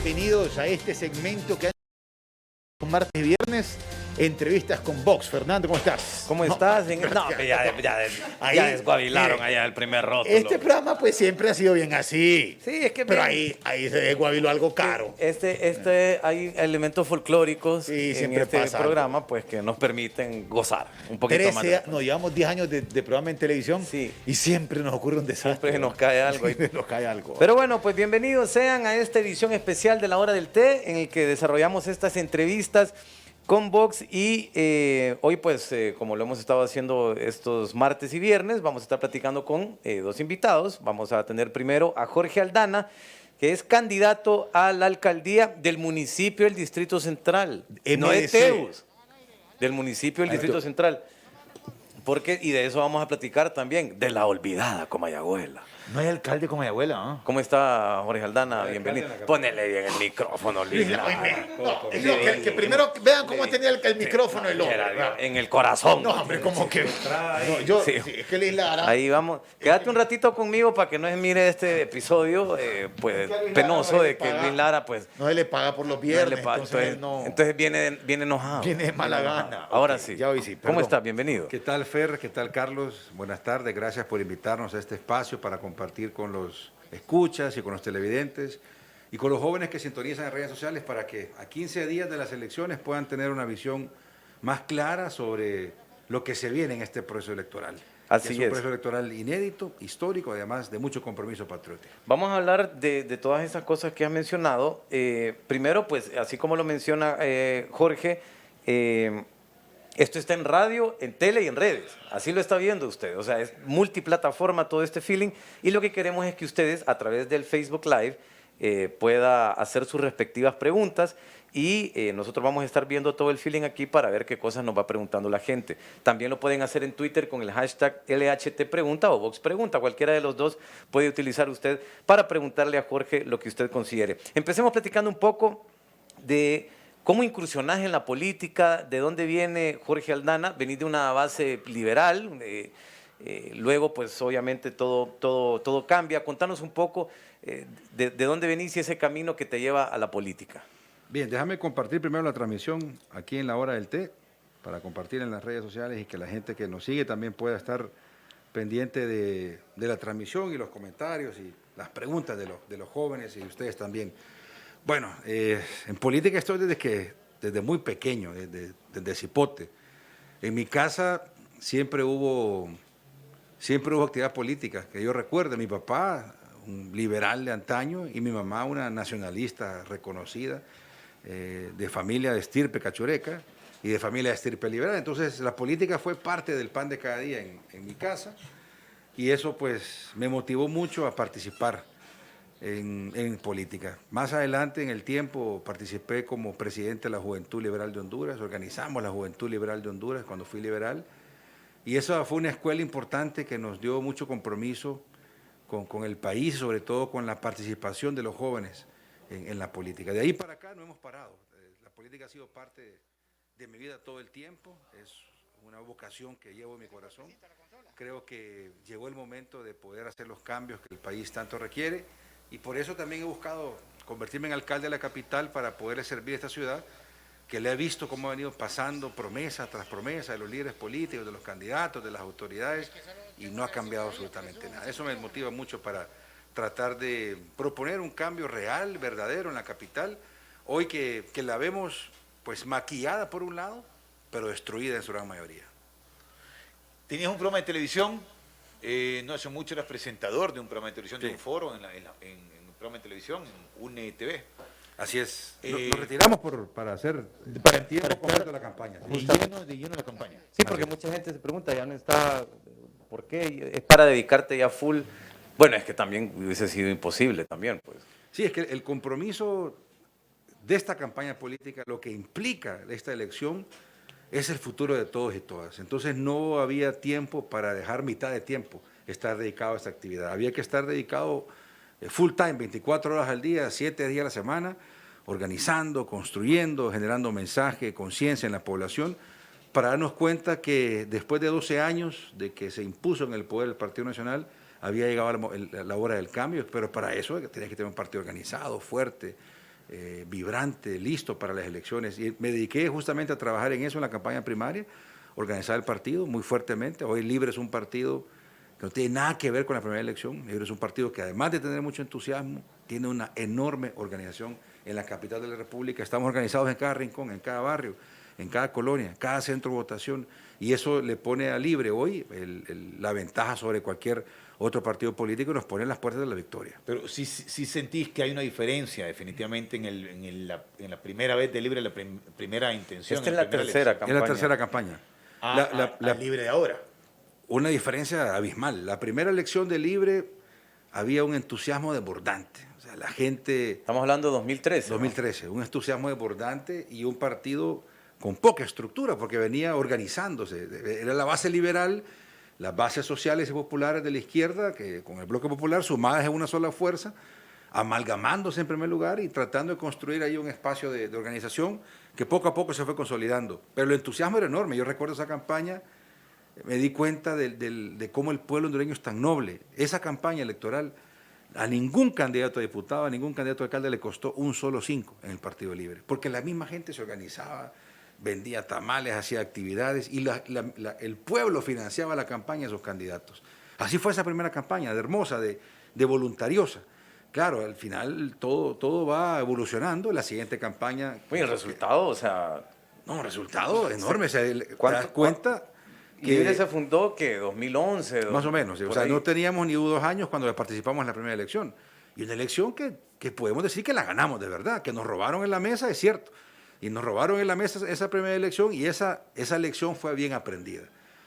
bienvenidos a este segmento que han martes y viernes, entrevistas con Vox. Fernando, ¿cómo estás? ¿Cómo estás? Ya desguabilaron mire, allá el primer rótulo. Este programa pues siempre ha sido bien así. Sí, es que pero bien. ahí se desguabiló algo caro. Hay elementos folclóricos Sí, en siempre este pasa programa algo. pues que nos permiten gozar un poquito más. Nos llevamos 10 años de programa en televisión, Sí. y siempre nos ocurre un desastre. Siempre nos cae algo ahí. Siempre nos cae algo. Pero bueno, pues bienvenidos sean a esta edición especial de La Hora del Té, en el que desarrollamos estas entrevistas con Vox y hoy pues como lo hemos estado haciendo estos martes y viernes, vamos a estar platicando con dos invitados. Vamos a tener primero a Jorge Aldana, que es candidato a la alcaldía del municipio del Distrito Central, no de MDC. Teus, del municipio del Ahí Distrito tú. Central. Y de eso vamos a platicar también, de la olvidada Comayagüela. No hay alcalde como mi abuela, ¿no? ¿Cómo está Jorge Aldana? Bienvenido. Ponele bien el micrófono, Lila. Que primero vean cómo tenía el micrófono el hombre. ¿verdad? En el corazón. No, hombre, como que... Sí. Es que Luis Lara... Ahí vamos. Quédate un ratito conmigo para que no se mire este episodio pues penoso de que Luis Lara pues No se le paga por los no viernes, le pa- entonces no... entonces viene enojado. Viene de mala gana. Ahora Ok, sí. ya hoy sí, ¿Cómo perdón. estás? Bienvenido. ¿Qué tal, Fer? ¿Qué tal, Carlos? Buenas tardes. Gracias por invitarnos a este espacio para compartir con los escuchas y con los televidentes y con los jóvenes que sintonizan en redes sociales para que a 15 días de las elecciones puedan tener una visión más clara sobre lo que se viene en este proceso electoral. Así que es un es. proceso electoral inédito, histórico, además de mucho compromiso patriótico. Vamos a hablar de todas esas cosas que has mencionado. Primero, pues, así como lo menciona Jorge, esto está en radio, en tele y en redes. Así lo está viendo usted. O sea, es multiplataforma todo este feeling. Y lo que queremos es que ustedes, a través del Facebook Live, pueda hacer sus respectivas preguntas. Y nosotros vamos a estar viendo todo el feeling aquí para ver qué cosas nos va preguntando la gente. También lo pueden hacer en Twitter con el hashtag LHTpregunta o Vox Pregunta. Cualquiera de los dos puede utilizar usted para preguntarle a Jorge lo que usted considere. Empecemos platicando un poco de cómo incursionás en la política, de dónde viene Jorge Aldana. Venís de una base liberal, luego pues obviamente todo cambia. Contanos un poco de dónde venís y ese camino que te lleva a la política. Bien, déjame compartir primero la transmisión aquí en La Hora del Té, para compartir en las redes sociales y que la gente que nos sigue también pueda estar pendiente de la transmisión y los comentarios y las preguntas de los jóvenes y de ustedes también. Bueno, en política estoy desde muy pequeño, desde cipote. En mi casa siempre hubo actividad política, que yo recuerde. Mi papá, un liberal de antaño, y mi mamá, una nacionalista reconocida, de familia de estirpe cachureca y de familia de estirpe liberal. Entonces la política fue parte del pan de cada día en mi casa, y eso pues me motivó mucho a participar en política. Más adelante en el tiempo participé como presidente de la Juventud Liberal de Honduras, organizamos la Juventud Liberal de Honduras cuando fui liberal, y eso fue una escuela importante que nos dio mucho compromiso con el país, sobre todo con la participación de los jóvenes en la política. De ahí para acá no hemos parado. La política ha sido parte de mi vida todo el tiempo, es una vocación que llevo en mi corazón. Creo que llegó el momento de poder hacer los cambios que el país tanto requiere, y por eso también he buscado convertirme en alcalde de la capital para poderle servir a esta ciudad, que le he visto cómo ha venido pasando promesa tras promesa de los líderes políticos, de los candidatos, de las autoridades, y no ha cambiado absolutamente nada. Eso me motiva mucho para tratar de proponer un cambio real, verdadero en la capital, hoy que la vemos pues maquillada por un lado, pero destruida en su gran mayoría. Tenías un programa de televisión, no hace mucho eras presentador de un programa de televisión, Sí. de un foro en un programa de televisión, en UNETV. Así es. Eh, Nos retiramos para hacer para tiempo para completo estar la campaña. De lleno la campaña. Sí, porque mucha gente se pregunta, ya no está, ¿por qué? Es para dedicarte ya full. Bueno, es que también hubiese sido imposible también, pues. Sí, es que el compromiso de esta campaña política, lo que implica esta elección, es el futuro de todos y todas. Entonces no había tiempo para dejar mitad de tiempo estar dedicado a esta actividad. Había que estar dedicado full time, 24 horas al día, 7 días a la semana, organizando, construyendo, generando mensaje, conciencia en la población, para darnos cuenta que después de 12 años de que se impuso en el poder el Partido Nacional, había llegado la hora del cambio, pero para eso tenía que tener un partido organizado, fuerte, vibrante, listo para las elecciones. Y me dediqué justamente a trabajar en eso en la campaña primaria, organizar el partido muy fuertemente. Hoy Libre es un partido que no tiene nada que ver con la primera elección. Libre es un partido que, además de tener mucho entusiasmo, tiene una enorme organización en la capital de la República. Estamos organizados en cada rincón, en cada barrio, en cada colonia, en cada centro de votación, y eso le pone a Libre hoy la ventaja sobre cualquier otro partido político y nos pone en las puertas de la victoria. Pero sí sentís que hay una diferencia definitivamente en la primera vez de Libre, la primera intención. Esta es la tercera campaña. Es la tercera campaña. La Libre de ahora. Una diferencia abismal. La primera elección de Libre había un entusiasmo desbordante. O sea, la gente... Estamos hablando de 2013. 2013, ¿no? Un entusiasmo desbordante y un partido con poca estructura, porque venía organizándose. Era la base liberal, las bases sociales y populares de la izquierda, que con el Bloque Popular, sumadas en una sola fuerza, amalgamándose en primer lugar y tratando de construir ahí un espacio de organización que poco a poco se fue consolidando. Pero el entusiasmo era enorme. Yo recuerdo esa campaña, me di cuenta de cómo el pueblo hondureño es tan noble. Esa campaña electoral, a ningún candidato a diputado, a ningún candidato a alcalde le costó un solo 5 en el Partido Libre, porque la misma gente se organizaba, vendía tamales, hacía actividades y el pueblo financiaba la campaña de sus candidatos. Así fue esa primera campaña, de hermosa, de voluntariosa. Claro, al final todo va evolucionando. La siguiente campaña... Oye, el resultado, o sea... No, resultado enorme. O sea, te das ¿Cuánto? cuenta que... Libre se fundó, ¿qué? 2011. Más o menos. O sea, no teníamos ni 2 años cuando participamos en la primera elección. Y una elección que podemos decir que la ganamos de verdad, que nos robaron en la mesa, es cierto. Y nos robaron en la mesa esa primera elección y esa elección fue bien aprendida.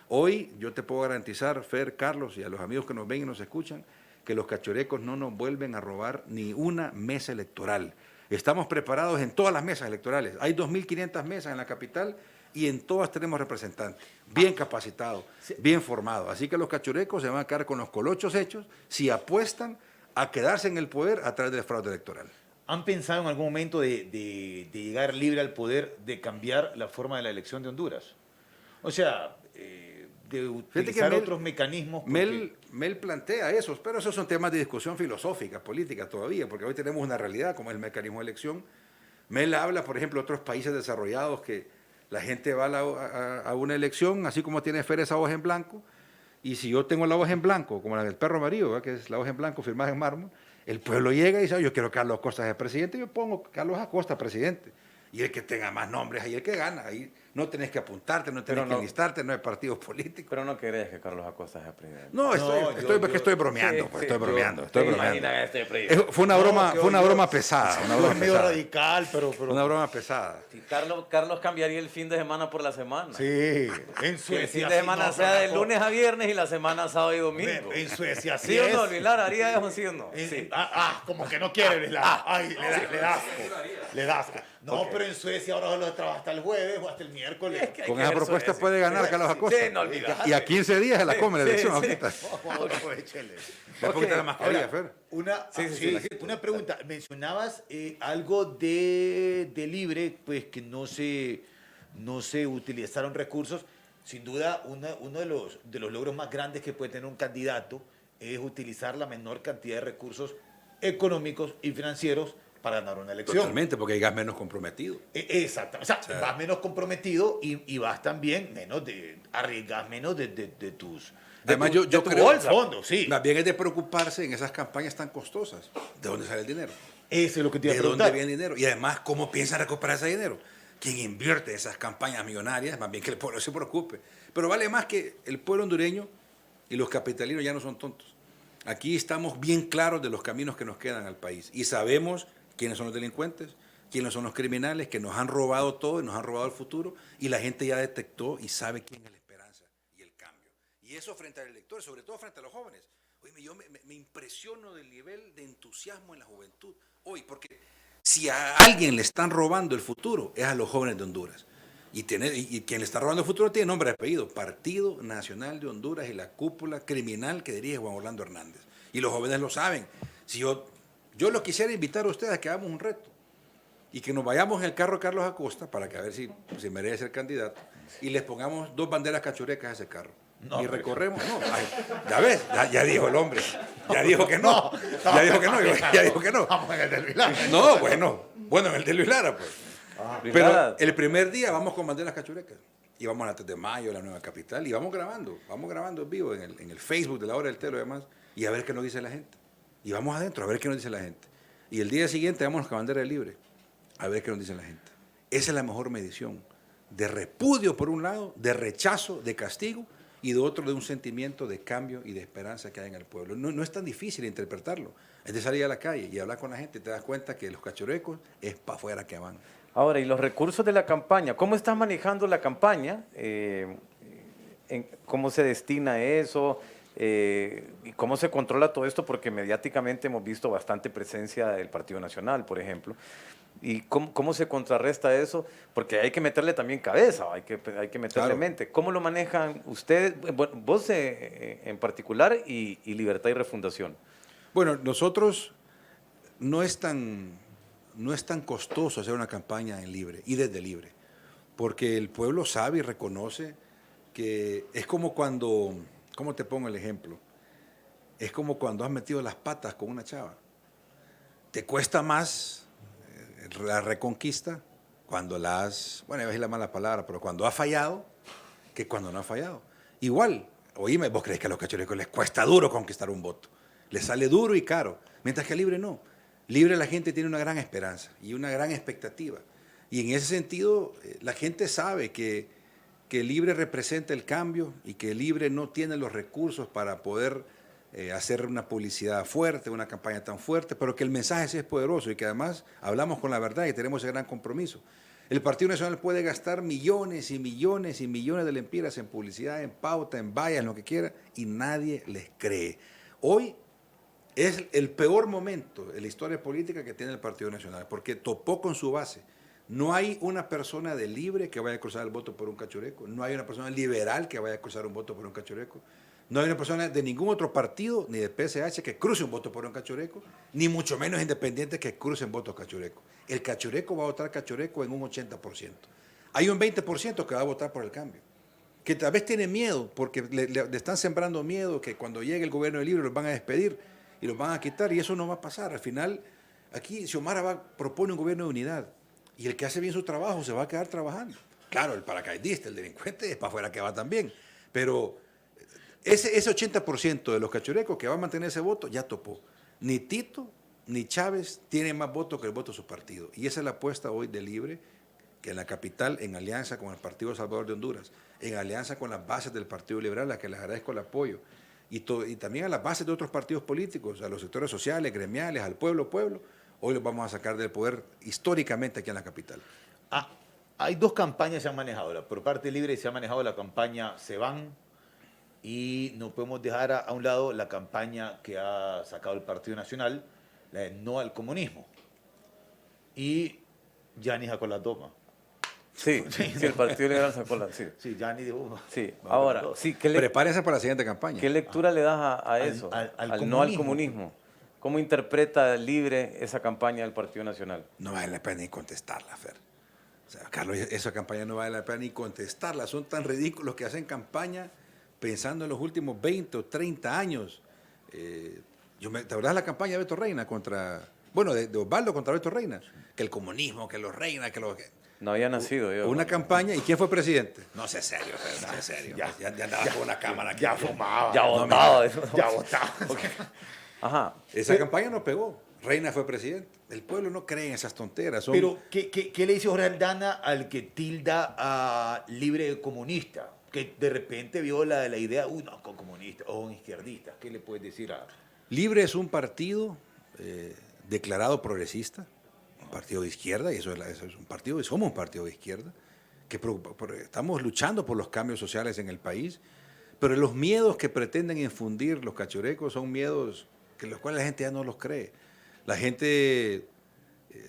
Hoy yo te puedo garantizar, Fer, Carlos y a los amigos que nos ven y nos escuchan, que los cachurecos no nos vuelven a robar ni una mesa electoral. Estamos preparados en todas las mesas electorales. Hay 2.500 mesas en la capital y en todas tenemos representantes, bien capacitados, bien formados. Así que los cachurecos se van a quedar con los colochos hechos si apuestan a quedarse en el poder a través del fraude electoral. ¿Han pensado en algún momento de llegar Libre al poder, de cambiar la forma de la elección de Honduras? O sea, de utilizar otros mecanismos. Porque... Mel plantea eso, pero esos son temas de discusión filosófica, política todavía, porque hoy tenemos una realidad como el mecanismo de elección. Mel habla, por ejemplo, de otros países desarrollados que la gente va a una elección, así como tiene Fer esa hoja en blanco, y si yo tengo la hoja en blanco, como la del perro amarillo, ¿verdad? Que es la hoja en blanco firmada en mármol, el pueblo llega y dice, yo quiero que Carlos Acosta sea presidente, yo pongo Carlos Acosta presidente. Y el que tenga más nombres, ahí el que gana. Ahí no tenés que apuntarte, no tenés que enlistarte, no hay partidos políticos. Pero no querés que Carlos Acosta sea presidente. No, estoy bromeando, sí, estoy bromeando. Fue una broma pesada. Una broma medio radical, pero... Una broma pesada. Sí, Carlos cambiaría el fin de semana por la semana. Sí, en Suecia. Que el fin de semana sea de lunes a viernes y la semana sábado y domingo. En Suecia sí. ¿Sí o no, Vilar? ¿Haría eso, sí o no? Sí. Como que no quiere, Vilar. Ay, le das asco. No, okay. Pero en Suecia ahora solo trabaja hasta el jueves o hasta el miércoles. Con esa propuesta puede ganar Carlos Acosta. Sí, no olvides. Y a 15 días se la come la elección. Ahorita. La mascarilla, Fer. Una pregunta. Mencionabas algo de Libre, pues que no se utilizaron recursos. Sin duda, uno de los logros más grandes que puede tener un candidato es utilizar la menor cantidad de recursos económicos y financieros para ganar una elección. Totalmente, porque llegas menos comprometido. Exacto. O sea, vas menos comprometido y vas también arriesgas menos de tus... Además, yo creo bolsa. Fondos, sí. Más bien es de preocuparse en esas campañas tan costosas. ¿De dónde sale el dinero? Eso es lo que te iba a preguntar. ¿De dónde viene el dinero? Y además, ¿cómo piensa recuperar ese dinero? Quien invierte en esas campañas millonarias, más bien que el pueblo se preocupe. Pero vale más que el pueblo hondureño y los capitalinos ya no son tontos. Aquí estamos bien claros de los caminos que nos quedan al país y sabemos quiénes son los delincuentes, quiénes son los criminales que nos han robado todo y nos han robado el futuro, y la gente ya detectó y sabe quién es la esperanza y el cambio. Y eso frente al elector, sobre todo frente a los jóvenes. Oye, yo me impresiono del nivel de entusiasmo en la juventud hoy, porque si a alguien le están robando el futuro, es a los jóvenes de Honduras. Y quien le está robando el futuro tiene nombre y apellido: Partido Nacional de Honduras y la cúpula criminal que dirige Juan Orlando Hernández. Y los jóvenes lo saben. Si yo los quisiera invitar a ustedes a que hagamos un reto y que nos vayamos en el carro de Carlos Acosta para que a ver si merece ser candidato y les pongamos 2 banderas cachurecas a ese carro. No, y recorremos. No, ya ves, ya dijo el hombre. Ya dijo que no. Ya dijo que no. Vamos a meter el No, bueno. Bueno, el de Luis Lara, pues. Luis Pero Lara. el primer día vamos con banderas cachurecas. Y vamos a la 3 de mayo, la nueva capital, y vamos grabando en vivo, en el Facebook de la hora del té, lo demás, y a ver qué nos dice la gente. Y vamos adentro a ver qué nos dice la gente. Y el día siguiente vamos con bandera libre, a ver qué nos dice la gente. Esa es la mejor medición de repudio por un lado, de rechazo, de castigo, y de otro de un sentimiento de cambio y de esperanza que hay en el pueblo. No es tan difícil interpretarlo. Es de salir a la calle y hablar con la gente y te das cuenta que los cachurecos es para afuera que van. Ahora, y los recursos de la campaña, ¿cómo estás manejando la campaña? ¿Cómo se destina eso? ¿Y cómo se controla todo esto? Porque mediáticamente hemos visto bastante presencia del Partido Nacional, por ejemplo. ¿Y cómo se contrarresta eso? Porque hay que meterle también cabeza, hay que meterle Claro. mente. ¿Cómo lo manejan ustedes, bueno, vos en particular y Libertad y Refundación? Bueno, nosotros no es tan costoso hacer una campaña en libre y desde libre, porque el pueblo sabe y reconoce que es como cuando, ¿cómo te pongo el ejemplo? Es como cuando has metido las patas con una chava. Te cuesta más la reconquista cuando la has, bueno, iba a decir la mala palabra, pero cuando has fallado que cuando no has fallado. Igual, oíme, vos crees que a los cachurecos les cuesta duro conquistar un voto. Les sale duro y caro, mientras que a libre no. Libre la gente tiene una gran esperanza y una gran expectativa. Y en ese sentido, la gente sabe que libre representa el cambio y que libre no tiene los recursos para poder hacer una publicidad fuerte, una campaña tan fuerte, pero que el mensaje sí es poderoso y que además hablamos con la verdad y tenemos ese gran compromiso. El Partido Nacional puede gastar millones y millones y millones de lempiras en publicidad, en pauta, en vallas, en lo que quiera, y nadie les cree. Hoy es el peor momento en la historia política que tiene el Partido Nacional, porque topó con su base. No hay una persona de libre que vaya a cruzar el voto por un cachureco, no hay una persona liberal que vaya a cruzar un voto por un cachureco, no hay una persona de ningún otro partido, ni de PSH, que cruce un voto por un cachureco, ni mucho menos independientes que crucen votos cachurecos. El cachureco va a votar cachureco en un 80%. Hay un 20% que va a votar por el cambio, que tal vez tiene miedo, porque le están sembrando miedo que cuando llegue el gobierno de libre los van a despedir y los van a quitar, y eso no va a pasar. Al final, aquí Xiomara propone un gobierno de unidad, y el que hace bien su trabajo se va a quedar trabajando. Claro, el paracaidista, el delincuente, es para afuera que va también, pero ese 80% de los cachurecos que va a mantener ese voto ya topó. Ni Tito ni Chávez tienen más votos que el voto de su partido, y esa es la apuesta hoy de Libre, que en la capital, en alianza con el Partido Salvador de Honduras, en alianza con las bases del Partido Liberal, a que les agradezco el apoyo, y también a las bases de otros partidos políticos, a los sectores sociales, gremiales, al pueblo, hoy los vamos a sacar del poder históricamente aquí en la capital. Hay dos campañas que se han manejado. Por parte libre se ha manejado la campaña Se Van, y no podemos dejar a un lado la campaña que ha sacado el Partido Nacional, la de No al Comunismo. Y Gianni sacó la toma. Sí, el Partido Liberal sacó la... Sí, Sí, Gianni dijo... sí. vamos Ahora, con todo. sí, Prepárense para la siguiente campaña. ¿qué lectura le das a eso? al No al comunismo. comunismo. ¿Cómo interpreta Libre esa campaña del Partido Nacional? No vale la pena ni contestarla, Fer. O sea, Carlos, esa campaña no vale la pena ni contestarla. Son tan ridículos que hacen campaña pensando en los últimos 20 o 30 años. ¿Te acuerdas de la campaña de Beto Reina contra... Bueno, de Osvaldo contra Beto Reina? Que el comunismo, que los Reina, que los... No había nacido yo. Una campaña, ¿y quién fue presidente? No sé, serio, Fer, no sé, serio. Ya andaba con una cámara aquí. Ya fumaba. Ya No, votaba. ya votaba. Ajá. Esa campaña no pegó. Reina fue presidente. El pueblo no cree en esas tonteras. Pero, ¿qué le dice Jorge Aldana al que tilda a Libre de comunista? Que de repente vio la idea, no, con comunista o un izquierdista. ¿Qué le puedes decir a...? Libre es un partido declarado progresista, un partido de izquierda, y eso es un partido, somos un partido de izquierda, que estamos luchando por los cambios sociales en el país, pero los miedos que pretenden infundir los cachurecos son miedos que los cuales la gente ya no los cree. La gente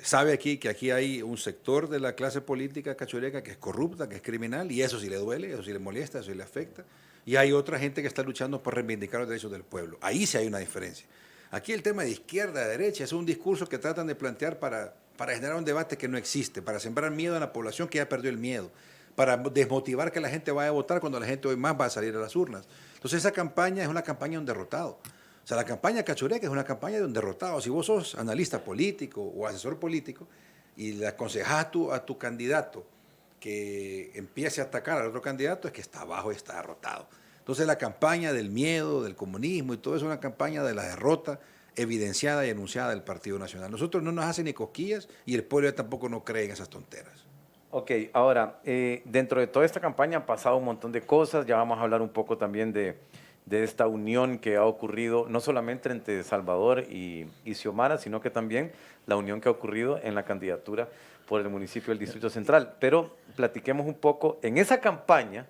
sabe aquí que aquí hay un sector de la clase política cachureca que es corrupta, que es criminal, y eso sí le duele, eso sí le molesta, eso sí le afecta. Y hay otra gente que está luchando por reivindicar los derechos del pueblo. Ahí sí hay una diferencia. Aquí el tema de izquierda, de derecha, es un discurso que tratan de plantear para generar un debate que no existe, para sembrar miedo a la población que ya perdió el miedo, para desmotivar que la gente vaya a votar cuando la gente hoy más va a salir a las urnas. Entonces esa campaña es una campaña de un derrotado. O sea, la campaña cachureca es una campaña de un derrotado. Si vos sos analista político o asesor político, y le aconsejas a tu candidato que empiece a atacar al otro candidato, es que está abajo y está derrotado. Entonces la campaña del miedo, del comunismo y todo eso es una campaña de la derrota evidenciada y anunciada del Partido Nacional. Nosotros no nos hacen ni cosquillas y el pueblo ya tampoco no cree en esas tonteras. Ok, ahora, dentro de toda esta campaña han pasado un montón de cosas, ya vamos a hablar un poco también de esta unión que ha ocurrido, no solamente entre Salvador y Xiomara, sino que también la unión que ha ocurrido en la candidatura por el municipio del Distrito Central. Pero platiquemos un poco, en esa campaña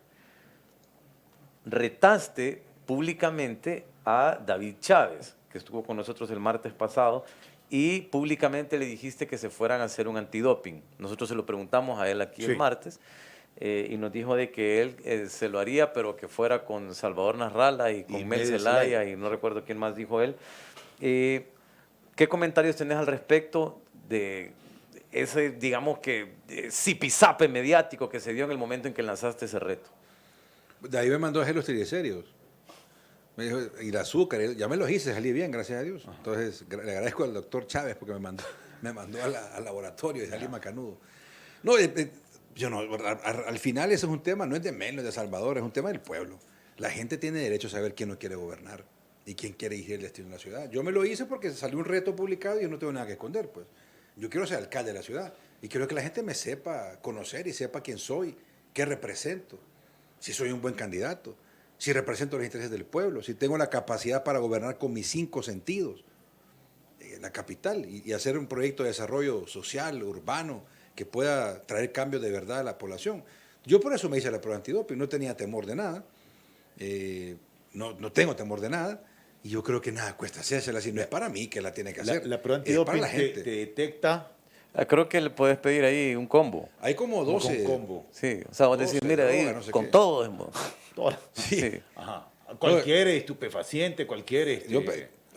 retaste públicamente a David Chávez, que estuvo con nosotros el martes pasado, y públicamente le dijiste que se fueran a hacer un antidoping. Nosotros se lo preguntamos a él aquí el martes, y nos dijo de que él se lo haría, pero que fuera con Salvador Nasralla y con Mel Zelaya, y no recuerdo quién más dijo él. ¿Qué comentarios tenés al respecto de ese, digamos que, zipizape mediático que se dio en el momento en que lanzaste ese reto? De ahí me mandó a hacer los triglicéridos. Me dijo, y el azúcar, ya me los hice, salí bien, gracias a Dios. Ajá. Entonces, le agradezco al doctor Chávez porque me mandó al laboratorio y salí macanudo. No, yo no, al final ese es un tema, no es de Mel, no es de Salvador, es un tema del pueblo. La gente tiene derecho a saber quién no quiere gobernar y quién quiere dirigir el destino de la ciudad. Yo me lo hice porque salió un reto publicado y yo no tengo nada que esconder, pues. Yo quiero ser alcalde de la ciudad y quiero que la gente me sepa conocer y sepa quién soy, qué represento, si soy un buen candidato, si represento los intereses del pueblo, si tengo la capacidad para gobernar con mis 5 sentidos la capital y hacer un proyecto de desarrollo social, urbano, que pueda traer cambios de verdad a la población. Yo por eso me hice la prueba antidoping, no tenía temor de nada, no tengo temor de nada, y yo creo que nada cuesta hacérsela, si no es para mí que la tiene que hacer. La prueba antidoping te detecta... Creo que le puedes pedir ahí un combo. Hay como 12. Un combo. Sí, o sea, vos decís, mira, ahí, no sé con qué. Todo. Sí. Ajá. Cualquier estupefaciente, cualquier...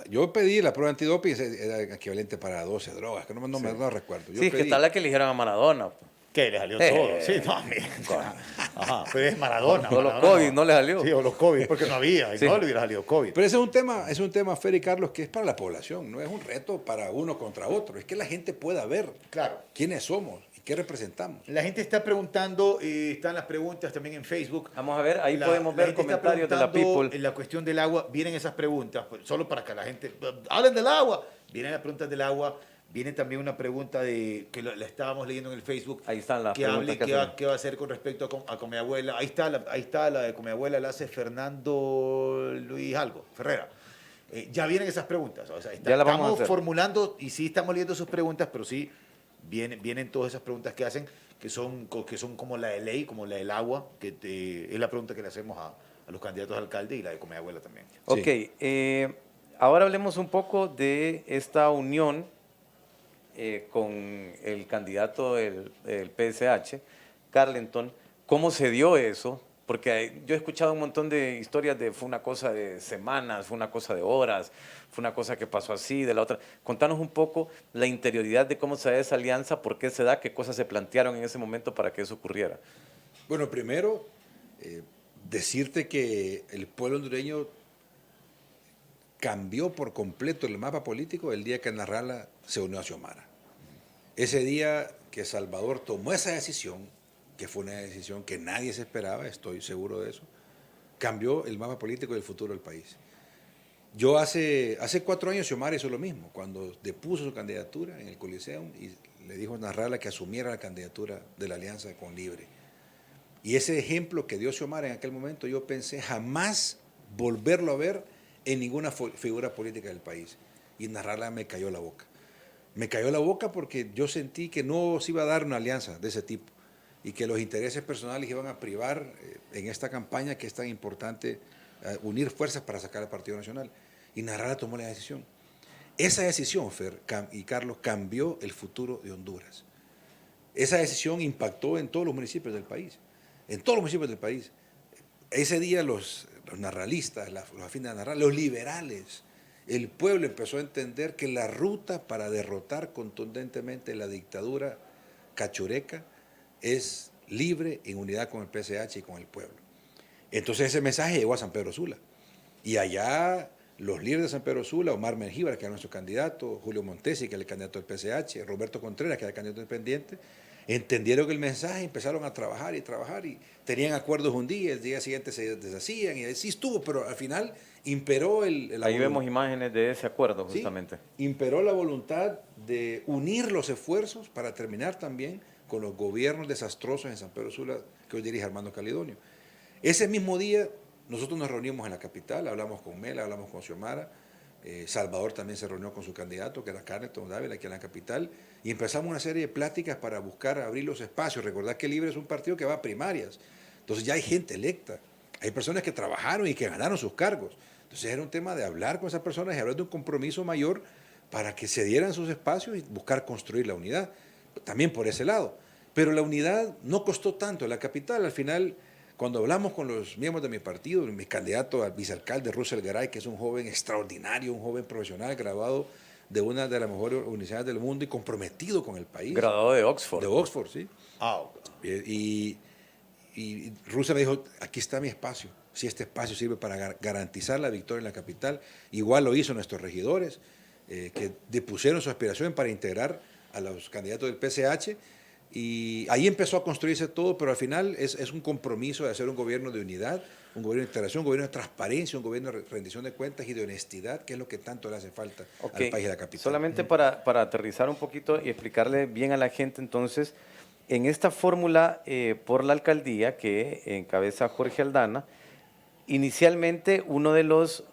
Yo pedí la prueba antidoping, era equivalente para 12 drogas, que no recuerdo. Yo pedí. Que tal la que eligieron a Maradona. Que le salió todo. Sí, no, mira. Ajá, pero es Maradona. O los COVID no le salió. Sí, o los COVID, porque no había, y no le hubiera salido COVID. Pero ese es un tema, Fer y Carlos, que es para la población, no es un reto para uno contra otro, es que la gente pueda ver quiénes somos y qué representamos. La gente está preguntando, están las preguntas también en Facebook. Vamos a ver, ahí podemos ver comentarios de la people. En la cuestión del agua, vienen esas preguntas, solo para que la gente, hablen del agua, vienen las preguntas del agua. Viene también una pregunta que la estábamos leyendo en el Facebook. Ahí están las preguntas. ¿Qué va a hacer con respecto a Comiabuela? Ahí está la de Comiabuela, la hace Fernando Luis Algo, Ferrera. Ya vienen esas preguntas. O sea, estamos formulando y sí estamos leyendo sus preguntas, pero sí vienen todas esas preguntas que hacen, que son como la de ley, como la del agua, que es la pregunta que le hacemos a los candidatos a alcalde, y la de Comiabuela también. Ok, sí. Ahora hablemos un poco de esta unión con el candidato del PSH, Carleton. ¿Cómo se dio eso? Porque yo he escuchado un montón de historias fue una cosa de semanas, fue una cosa de horas, fue una cosa que pasó así, de la otra. Contanos un poco la interioridad de cómo se da esa alianza, por qué se da, qué cosas se plantearon en ese momento para que eso ocurriera. Bueno, primero, decirte que el pueblo hondureño cambió por completo el mapa político el día que Nasralla se unió a Xiomara. Ese día que Salvador tomó esa decisión, que fue una decisión que nadie se esperaba, estoy seguro de eso, cambió el mapa político y el futuro del país. Yo hace 4 años Xiomara hizo lo mismo, cuando depuso su candidatura en el Coliseum y le dijo a Nasralla que asumiera la candidatura de la alianza con Libre. Y ese ejemplo que dio Xiomara en aquel momento, yo pensé jamás volverlo a ver en ninguna figura política del país. Y Nasralla me cayó la boca. Me cayó la boca porque yo sentí que no se iba a dar una alianza de ese tipo y que los intereses personales iban a privar en esta campaña que es tan importante unir fuerzas para sacar al Partido Nacional. Y Nasralla tomó la decisión. Esa decisión, Fer y Carlos, cambió el futuro de Honduras. Esa decisión impactó en todos los municipios del país. En todos los municipios del país. Ese día los narralistas, los afines a Nasralla, los liberales, el pueblo empezó a entender que la ruta para derrotar contundentemente la dictadura cachureca es libre en unidad con el PSH y con el pueblo. Entonces ese mensaje llegó a San Pedro Sula. Y allá los líderes de San Pedro Sula, Omar Mengíbar, que era nuestro candidato, Julio Montesi, que era el candidato del PCH, Roberto Contreras, que era el candidato independiente, entendieron el mensaje, empezaron a trabajar y tenían acuerdos un día, el día siguiente se deshacían, y así estuvo, pero al final imperó Ahí vemos imágenes de ese acuerdo, justamente. Sí, imperó la voluntad de unir los esfuerzos para terminar también con los gobiernos desastrosos en San Pedro Sula que hoy dirige Armando Calidonio. Ese mismo día nosotros nos reunimos en la capital, hablamos con Mela, hablamos con Xiomara, Salvador también se reunió con su candidato, que era Carleton Dávila, aquí en la capital, y empezamos una serie de pláticas para buscar abrir los espacios. Recordad que Libre es un partido que va a primarias, entonces ya hay gente electa, hay personas que trabajaron y que ganaron sus cargos. Entonces era un tema de hablar con esas personas y hablar de un compromiso mayor para que se dieran sus espacios y buscar construir la unidad, también por ese lado. Pero la unidad no costó tanto en la capital, al final... Cuando hablamos con los miembros de mi partido, mi candidato al vicealcalde, Russell Garay, que es un joven extraordinario, un joven profesional, graduado de una de las mejores universidades del mundo y comprometido con el país. Graduado de Oxford. De Oxford, sí. Ah, Y Russell me dijo, aquí está mi espacio. Si este espacio sirve para garantizar la victoria en la capital, igual lo hizo nuestros regidores, que depusieron su aspiración para integrar a los candidatos del PCH. Y ahí empezó a construirse todo, pero al final es un compromiso de hacer un gobierno de unidad, un gobierno de integración, un gobierno de transparencia, un gobierno de rendición de cuentas y de honestidad, que es lo que tanto le hace falta al país y a la capital. Solamente para aterrizar un poquito y explicarle bien a la gente, entonces, en esta fórmula por la alcaldía que encabeza Jorge Aldana, inicialmente uno de los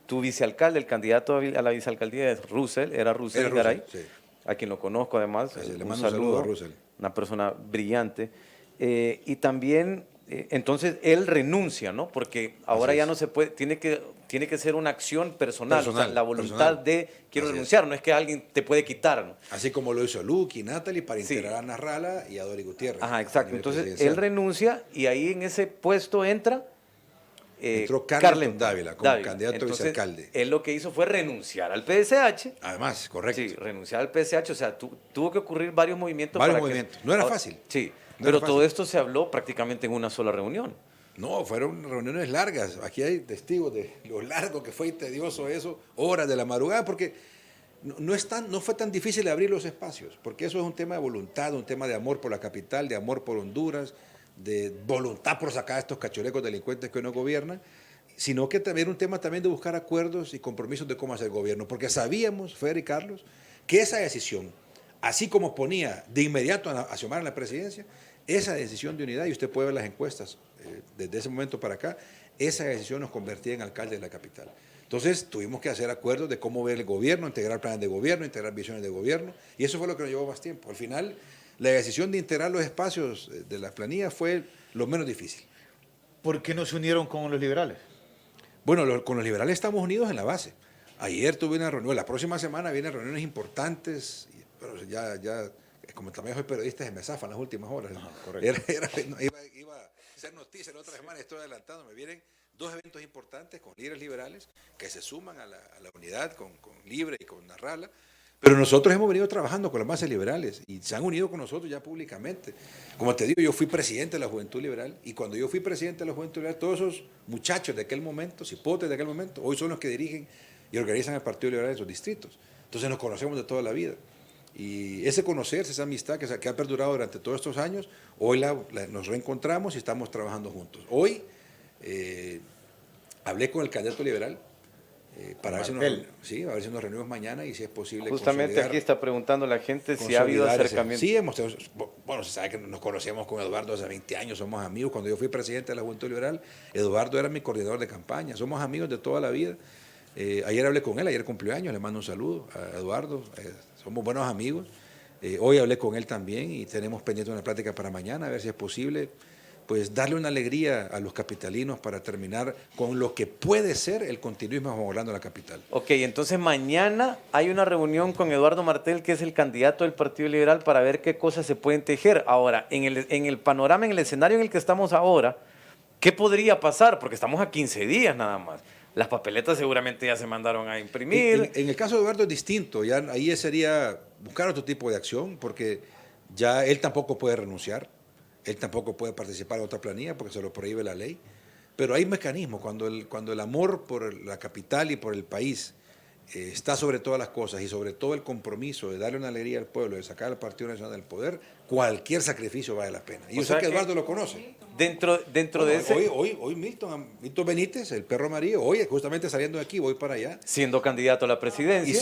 tu vicealcalde, el candidato a la vicealcaldía es Russell Garay. Sí. A quien lo conozco además, Le mando un saludo a Russell. Una persona brillante. Y también, entonces, él renuncia, ¿no? Porque ahora ya no se puede, tiene que ser una acción personal, o sea, la voluntad de quiero renunciar, no es que alguien te puede quitar, ¿no? Así como lo hizo Luke y Natalie para integrar a Narrala y a Dori Gutiérrez. Ajá, exacto. Entonces, él renuncia y ahí en ese puesto entra... entró Carleton Dávila como candidato a vicealcalde. Él lo que hizo fue renunciar al PSH. Además, correcto. Sí, renunciar al PSH, o sea, tuvo que ocurrir varios movimientos. No era fácil. Sí, no pero era todo fácil. esto se habló prácticamente en una sola reunión. No, fueron reuniones largas. Aquí hay testigos de lo largo que fue y tedioso eso, horas de la madrugada, porque no fue tan difícil abrir los espacios, porque eso es un tema de voluntad, un tema de amor por la capital, de amor por Honduras, de voluntad por sacar a estos cachurecos delincuentes que hoy no gobiernan, sino que también era un tema también de buscar acuerdos y compromisos de cómo hacer gobierno, porque sabíamos, Fer y Carlos, que esa decisión, así como ponía de inmediato a Xiomara en la presidencia, esa decisión de unidad, y usted puede ver las encuestas desde ese momento para acá, esa decisión nos convertía en alcalde de la capital. Entonces tuvimos que hacer acuerdos de cómo ver el gobierno, integrar planes de gobierno, integrar visiones de gobierno, y eso fue lo que nos llevó más tiempo. Al final, la decisión de integrar los espacios de la planilla fue lo menos difícil. ¿Por qué no se unieron con los liberales? Bueno, con los liberales estamos unidos en la base. Ayer tuve una reunión, la próxima semana vienen reuniones importantes, pero ya como también soy periodista, se me zafan las últimas horas. Ajá, correcto. Iba a ser noticia la otra semana, estoy adelantando, me vienen dos eventos importantes con líderes liberales que se suman a la unidad con Libre y con Narrala. Pero nosotros hemos venido trabajando con las bases liberales y se han unido con nosotros ya públicamente. Como te digo, yo fui presidente de la Juventud Liberal y cuando yo fui presidente de la Juventud Liberal, todos esos muchachos de aquel momento, cipotes de aquel momento, hoy son los que dirigen y organizan el Partido Liberal en sus distritos. Entonces nos conocemos de toda la vida. Y ese conocerse, esa amistad que ha perdurado durante todos estos años, hoy nos reencontramos y estamos trabajando juntos. Hoy hablé con el candidato liberal, para ver si nos reunimos mañana y si es posible. Justamente aquí está preguntando la gente si ha habido acercamiento. Sí, bueno, se sabe que nos conocemos con Eduardo hace 20 años, somos amigos. Cuando yo fui presidente de la Juventud Liberal, Eduardo era mi coordinador de campaña, somos amigos de toda la vida. Ayer hablé con él, ayer cumplió años, le mando un saludo a Eduardo, somos buenos amigos. Hoy hablé con él también y tenemos pendiente una plática para mañana, a ver si es posible pues darle una alegría a los capitalinos para terminar con lo que puede ser el continuismo hablando de la capital. Ok, entonces mañana hay una reunión con Eduardo Martel, que es el candidato del Partido Liberal, para ver qué cosas se pueden tejer. Ahora, en el panorama, en el escenario en el que estamos ahora, ¿qué podría pasar? Porque estamos a 15 días nada más. Las papeletas seguramente ya se mandaron a imprimir. En el caso de Eduardo es distinto, ya ahí sería buscar otro tipo de acción, porque ya él tampoco puede renunciar. Él tampoco puede participar en otra planilla porque se lo prohíbe la ley. Pero hay mecanismos, cuando el amor por la capital y por el país está sobre todas las cosas y sobre todo el compromiso de darle una alegría al pueblo, de sacar al Partido Nacional del poder, cualquier sacrificio vale la pena. Y yo sé que Eduardo lo conoce. Dentro de ese... Hoy Milton Benítez, el perro amarillo, hoy justamente saliendo de aquí, voy para allá. Siendo candidato a la presidencia.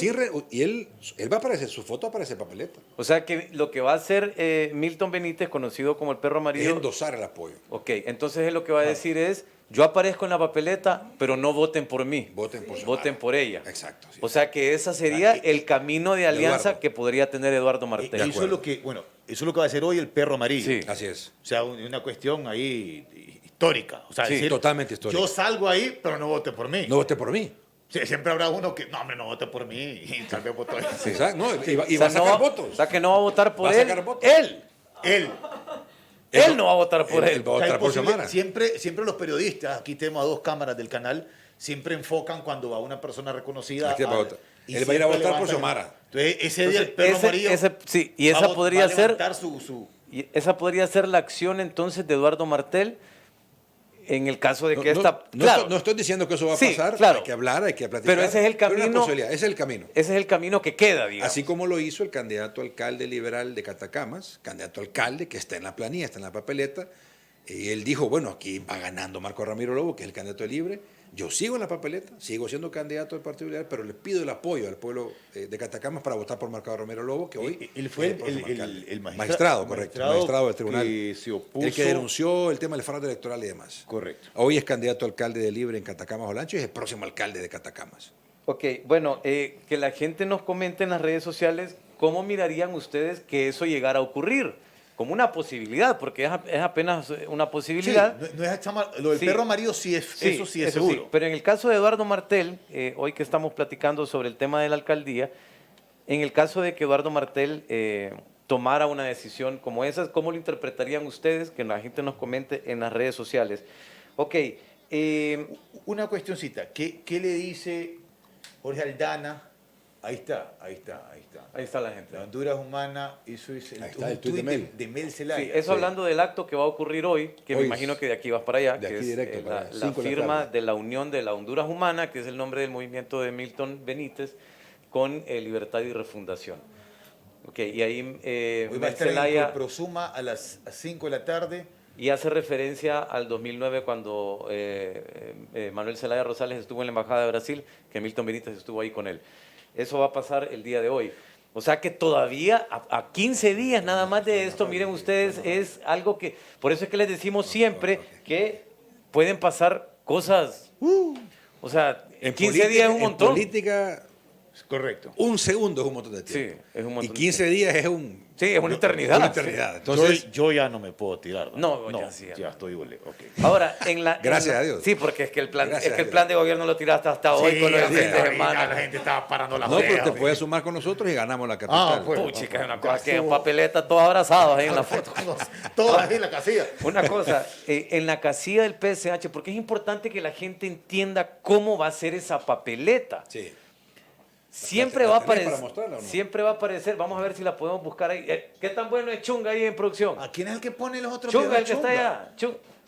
Y él va a aparecer, su foto aparece en papeleta. O sea que lo que va a hacer Milton Benítez, conocido como el perro Es amarillo... endosar el apoyo. Ok, entonces él lo que va a decir es, yo aparezco en la papeleta, pero no voten por mí. Voten por Voten por ella. Exacto. Sí. O sea que ese sería el camino de alianza Eduardo. que podría tener Eduardo Martel. Eso es lo que, bueno, eso es lo que va a hacer hoy el perro amarillo. Sí. Así es. O sea, una cuestión ahí histórica. O sea, Sí, decir, totalmente histórica. yo salgo ahí, pero no vote por mí. No vote por mí. Sí, siempre habrá uno que, no, hombre, no vote por mí. Y tal vez votó. Exacto. No, y va O sea, a sacar no votos. O sea que no va a votar por Va a él. sacar votos. Él. Él no va a votar por Él él. va a O sea, votar por imposible. Xiomara. Siempre los periodistas, aquí tenemos a 2 cámaras del canal, siempre enfocan cuando va una persona reconocida. Aquí va a votar. y Él va a ir a siempre votar por levantan- Xiomara. Entonces, ese día el perro amarillo Sí, y va esa a podría ser... levantar su Y esa podría ser la acción entonces de Eduardo Martel en el caso de que esta... claro, No estoy diciendo que eso va a Sí, pasar, claro. hay que hablar, hay que platicar. Pero ese es el Pero una camino- posibilidad, ese es el camino. ese es el camino que queda, digamos. Así como lo hizo el candidato alcalde liberal de Catacamas, candidato alcalde que está en la planilla, está en la papeleta, y él dijo, bueno, aquí va ganando Marco Ramiro Lobo, que es el candidato libre, yo sigo en la papeleta, sigo siendo candidato del Partido Liberal, pero le pido el apoyo al pueblo de Catacamas para votar por Marco Ramiro Lobo, que hoy Él fue es el próximo alcalde. el magistrado, correcto, magistrado del tribunal. que se opuso. El que denunció el tema del fraude electoral y demás. Correcto. Hoy es candidato a alcalde de Libre en Catacamas Olancho y es el próximo alcalde de Catacamas. Ok, bueno, que la gente nos comente en las redes sociales cómo mirarían ustedes que eso llegara a ocurrir, como una posibilidad, porque es apenas una Sí, posibilidad. no es lo del Sí. perro amarillo sí es, Sí, eso sí es eso seguro. sí. Pero en el caso de Eduardo Martel, hoy que estamos platicando sobre el tema de la alcaldía, en el caso de que Eduardo Martel tomara una decisión como esa, ¿cómo lo interpretarían ustedes? Que la gente nos comente en las redes sociales. Ok, Una cuestioncita, ¿qué le dice Jorge Aldana? Ahí está. ahí está la gente. La Honduras humana, eso es Ahí está un el tuit de tuit Mel. de Mel Sí, Zelaya. eso hablando del acto que va a ocurrir hoy, que me Hoy imagino es- que de aquí vas para allá, de que aquí es directo para allá, la 5 de la firma tarde. de la Unión de la Honduras Humana, que es el nombre del movimiento de Milton Benítez, con Libertad y Refundación. Ok, y ahí Hoy va a Mel estar en Zelaya... el Prosuma a las 5 de la tarde. Y hace referencia al 2009 cuando Manuel Zelaya Rosales estuvo en la Embajada de Brasil, que Milton Benítez estuvo ahí con él. Eso va a pasar el día de hoy. O sea que todavía a 15 días nada más de esto, miren ustedes, es algo que... Por eso es que les decimos siempre que pueden pasar cosas... O sea, en 15 días es un montón. En política, Correcto. un segundo es un montón de tiempo. Sí, es un montón Y de 15 días es un... Sí, es una eternidad. Una eternidad. Entonces, yo ya no me puedo tirar. No, ya sí, ya estoy ok. Ahora, Gracias a Dios. Sí, porque es que el plan, Gracias es que el a plan Dios. de gobierno lo tiraste hasta hoy con el fin de semana. La gente estaba parando la no, pero te oreja, puedes sumar con nosotros y ganamos la capital. pues. Puchica, es una cosa que en papeleta todos abrazados ahí en la foto. Todas ahí en la casilla. Una cosa, en la casilla del PSH, porque es importante que la gente entienda cómo va a ser esa papeleta. Sí. Siempre ¿La va a tenés aparecer. para mostrarla o no? Siempre va a aparecer. Vamos a ver si la podemos buscar ahí. ¿Qué tan bueno es Chunga ahí en producción? ¿A quién es el que pone los otros Chunga, videos? el que está allá.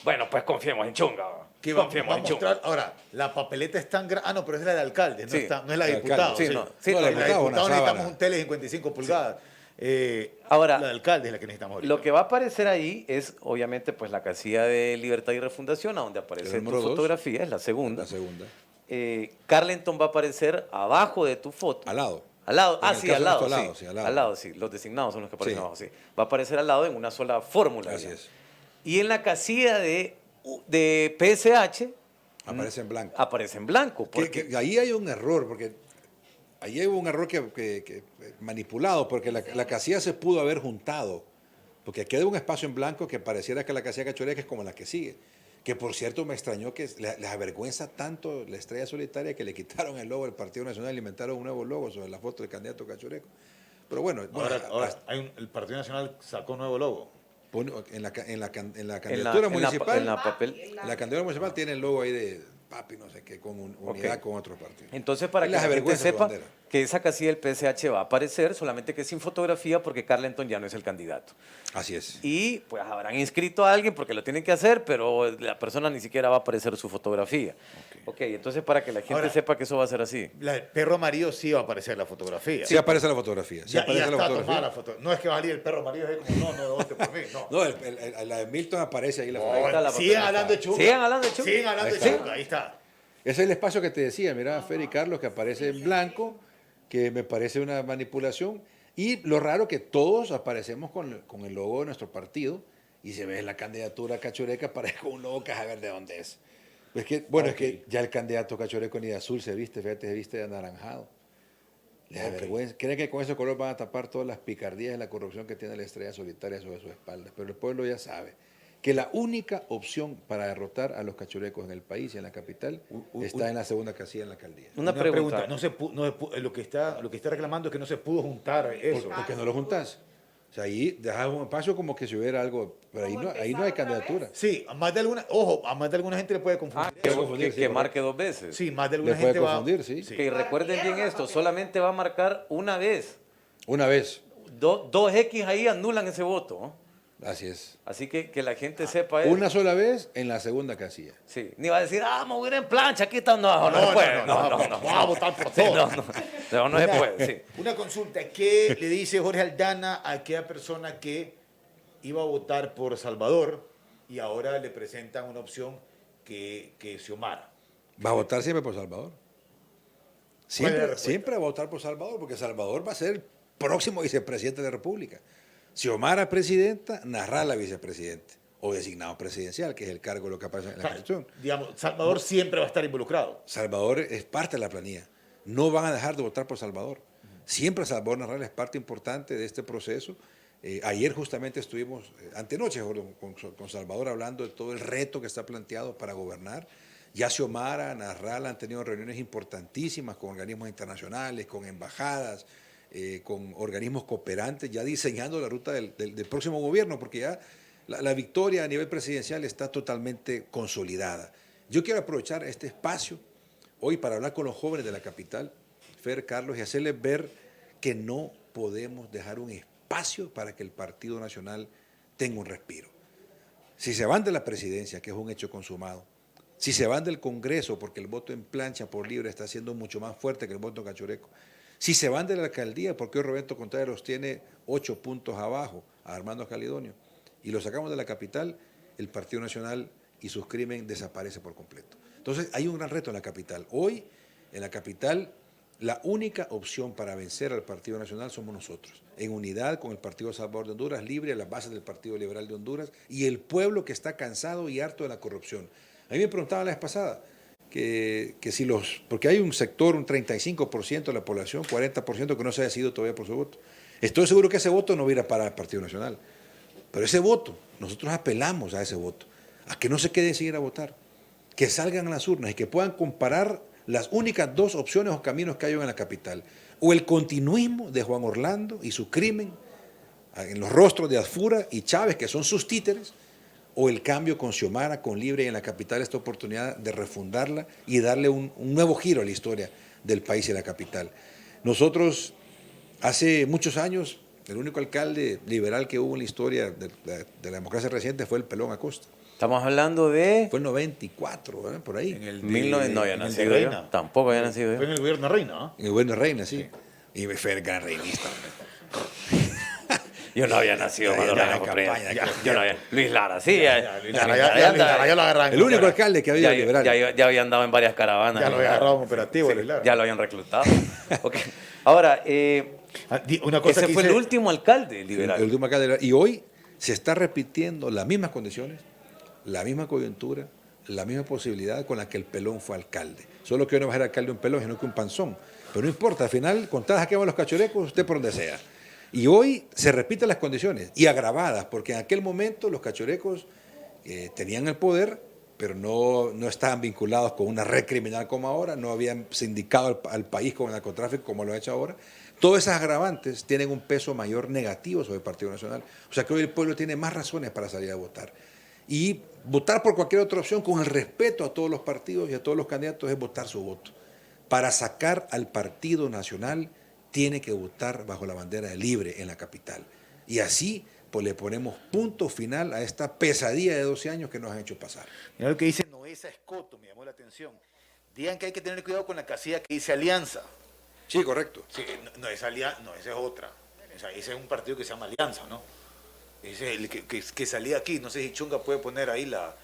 Bueno, pues confiemos en Chunga. Que va a Confiemos en Chunga. mostrar. Ahora, la papeleta es tan grande. Ah, no, pero es la de alcalde, no, Sí. no es la de El diputado. alcalde. Sí, no. Sí, No, no, la La de diputado, diputado una necesitamos sábana. un tele de 55 pulgadas. Ahora, la de alcalde es la que necesitamos ahorita. Lo que va a aparecer ahí es, obviamente, pues la casilla de Libertad y Refundación, a donde aparece El tu número 2. fotografía, es la segunda. La segunda. Carleton va a aparecer abajo de tu foto. Al lado. Al lado, En el sí, caso al lado, nuestro, sí. al lado. Al lado, sí. Los designados son los que aparecen Sí. abajo, sí. Va a aparecer al lado en una sola fórmula. Así digamos. es. Y en la casilla de PSH Aparece en blanco. aparece en blanco. Que Porque, ahí hay un error, porque ahí hay un error que manipulado, porque la casilla se pudo haber juntado, porque queda un espacio en blanco que pareciera que la casilla Cachoreca es como la que sigue. Que por cierto me extrañó que les avergüenza tanto la estrella solitaria que le quitaron el logo del Partido Nacional y inventaron un nuevo logo sobre la foto del candidato Cachoreco. Pero bueno, Ahora el Partido Nacional sacó un nuevo logo. en la candidatura municipal, en la papel. la candidatura municipal tiene el logo ahí de papi, no sé qué, con unidad Ok. con otro partido. Entonces, para Y que las la gente avergüenza su sepa, bandera. que esa casilla del PSH va a aparecer, solamente que sin fotografía porque Carlenton ya no es el candidato. Así es. Y pues habrán inscrito a alguien porque lo tienen que hacer, pero la persona ni siquiera va a aparecer su fotografía. Ok, entonces para que la gente Ahora, sepa que eso va a ser así. El perro amarillo sí va a aparecer en la fotografía. Sí aparece la fotografía. Sí Ya, aparece ya la está fotografía. tomada la foto. No es que va a salir el perro amarillo como, no, vote por mí, no. No, la de Milton aparece ahí la No, fotografía. está la siguen foto. hablando de Chuca. Sigan hablando de Chuca. Siguen hablando de Ahí está. Chuca, ahí está. Ese es el espacio que te decía, mira, Fer y Carlos, que aparece en blanco, que me parece una manipulación. Y lo raro que todos aparecemos con el logo de nuestro partido y se ve la candidatura cachureca, aparece con un logo que a ver de dónde es. Es que, bueno, es que ya el candidato cachureco ni de azul se viste, fíjate, se viste de anaranjado. Les da vergüenza. Creen que con ese color van a tapar todas las picardías y la corrupción que tiene la estrella solitaria sobre sus espaldas. Pero el pueblo ya sabe que la única opción para derrotar a los cachurecos en el país y en la capital está en la segunda casilla en la alcaldía. Una pregunta. Lo que está reclamando es que no se pudo juntar eso. ¿Por qué no lo juntás? O sea, ahí dejas un espacio como que si hubiera algo, pero ahí no hay candidatura. Sí, a más de alguna gente le puede confundir. Que, eso. confundir, sí, que correcto. marque 2 veces. Sí, más de Le alguna puede gente confundir, va. sí. Que recuerden bien esto, solamente va a marcar una vez. Una vez. 2X ahí anulan ese voto, ¿no? Así es. Así que la gente sepa eso. Una sola vez en la segunda casilla. Sí, ni va a decir, me voy a ir en plancha, aquí está. No, No, se puede. vamos a votar por Sí, todo. no se puede, sí. Una consulta, ¿qué le dice Jorge Aldana a aquella persona que iba a votar por Salvador y ahora le presentan una opción que Xiomara? Va a votar siempre por Salvador. ¿Cuál es la Siempre, respuesta? siempre va a votar por Salvador, porque Salvador va a ser el próximo vicepresidente de la República. Xiomara presidenta, Narrala vicepresidente o designado presidencial, que es el cargo de lo que pasa en la Constitución. Digamos, Salvador siempre va a estar involucrado. Salvador es parte de la planilla. No van a dejar de votar por Salvador. Siempre Salvador Narrala es parte importante de este proceso. Ayer justamente estuvimos, antenoche, con Salvador hablando de todo el reto que está planteado para gobernar. Ya Xiomara, Narrala han tenido reuniones importantísimas con organismos internacionales, con embajadas, con organismos cooperantes, ya diseñando la ruta del próximo gobierno, porque ya la victoria a nivel presidencial está totalmente consolidada. Yo quiero aprovechar este espacio hoy para hablar con los jóvenes de la capital, Fer, Carlos, y hacerles ver que no podemos dejar un espacio para que el Partido Nacional tenga un respiro. Si se van de la presidencia, que es un hecho consumado, si se van del Congreso, porque el voto en plancha por libre está siendo mucho más fuerte que el voto en cachureco, si se van de la alcaldía, porque hoy Roberto Contreras los tiene 8 puntos abajo a Armando Calidonio, y lo sacamos de la capital, el Partido Nacional y sus crímenes desaparece por completo. Entonces hay un gran reto en la capital. Hoy, en la capital, la única opción para vencer al Partido Nacional somos nosotros, en unidad con el Partido Salvador de Honduras, libre a las bases del Partido Liberal de Honduras, y el pueblo que está cansado y harto de la corrupción. A mí me preguntaban la vez pasada, que si porque hay un sector, un 35% de la población, 40% que no se ha decidido todavía por su voto. Estoy seguro que ese voto no va a ir a parar al Partido Nacional. Pero ese voto, nosotros apelamos a ese voto, a que no se queden sin ir a votar, que salgan a las urnas y que puedan comparar las únicas 2 opciones o caminos que hay en la capital. O el continuismo de Juan Orlando y su crimen en los rostros de Azfura y Chávez, que son sus títeres, o el cambio con Xiomara, con Libre y en la capital, esta oportunidad de refundarla y darle un nuevo giro a la historia del país y la capital. Nosotros, hace muchos años, el único alcalde liberal que hubo en la historia de la democracia reciente fue el Pelón Acosta. Estamos hablando de... Fue el 94, ¿verdad? Por ahí. En el 1900, no había en el de nacido Reina. yo. Tampoco había nacido Fue yo. en el gobierno de Reina, ¿no? En el gobierno de Reina, sí. Y me fue el gran reinista. Yo no había nacido Ya, cuando ya, Reina en Coprena. campaña, Yo no había... Luis Lara, sí. Luis Lara ya lo agarraron. El único alcalde que había liberal. Ya había andado en varias caravanas. Ya lo había agarrado en operativo, Luis Lara. Ya lo habían reclutado. Okay. Ahora, Una cosa ese que fue el hice- último alcalde liberal. El último alcalde liberal. Y hoy se está repitiendo las mismas condiciones, la misma coyuntura, la misma posibilidad con la que el Pelón fue alcalde. Solo que hoy no va a ser alcalde un pelón, sino que un panzón. Pero no importa, al final, con tal que van los cachurecos, usted por donde sea. Y hoy se repiten las condiciones, y agravadas, porque en aquel momento los cachurecos tenían el poder, pero no estaban vinculados con una red criminal como ahora, no habían sindicado al país con el narcotráfico como lo ha hecho ahora. Todas esas agravantes tienen un peso mayor negativo sobre el Partido Nacional. O sea que hoy el pueblo tiene más razones para salir a votar. Y votar por cualquier otra opción con el respeto a todos los partidos y a todos los candidatos es votar su voto. para sacar al Partido Nacional tiene que votar bajo la bandera de Libre en la capital. Y así pues le ponemos punto final a esta pesadilla de 12 años que nos han hecho pasar. Mira lo que dice Noesa Escoto, me llamó la atención. Digan que hay que tener cuidado con la casilla que dice Alianza. Sí, correcto. Sí, no, esa es otra. Ese es un partido que se llama Alianza, ¿no? Ese es el que salía aquí. No sé si Chunga puede poner ahí la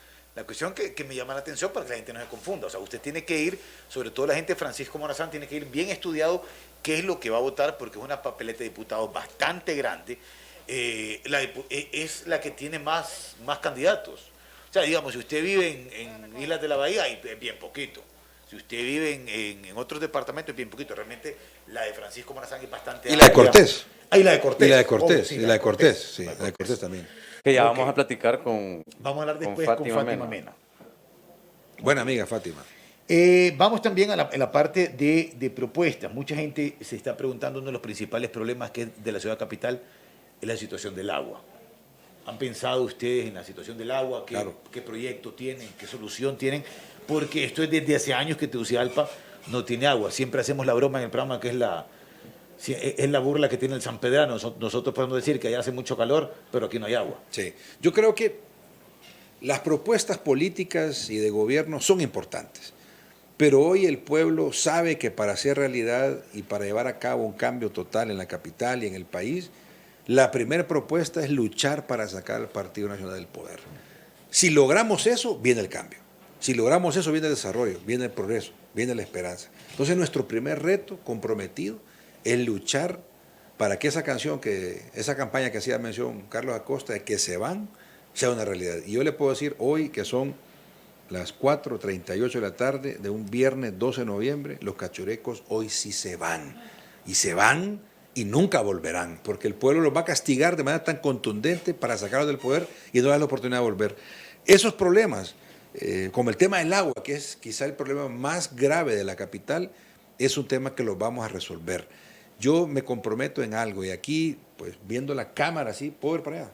cuestión que me llama la atención para que la gente no se confunda. O sea, usted tiene que ir, sobre todo la gente de Francisco Morazán, tiene que ir bien estudiado qué es lo que va a votar, porque es una papeleta de diputados bastante grande. Es la que tiene más candidatos. O sea, digamos, si usted vive en Islas de la Bahía, es bien poquito. Si usted vive en otros departamentos, es bien poquito. Realmente la de Francisco Morazán es bastante amplia. Y la de Cortés. Y la de Cortés. Y la de Cortés, sí, la de Cortés, sí, la de Cortés también. Que ya vamos a platicar con Vamos a hablar después con Fátima Mena. Buena amiga, Fátima. Vamos también a la parte de propuestas. Mucha gente se está preguntando, uno de los principales problemas que es de la ciudad capital es la situación del agua. ¿Han pensado ustedes en la situación del agua? ¿Qué proyecto tienen? ¿Qué solución tienen? Porque esto es desde hace años que Tegucigalpa no tiene agua. Siempre hacemos la broma en el programa que es la burla que tiene el San Pedrano. Nosotros podemos decir que allá hace mucho calor, pero aquí no hay agua. Sí, yo creo que las propuestas políticas y de gobierno son importantes, pero hoy el pueblo sabe que para hacer realidad y para llevar a cabo un cambio total en la capital y en el país, la primera propuesta es luchar para sacar al Partido Nacional del poder. Si logramos eso, viene el cambio. Si logramos eso, viene el desarrollo, viene el progreso, viene la esperanza. Entonces nuestro primer reto comprometido es luchar para que esa campaña que hacía mención Carlos Acosta de que se van, sea una realidad. Y yo le puedo decir hoy que son las 4:38 de la tarde de un viernes 12 de noviembre, los cachurecos hoy sí se van. Y se van y nunca volverán, porque el pueblo los va a castigar de manera tan contundente para sacarlos del poder y no darles la oportunidad de volver. Esos problemas, como el tema del agua, que es quizá el problema más grave de la capital, es un tema que lo vamos a resolver. Yo me comprometo en algo y aquí, pues viendo la cámara así, puedo ir para allá,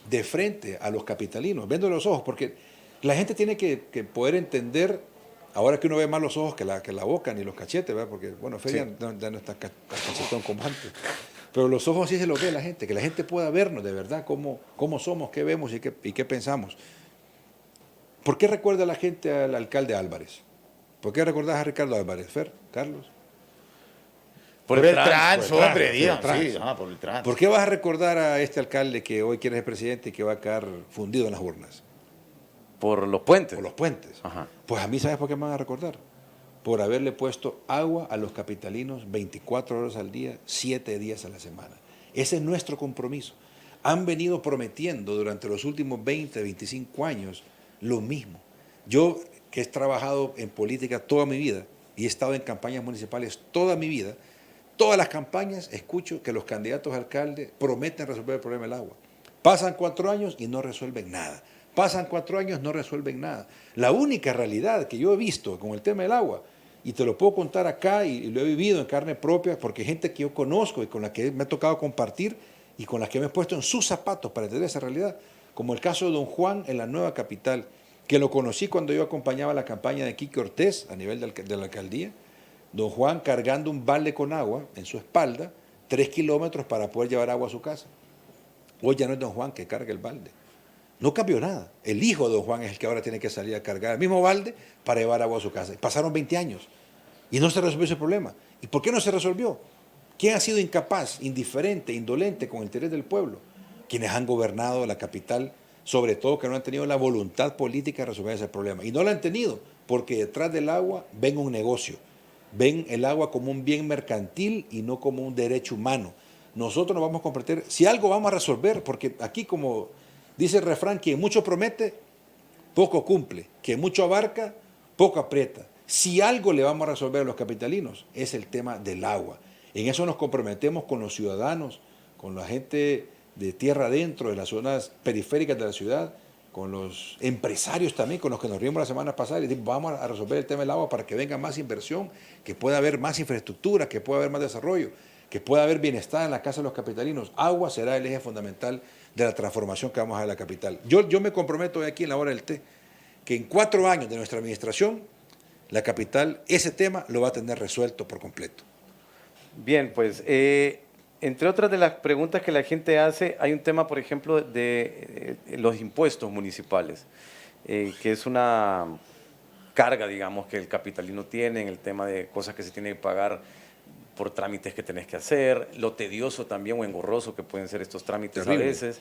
de frente a los capitalinos, viendo los ojos, porque la gente tiene que poder entender, ahora que uno ve más los ojos que la boca ni los cachetes, ¿verdad? Porque, bueno, Feria ya no está cachetón como antes, pero los ojos sí se los ve la gente, que la gente pueda vernos de verdad cómo somos, qué vemos y qué pensamos. ¿Por qué recuerda la gente al alcalde Álvarez? ¿Por qué recordás a Ricardo Álvarez, Fer, Carlos? Por el trans, hombre, digan. Sí, por el trans. ¿Por qué vas a recordar a este alcalde que hoy quiere ser presidente y que va a quedar fundido en las urnas? Por los puentes. Por los puentes. Ajá. Pues a mí, ¿sabes por qué me van a recordar? Por haberle puesto agua a los capitalinos 24 horas al día, 7 días a la semana. Ese es nuestro compromiso. Han venido prometiendo durante los últimos 20, 25 años lo mismo. Yo, que he trabajado en política toda mi vida y he estado en campañas municipales toda mi vida, todas las campañas escucho que los candidatos a alcalde prometen resolver el problema del agua. Pasan 4 años y no resuelven nada. Pasan 4 años, no resuelven nada. La única realidad que yo he visto con el tema del agua, y te lo puedo contar acá y lo he vivido en carne propia, porque gente que yo conozco y con la que me ha tocado compartir y con la que me he puesto en sus zapatos para entender esa realidad, como el caso de don Juan en la nueva capital, que lo conocí cuando yo acompañaba la campaña de Quique Ortiz a nivel de la alcaldía. Don Juan cargando un balde con agua en su espalda, 3 kilómetros para poder llevar agua a su casa. Hoy ya no es don Juan que carga el balde. No cambió nada. El hijo de don Juan es el que ahora tiene que salir a cargar el mismo balde para llevar agua a su casa. Pasaron 20 años y no se resolvió ese problema. ¿Y por qué no se resolvió? ¿Quién ha sido incapaz, indiferente, indolente con el interés del pueblo? Quienes han gobernado la capital, sobre todo que no han tenido la voluntad política de resolver ese problema. Y no la han tenido porque detrás del agua ven un negocio. Ven el agua como un bien mercantil y no como un derecho humano. Nosotros nos vamos a comprometer, si algo vamos a resolver, porque aquí como dice el refrán, quien mucho promete, poco cumple, quien mucho abarca, poco aprieta. Si algo le vamos a resolver a los capitalinos, es el tema del agua. En eso nos comprometemos con los ciudadanos, con la gente de tierra adentro, de las zonas periféricas de la ciudad, con los empresarios también, con los que nos reunimos la semana pasada, y les digo, vamos a resolver el tema del agua para que venga más inversión, que pueda haber más infraestructura, que pueda haber más desarrollo, que pueda haber bienestar en la casa de los capitalinos. Agua será el eje fundamental de la transformación que vamos a dar en la capital. Yo me comprometo hoy aquí en la hora del té, que en 4 años de nuestra administración la capital ese tema lo va a tener resuelto por completo. Bien, pues entre otras de las preguntas que la gente hace, hay un tema, por ejemplo, de los impuestos municipales, que es una carga, digamos, que el capitalino tiene en el tema de cosas que se tienen que pagar por trámites que tenés que hacer, lo tedioso también o engorroso que pueden ser estos trámites terrible a veces,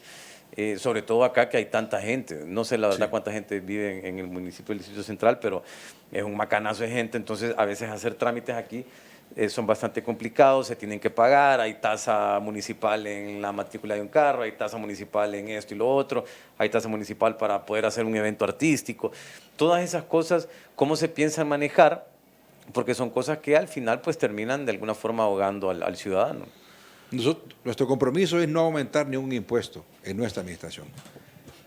sobre todo acá que hay tanta gente, no sé la verdad cuánta gente vive en el municipio del Distrito Central, pero es un macanazo de gente, entonces a veces hacer trámites aquí son bastante complicados, se tienen que pagar, hay tasa municipal en la matrícula de un carro, hay tasa municipal en esto y lo otro, hay tasa municipal para poder hacer un evento artístico, todas esas cosas, ¿cómo se piensan manejar? Porque son cosas que al final pues terminan de alguna forma ahogando al ciudadano. Nuestro compromiso es no aumentar ni un impuesto en nuestra administración,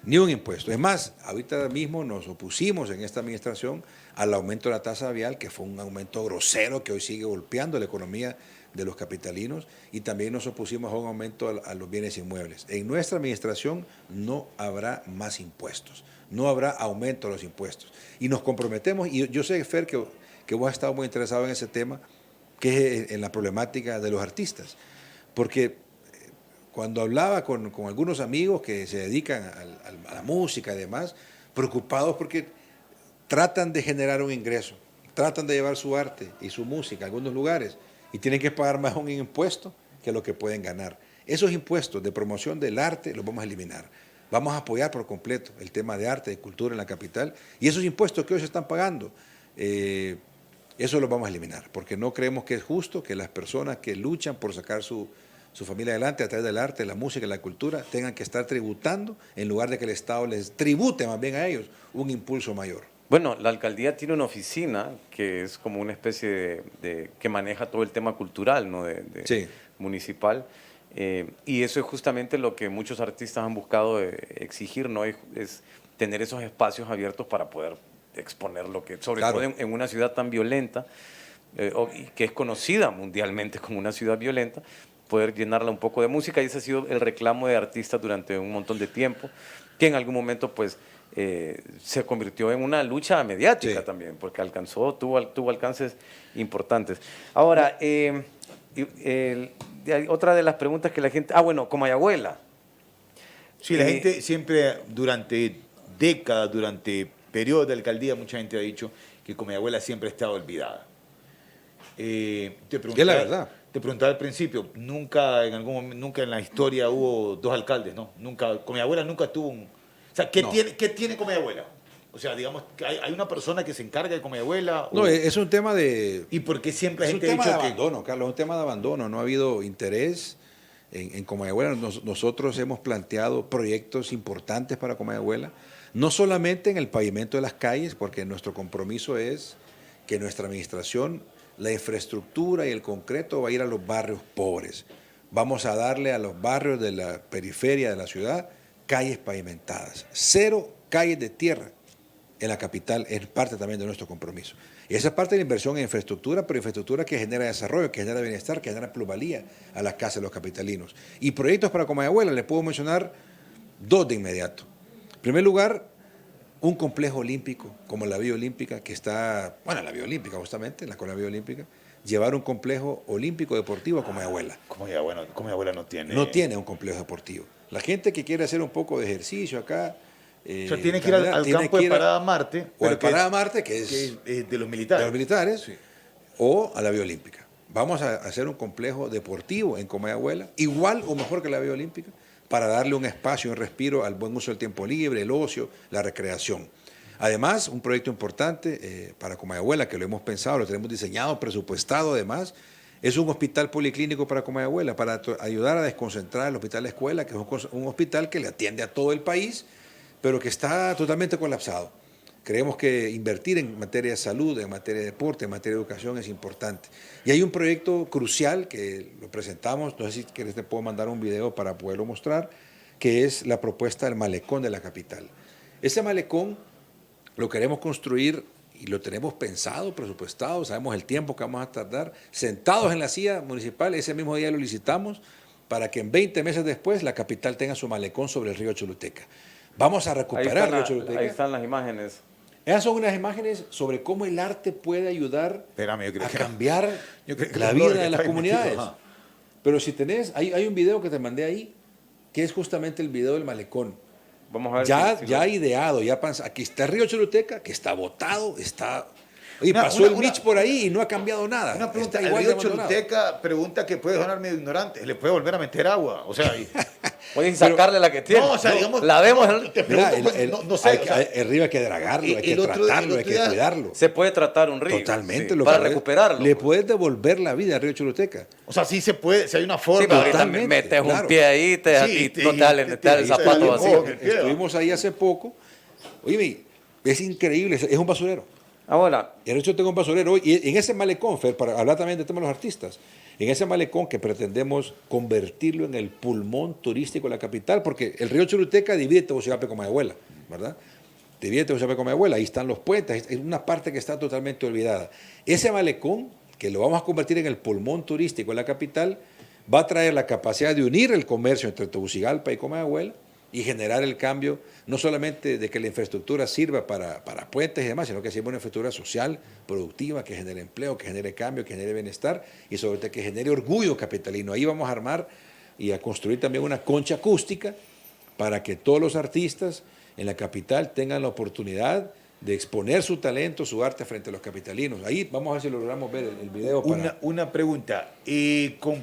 ni un impuesto. Es más, ahorita mismo nos opusimos en esta administración al aumento de la tasa vial, que fue un aumento grosero que hoy sigue golpeando la economía de los capitalinos, y también nos opusimos a un aumento a los bienes inmuebles. En nuestra administración no habrá más impuestos, no habrá aumento de los impuestos. Y nos comprometemos, y yo sé, Fer, que vos has estado muy interesado en ese tema, que es en la problemática de los artistas. Porque cuando hablaba con algunos amigos que se dedican a la música y demás, preocupados porque tratan de generar un ingreso, tratan de llevar su arte y su música a algunos lugares y tienen que pagar más un impuesto que lo que pueden ganar. Esos impuestos de promoción del arte los vamos a eliminar. Vamos a apoyar por completo el tema de arte, de cultura en la capital, y esos impuestos que hoy se están pagando, eso lo vamos a eliminar, porque no creemos que es justo que las personas que luchan por sacar su familia adelante a través del arte, la música y la cultura tengan que estar tributando en lugar de que el Estado les tribute más bien a ellos un impulso mayor. Bueno, la alcaldía tiene una oficina que es como una especie que maneja todo el tema cultural, ¿no? Sí. Municipal. Y eso es justamente lo que muchos artistas han buscado exigir, ¿no? Es tener esos espacios abiertos para poder exponer lo que, sobre todo en una ciudad tan violenta, y que es conocida mundialmente como una ciudad violenta, poder llenarla un poco de música, y ese ha sido el reclamo de artistas durante un montón de tiempo, que en algún momento pues se convirtió en una lucha mediática también, porque tuvo alcances importantes. Ahora, otra de las preguntas que la gente... bueno, Comayagüela. Sí, la gente siempre, durante décadas, durante periodos de alcaldía, mucha gente ha dicho que Comayagüela siempre ha estado olvidada. Es la verdad. Te preguntaba al principio, nunca en la historia hubo dos alcaldes, ¿no? Comayagüela nunca tuvo un... O sea, ¿qué tiene Comayagüela? O sea, digamos, ¿hay una persona que se encarga de Comayagüela? No, es un tema de... ¿Y por qué siempre la gente ha dicho que... Es un tema de abandono, Carlos, es un tema de abandono. No ha habido interés en Comayagüela. Nosotros hemos planteado proyectos importantes para Comayagüela, no solamente en el pavimento de las calles, porque nuestro compromiso es que nuestra administración, la infraestructura y el concreto va a ir a los barrios pobres. Vamos a darle a los barrios de la periferia de la ciudad calles pavimentadas. 0 calles de tierra en la capital es parte también de nuestro compromiso. Y esa es parte de la inversión en infraestructura, pero infraestructura que genera desarrollo, que genera bienestar, que genera plusvalía a las casas de los capitalinos. Y proyectos para Comayagüela, les puedo mencionar 2 de inmediato. En primer lugar, un complejo olímpico como la Villa Olímpica, que está, bueno, la Villa Olímpica justamente, en la Colonia Villa Olímpica, llevar un complejo olímpico deportivo a Comayagüela. Comayagüela no tiene... No tiene un complejo deportivo. La gente que quiere hacer un poco de ejercicio acá... o sea, tiene que ir al campo de Parada Marte. O al Parada Marte, que es de los militares. De los militares, sí. O a la Villa Olímpica. Vamos a hacer un complejo deportivo en Comayagüela, igual o mejor que la Villa Olímpica, para darle un espacio, un respiro al buen uso del tiempo libre, el ocio, la recreación. Además, un proyecto importante para Comayagüela, que lo hemos pensado, lo tenemos diseñado, presupuestado además, es un hospital policlínico para Comayagüela, para ayudar a desconcentrar el hospital de escuela, que es un hospital que le atiende a todo el país, pero que está totalmente colapsado. Creemos que invertir en materia de salud, en materia de deporte, en materia de educación es importante. Y hay un proyecto crucial que lo presentamos, no sé si quieres te puedo mandar un video para poderlo mostrar, que es la propuesta del malecón de la capital. Ese malecón lo queremos construir y lo tenemos pensado, presupuestado, sabemos el tiempo que vamos a tardar, sentados en la silla municipal, ese mismo día lo licitamos, para que en 20 meses después la capital tenga su malecón sobre el río Choluteca. Vamos a recuperar el río Choluteca. Ahí están las imágenes. Esas son unas imágenes sobre cómo el arte puede ayudar a cambiar la vida de las comunidades. Pero si tenés, hay un video que te mandé ahí, que es justamente el video del malecón. Vamos a ver Ya ideado, aquí está el río Choluteca, que está botado, Oye, pasó el Mitch por ahí y no ha cambiado nada. Una pregunta, está el igual río de abandonado. Choluteca pregunta que puede sonar medio ignorante, le puede volver a meter agua, o sea... Pueden sacarle la que tiene. No, o sea, digamos... La vemos. Te Mira, pregunto, pues, no sé, el río hay que dragarlo, hay que tratarlo, hay que cuidarlo. Se puede tratar un río. Totalmente. Sí, para recuperarlo. Le puedes devolver la vida al río Choluteca. O sea, sí se puede, si hay una forma... Sí, pero ahorita Totalmente, metes un claro. pie ahí y no te da el zapato vacío. Estuvimos ahí hace poco. Oye, es increíble, es un basurero. Ahora, Y el hecho tengo un basurero hoy. Y en ese malecón, Fer, para hablar también del tema de los artistas, en ese malecón que pretendemos convertirlo en el pulmón turístico de la capital, porque el río Choluteca divide Tegucigalpa con Mayagüela, ¿verdad? Divide Tegucigalpa con Mayagüela, ahí están los puentes, es una parte que está totalmente olvidada. Ese malecón, que lo vamos a convertir en el pulmón turístico de la capital, va a traer la capacidad de unir el comercio entre Tegucigalpa y Comayagüela y generar el cambio, no solamente de que la infraestructura sirva para puentes y demás, sino que sirva una infraestructura social, productiva, que genere empleo, que genere cambio, que genere bienestar y sobre todo que genere orgullo capitalino. Ahí vamos a armar y a construir también una concha acústica para que todos los artistas en la capital tengan la oportunidad de exponer su talento, su arte frente a los capitalinos. Ahí vamos a ver si logramos ver el video. Una pregunta, con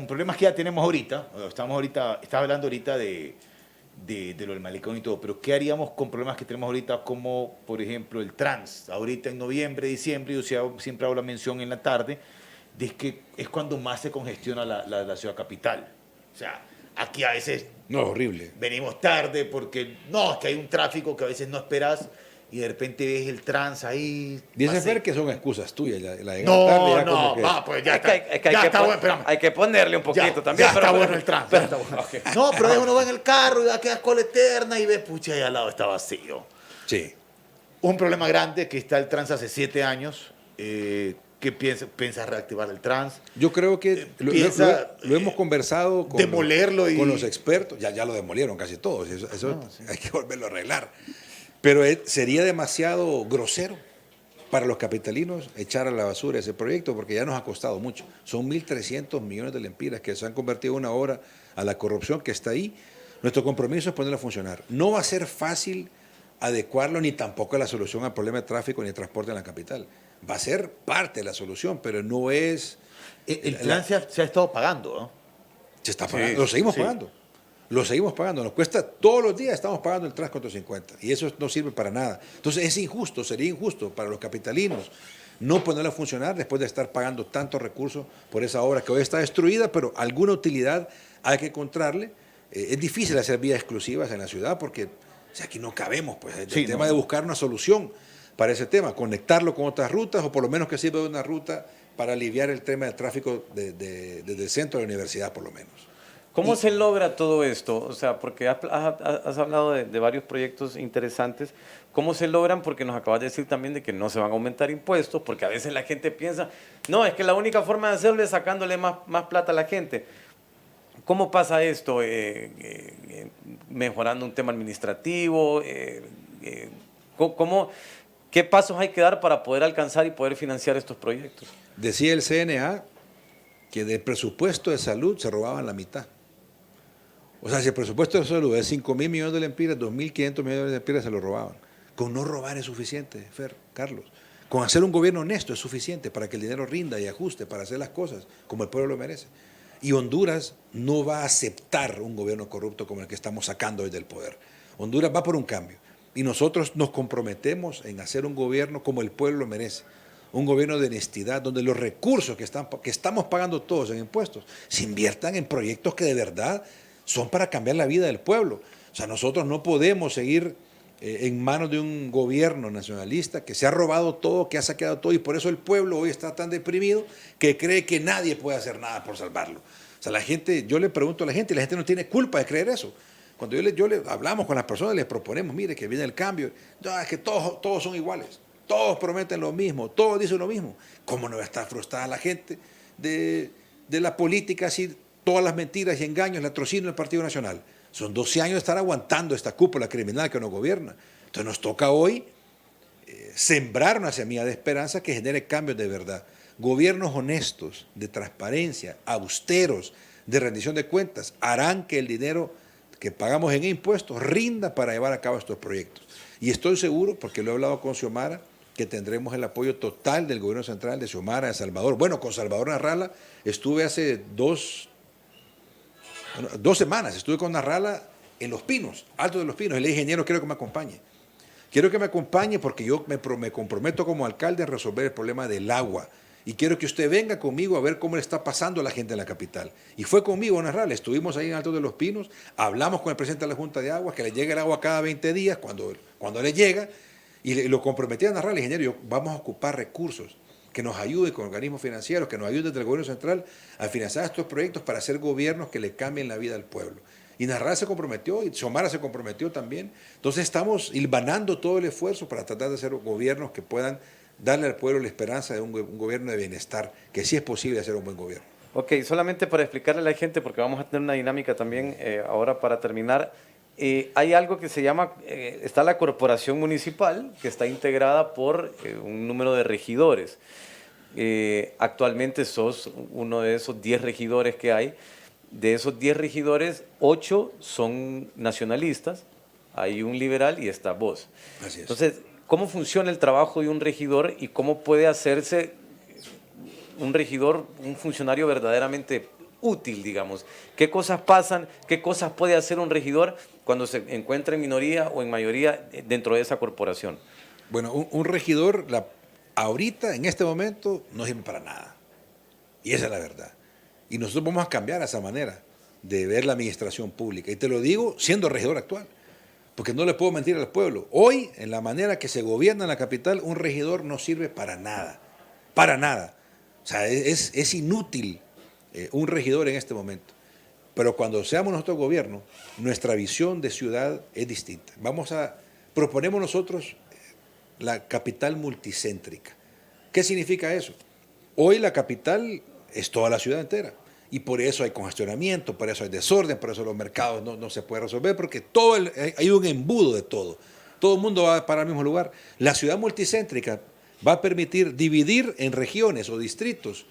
problemas que ya tenemos ahorita, estaba hablando ahorita de lo del malecón y todo, pero ¿qué haríamos con problemas que tenemos ahorita como, por ejemplo, el trans? Ahorita en noviembre, diciembre, yo siempre hago la mención en la tarde, de que es cuando más se congestiona la ciudad capital. O sea, aquí a veces... No, es horrible. Venimos tarde porque, no, es que hay un tráfico que a veces no esperas y de repente ves el trans ahí... Dice Fer que son excusas tuyas, la de no, tarde, ya no, que... pues ya está. Hay que ponerle un poquito también. Ya está bueno el trans. Okay. No, pero uno va en el carro y va a quedar cola eterna y ve, pucha, ahí al lado está vacío. Sí. Un problema grande que está el trans hace 7 años. ¿Qué piensas reactivar el trans? Yo creo que lo hemos conversado con, demolerlo con los expertos. Ya lo demolieron casi todos. Eso sí. Hay que volverlo a arreglar. Pero sería demasiado grosero para los capitalinos echar a la basura ese proyecto porque ya nos ha costado mucho. Son 1.300 millones de lempiras que se han convertido en una obra a la corrupción que está ahí. Nuestro compromiso es ponerlo a funcionar. No va a ser fácil adecuarlo ni tampoco la solución al problema de tráfico ni de transporte en la capital. Va a ser parte de la solución, pero no es... El plan se ha estado pagando, ¿no? Se está pagando, sí, lo seguimos pagando. Lo seguimos pagando, nos cuesta todos los días, estamos pagando el Trans 450 y eso no sirve para nada. Entonces es injusto, sería injusto para los capitalinos no ponerlo a funcionar después de estar pagando tantos recursos por esa obra que hoy está destruida, pero alguna utilidad hay que encontrarle. Es difícil hacer vías exclusivas en la ciudad porque aquí no cabemos, pues el tema de buscar una solución para ese tema, conectarlo con otras rutas o por lo menos que sirva de una ruta para aliviar el tema del tráfico desde el centro de la universidad por lo menos. ¿Cómo se logra todo esto? O sea, porque has hablado de varios proyectos interesantes. ¿Cómo se logran? Porque nos acabas de decir también de que no se van a aumentar impuestos, porque a veces la gente piensa, no, es que la única forma de hacerlo es sacándole más plata a la gente. ¿Cómo pasa esto? ¿Mejorando un tema administrativo? ¿Qué pasos hay que dar para poder alcanzar y poder financiar estos proyectos? Decía el CNA que del presupuesto de salud se robaban la mitad. O sea, si el presupuesto de salud es 5.000 millones de lempiras, 2.500 millones de lempiras se lo robaban. Con no robar es suficiente, Fer, Carlos. Con hacer un gobierno honesto es suficiente para que el dinero rinda y ajuste, para hacer las cosas como el pueblo lo merece. Y Honduras no va a aceptar un gobierno corrupto como el que estamos sacando hoy del poder. Honduras va por un cambio. Y nosotros nos comprometemos en hacer un gobierno como el pueblo lo merece. Un gobierno de honestidad, donde los recursos que estamos pagando todos en impuestos se inviertan en proyectos que de verdad son para cambiar la vida del pueblo. O sea, nosotros no podemos seguir en manos de un gobierno nacionalista que se ha robado todo, que ha saqueado todo, y por eso el pueblo hoy está tan deprimido que cree que nadie puede hacer nada por salvarlo. O sea, la gente, yo le pregunto a la gente, y la gente no tiene culpa de creer eso. Cuando yo le hablamos con las personas, les proponemos, mire, que viene el cambio, no, es que todos son iguales. Todos prometen lo mismo, todos dicen lo mismo. ¿Cómo no va a estar frustrada la gente de la política, así, todas las mentiras y engaños, el latrocinio del Partido Nacional? Son 12 años de estar aguantando esta cúpula criminal que nos gobierna. Entonces nos toca hoy sembrar una semilla de esperanza que genere cambios de verdad. Gobiernos honestos, de transparencia, austeros, de rendición de cuentas, harán que el dinero que pagamos en impuestos rinda para llevar a cabo estos proyectos. Y estoy seguro, porque lo he hablado con Xiomara, que tendremos el apoyo total del gobierno central de Xiomara, de Salvador. Bueno, con Salvador Narrala estuve hace dos semanas, estuve con Narrala en Los Pinos, Alto de los Pinos. Y le dije, ingeniero, quiero que me acompañe. Quiero que me acompañe porque yo me comprometo como alcalde a resolver el problema del agua. Y quiero que usted venga conmigo a ver cómo le está pasando a la gente en la capital. Y fue conmigo, Narrala. Estuvimos ahí en Alto de los Pinos, hablamos con el presidente de la Junta de Aguas, que le llega el agua cada 20 días, cuando le llega, y lo comprometí a Narrala, ingeniero, vamos a ocupar recursos que nos ayuden con organismos financieros, que nos ayuden desde el gobierno central a financiar estos proyectos para hacer gobiernos que le cambien la vida al pueblo. Y Narrala se comprometió, y Xiomara se comprometió también. Entonces estamos hilvanando todo el esfuerzo para tratar de hacer gobiernos que puedan darle al pueblo la esperanza de un gobierno de bienestar, que sí es posible hacer un buen gobierno. Ok, solamente para explicarle a la gente, porque vamos a tener una dinámica también ahora para terminar. Hay algo que se llama, está la corporación municipal, que está integrada por un número de regidores. Actualmente sos uno de esos 10 regidores que hay. De esos 10 regidores, 8 son nacionalistas, hay un liberal y está vos. Así es. Entonces, ¿cómo funciona el trabajo de un regidor y cómo puede hacerse un regidor, un funcionario verdaderamente útil, digamos? ¿Qué cosas pasan? ¿Qué cosas puede hacer un regidor cuando se encuentra en minoría o en mayoría dentro de esa corporación? Bueno, un regidor ahorita, en este momento, no sirve para nada. Y esa es la verdad. Y nosotros vamos a cambiar esa manera de ver la administración pública. Y te lo digo siendo regidor actual, porque no le puedo mentir al pueblo. Hoy, en la manera que se gobierna en la capital, un regidor no sirve para nada. Para nada. O sea, es inútil un regidor en este momento. Pero cuando seamos nosotros gobierno, nuestra visión de ciudad es distinta. Proponemos nosotros la capital multicéntrica. ¿Qué significa eso? Hoy la capital es toda la ciudad entera. Y por eso hay congestionamiento, por eso hay desorden, por eso los mercados no se pueden resolver, porque hay un embudo de todo. Todo el mundo va para el mismo lugar. La ciudad multicéntrica va a permitir dividir en regiones o distritos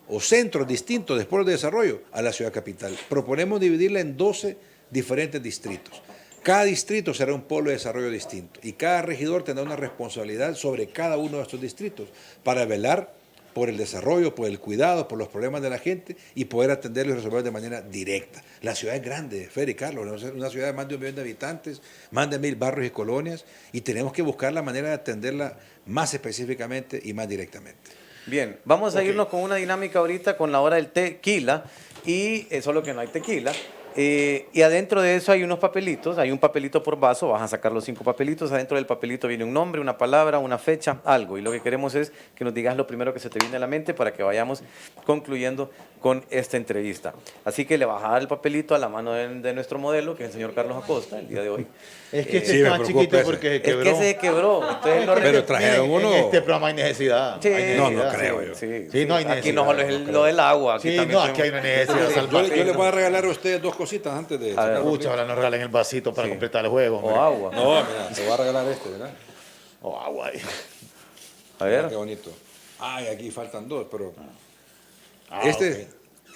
o centros distintos de pueblos de desarrollo a la ciudad capital. Proponemos dividirla en 12 diferentes distritos. Cada distrito será un polo de desarrollo distinto y cada regidor tendrá una responsabilidad sobre cada uno de estos distritos para velar por el desarrollo, por el cuidado, por los problemas de la gente y poder atenderlos y resolverlos de manera directa. La ciudad es grande, Fer y Carlos, una ciudad de más de 1 millón de habitantes, más de 1000 barrios y colonias, y tenemos que buscar la manera de atenderla más específicamente y más directamente. Bien, vamos a irnos con una dinámica ahorita con la hora del tequila, y solo que no hay tequila. Y adentro de eso hay unos papelitos, hay un papelito por vaso, vas a sacar los 5 papelitos, adentro del papelito viene un nombre, una palabra, una fecha, algo, y lo que queremos es que nos digas lo primero que se te viene a la mente para que vayamos concluyendo con esta entrevista. Así que le vas a dar el papelito a la mano de nuestro modelo, que es el señor Carlos Acosta, el día de hoy. Es que este está chiquito porque se quebró. Es que se quebró. Entonces pero trajeron uno. En este programa hay necesidad. Sí, no creo yo. Sí, no hay necesidad. aquí no solo es lo del agua. Aquí también aquí hay una necesidad. Yo les voy a regalar a ustedes 2 cositas antes de sacar. Pucha, ahora nos regalen el vasito para completar el juego. O agua. No, mira, te voy a regalar ¿verdad? O agua. A ver. Qué bonito. Ay, aquí faltan 2, pero Okay.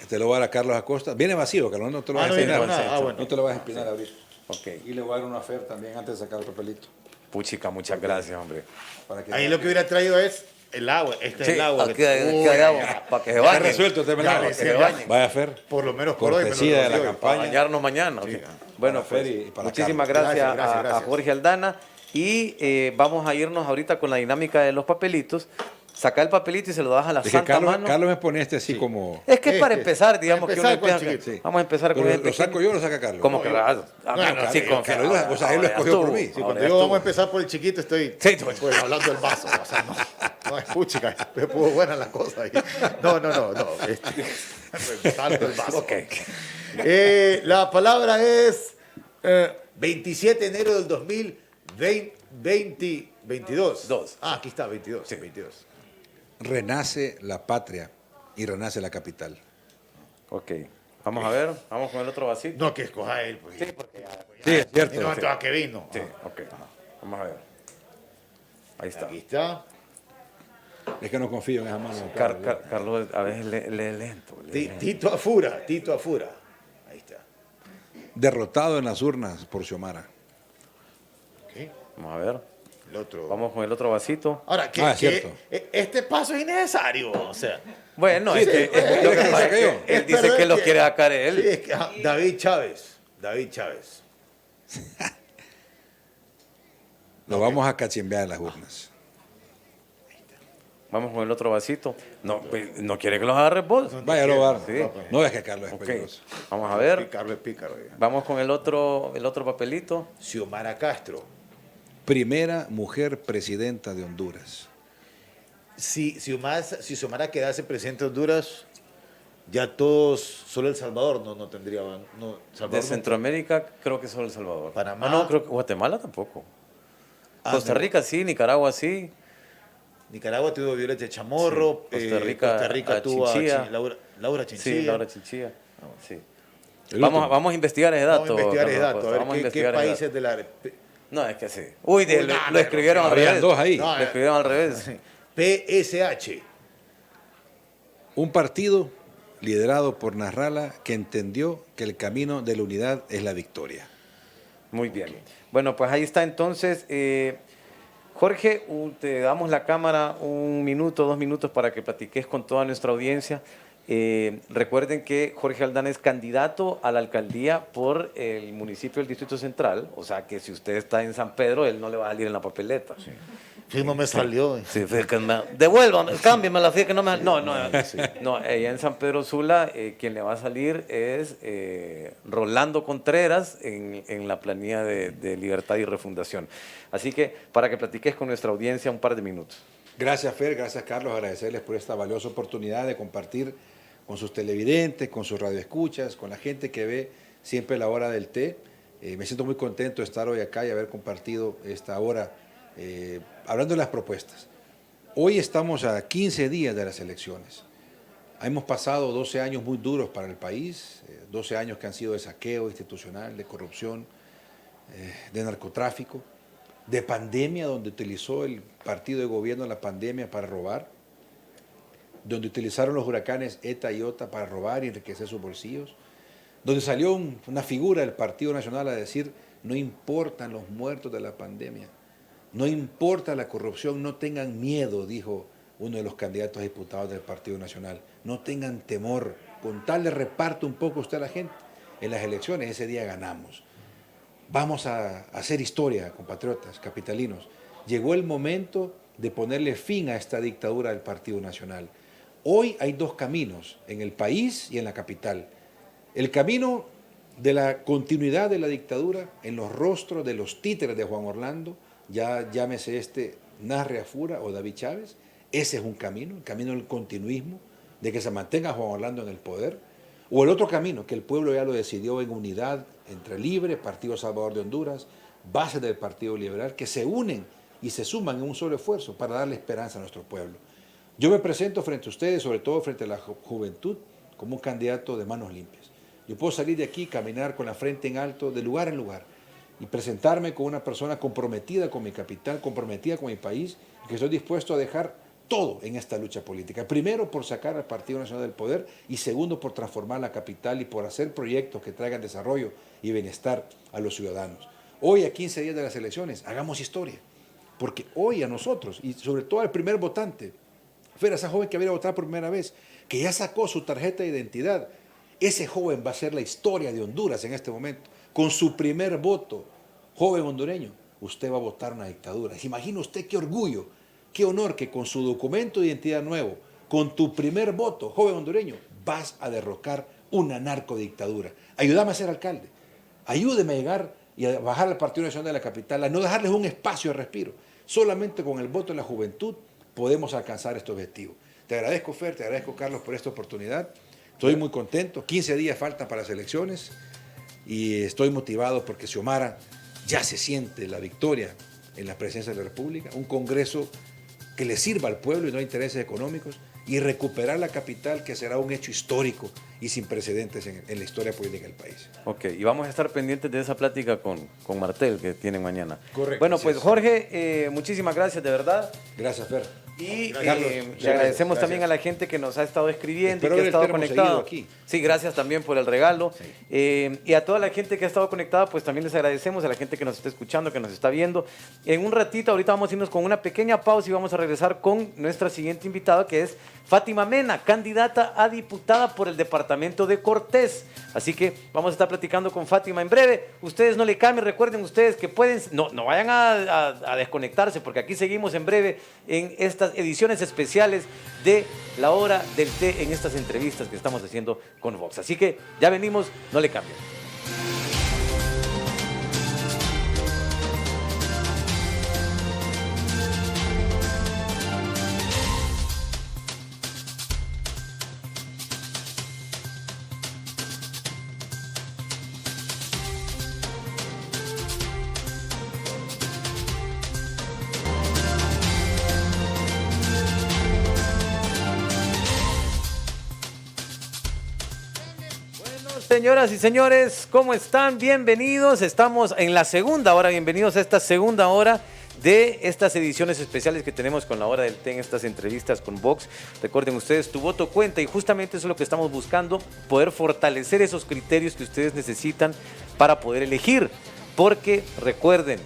Te lo voy a dar a Carlos Acosta. Viene vacío, Carlos, no te lo vas a espinar. Bueno. No te lo vas a espinar ahorita. Ok. Y le voy a dar una Fer también antes de sacar el papelito. Puchica, muchas gracias, hombre. Para que Ahí lo que hubiera traído es el agua. Este es el agua. Aquí hay agua, para que se ya bañen. resuelto el tema del agua. Ya, que se bañen. Vaya Fer. Por lo menos por hoy. Cortesía de la hoy. campaña. Para bañarnos mañana. Sí. Ok. Bueno, Para Fer pues, y para muchísimas Carlos. gracias, Gracias. a Jorge Aldana. Y vamos a irnos ahorita con la dinámica de los papelitos. Saca el papelito y se lo das a la Es que santa Carlos, mano. Carlos me pone así como... Es que es para empezar, digamos para que uno empezar con empieza. chiquito. Vamos a empezar con Pero este. ¿lo saco yo o lo saca Carlos? ¿Cómo que lo hagas? sí, que lo diga, o sea, él lo escogió por mí. Sí, cuando yo vamos a empezar por el chiquito, estoy pues, hablando del vaso. O sea, no es puchica, me pudo buena la cosa ahí. No. Empezando el vaso. Ok. La palabra es 27 de enero del 2022. Aquí está, 22. Sí. 22. Renace la patria y renace la capital. Ok. Vamos a ver, vamos con el otro vasito. No, que escoja él. Pues. Sí, porque Sí, es cierto. no, a que vino. Sí, ok. Vamos a ver. Ahí está. Aquí está. Es que no confío en esa mano. Carlos a veces lee lento. Tito Afura. Ahí está. Derrotado en las urnas por Xiomara. Ok. Vamos a ver. El otro. Vamos con el otro vasito. Ahora, cierto. este paso es innecesario. O sea, Bueno, Sí, es que lo que pasa es que él dice pero que es lo que- quiere sacar sí, él. es que, David Chávez. Lo vamos a cachimbear en las urnas. Vamos con el otro vasito. No, pues, no quiere que los agarre vos. Vaya, lo va. Sí. No es que Carlos es Ok. peligroso. Vamos a ver. Carlos Pícaro. Ya. Vamos con el otro papelito. Xiomara Castro. Primera mujer presidenta de Honduras. Si Xiomara quedase presidente de Honduras, ya todos, solo El Salvador no tendría. No, Salvador De no- Centroamérica, creo que solo El Salvador. Panamá. Ah, no, creo que Guatemala tampoco. Ah, Costa no. Rica sí, Nicaragua sí. Nicaragua tuvo Violeta Chamorro. Sí. Costa Rica a tuvo a Chinchilla. Laura Chinchilla. Sí, Laura Chinchilla. Sí. El último. Vamos a investigar ese dato. Vamos a investigar ese Carlos dato, a Acosta, ver qué investigar ese países de la. dato. No, es que sí. Uy, Uy, lo no, escribieron al Habían revés. dos ahí. No, Lo escribieron al revés. PSH. Un partido liderado por Nasrallah que entendió que el camino de la unidad es la victoria. Muy bien. Bueno, pues ahí está entonces. Jorge, te damos la cámara 1 minuto, 2 minutos para que platiques con toda nuestra audiencia. Recuerden que Jorge Aldana es candidato a la alcaldía por el municipio del Distrito Central, o sea que si usted está en San Pedro, él no le va a salir en la papeleta. Sí, no me salió. Sí, fue que devuélvame, cámbiamela, fíjate que no me... No, allá en San Pedro Sula, quien le va a salir es Rolando Contreras en la planilla de Libertad y Refundación. Así que para que platiques con nuestra audiencia un par de minutos. Gracias, Fer, gracias, Carlos, agradecerles por esta valiosa oportunidad de compartir con sus televidentes, con sus radioescuchas, con la gente que ve siempre la hora del té. Me siento muy contento de estar hoy acá y haber compartido esta hora hablando de las propuestas. Hoy estamos a 15 días de las elecciones. Hemos pasado 12 años muy duros para el país, 12 años que han sido de saqueo institucional, de corrupción, de narcotráfico, de pandemia, donde utilizó el partido de gobierno la pandemia para robar, donde utilizaron los huracanes ETA y OTA para robar y enriquecer sus bolsillos, donde salió una figura del Partido Nacional a decir, no importan los muertos de la pandemia, no importa la corrupción, no tengan miedo, dijo uno de los candidatos a diputados del Partido Nacional, no tengan temor, con tal le reparto un poco usted a la gente. En las elecciones ese día ganamos. Vamos a hacer historia, compatriotas, capitalinos. Llegó el momento de ponerle fin a esta dictadura del Partido Nacional. Hoy hay dos caminos, en el país y en la capital. El camino de la continuidad de la dictadura en los rostros de los títeres de Juan Orlando, ya llámese Nasri Afura o David Chávez, ese es un camino, el camino del continuismo, de que se mantenga Juan Orlando en el poder, o el otro camino, que el pueblo ya lo decidió en unidad entre Libre, Partido Salvador de Honduras, bases del Partido Liberal, que se unen y se suman en un solo esfuerzo para darle esperanza a nuestro pueblo. Yo me presento frente a ustedes, sobre todo frente a la juventud, como un candidato de manos limpias. Yo puedo salir de aquí, caminar con la frente en alto, de lugar en lugar, y presentarme como una persona comprometida con mi capital, comprometida con mi país, y que estoy dispuesto a dejar todo en esta lucha política. Primero, por sacar al Partido Nacional del poder, y segundo, por transformar la capital y por hacer proyectos que traigan desarrollo y bienestar a los ciudadanos. Hoy, a 15 días de las elecciones, hagamos historia, porque hoy a nosotros, y sobre todo al primer votante, Fer, esa joven que viene a votar por primera vez, que ya sacó su tarjeta de identidad, ese joven va a ser la historia de Honduras en este momento. Con su primer voto, joven hondureño, usted va a votar una dictadura. ¿Se imagina usted qué orgullo, qué honor que con su documento de identidad nuevo, con tu primer voto, joven hondureño, vas a derrocar una narcodictadura? Ayúdame a ser alcalde. Ayúdeme a llegar y a bajar al Partido Nacional de la capital, a no dejarles un espacio de respiro. Solamente con el voto de la juventud podemos alcanzar este objetivo. Te agradezco, Fer, te agradezco, Carlos, por esta oportunidad. Estoy muy contento. 15 días faltan para las elecciones y estoy motivado porque Xiomara ya se siente la victoria en la presidencia de la República, un Congreso que le sirva al pueblo y no a intereses económicos, y recuperar la capital, que será un hecho histórico y sin precedentes en la historia política del país. Ok, y vamos a estar pendientes de esa plática con Martel que tienen mañana. Correcto. Bueno, pues Jorge, muchísimas gracias de verdad. Gracias, Fer. Y Carlos, le agradecemos también a la gente que nos ha estado escribiendo Espero y que ha ver el estado termo conectado. seguido aquí. Sí, gracias también por el regalo. Y a toda la gente que ha estado conectada, pues también les agradecemos, a la gente que nos está escuchando, que nos está viendo. En un ratito, ahorita vamos a irnos con una pequeña pausa y vamos a regresar con nuestra siguiente invitada, que es Fátima Mena, candidata a diputada por el departamento de Cortés. Así que vamos a estar platicando con Fátima en breve. Ustedes no le cambien, recuerden ustedes que pueden, no vayan a desconectarse, porque aquí seguimos en breve en estas ediciones especiales de La Hora del Té, en estas entrevistas que estamos haciendo con Vox. Así que ya venimos, no le cambien. Señoras y señores, ¿cómo están? Bienvenidos. Estamos en la segunda hora. Bienvenidos a esta segunda hora de estas ediciones especiales que tenemos con La Hora del Té, en estas entrevistas con Vox. Recuerden ustedes, tu voto cuenta, y justamente eso es lo que estamos buscando, poder fortalecer esos criterios que ustedes necesitan para poder elegir. Porque recuerden,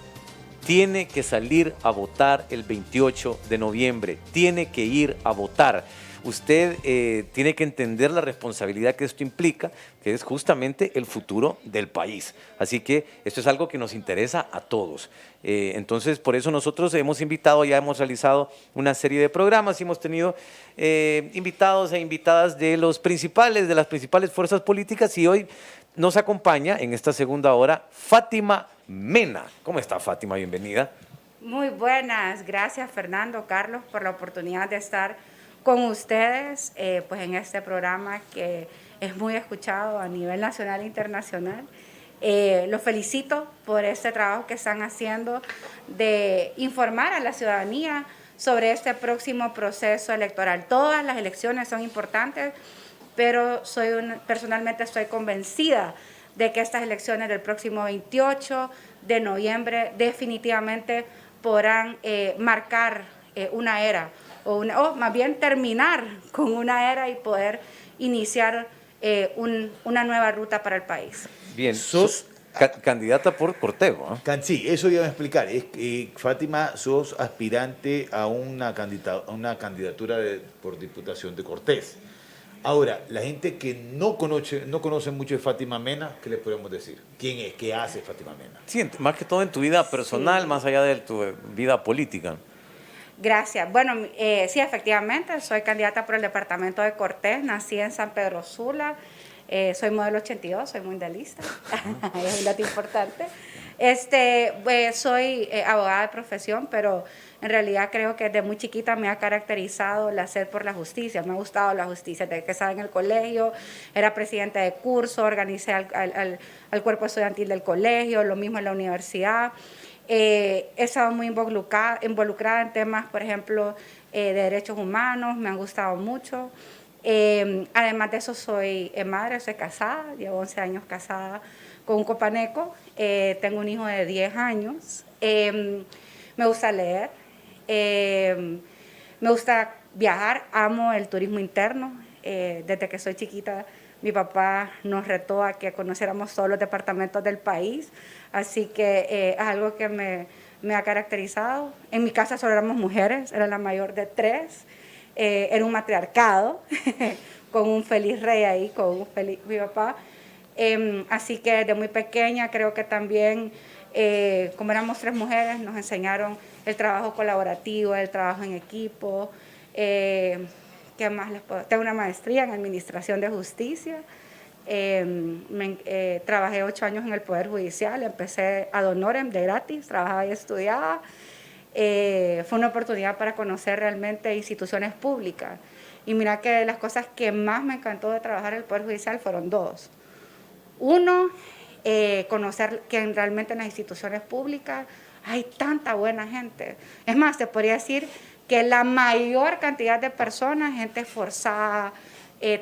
tiene que salir a votar el 28 de noviembre. Tiene que ir a votar. Usted tiene que entender la responsabilidad que esto implica, que es justamente el futuro del país. Así que esto es algo que nos interesa a todos. Entonces, por eso nosotros hemos invitado, ya hemos realizado una serie de programas y hemos tenido invitados e invitadas de las principales fuerzas políticas, y hoy nos acompaña en esta segunda hora Fátima Mena. ¿Cómo está, Fátima? Bienvenida. Muy buenas, gracias Fernando, Carlos, por la oportunidad de estar con ustedes pues en este programa que es muy escuchado a nivel nacional e internacional. Los felicito por este trabajo que están haciendo de informar a la ciudadanía sobre este próximo proceso electoral. Todas las elecciones son importantes, pero personalmente estoy convencida de que estas elecciones del próximo 28 de noviembre definitivamente podrán marcar una era, o más bien terminar con una era y poder iniciar una nueva ruta para el país. Bien, sos candidata por Cortego, ¿eh? Sí, eso iba a explicar. Es que, Fátima, sos aspirante a una candidatura por Diputación de Cortés. Ahora, la gente que no conoce mucho de Fátima Mena, ¿qué le podemos decir? ¿Quién es? ¿Qué hace Fátima Mena? Sí, más que todo en tu vida personal, sí, más allá de tu vida política. Gracias. Bueno, sí, efectivamente, soy candidata por el departamento de Cortés, nací en San Pedro Sula, soy modelo 82, soy mundialista, es un dato importante. Soy abogada de profesión, pero en realidad creo que desde muy chiquita me ha caracterizado la sed por la justicia. Me ha gustado la justicia. Desde que estaba en el colegio, era presidenta de curso, organicé al cuerpo estudiantil del colegio, lo mismo en la universidad. He estado muy involucrada en temas, por ejemplo, de derechos humanos, me han gustado mucho. Además de eso, soy madre, soy casada, llevo 11 años casada con un copaneco, tengo un hijo de 10 años, me gusta leer, me gusta viajar, amo el turismo interno. Desde que soy chiquita, mi papá nos retó a que conociéramos todos los departamentos del país, así que es algo que me ha caracterizado. En mi casa solo éramos mujeres, era la mayor de 3, era un matriarcado, con un feliz rey ahí, con un feliz mi papá. Así que desde muy pequeña creo que también, como éramos 3 mujeres, nos enseñaron el trabajo colaborativo, el trabajo en equipo. ¿Qué más les puedo? Tengo una maestría en Administración de Justicia. Trabajé 8 años en el Poder Judicial, empecé ad honorem, de gratis, trabajaba y estudiaba. Fue una oportunidad para conocer realmente instituciones públicas. Y mira que las cosas que más me encantó de trabajar en el Poder Judicial fueron 2. Uno, conocer que realmente en las instituciones públicas hay tanta buena gente. Es más, te podría decir que la mayor cantidad de personas, gente esforzada,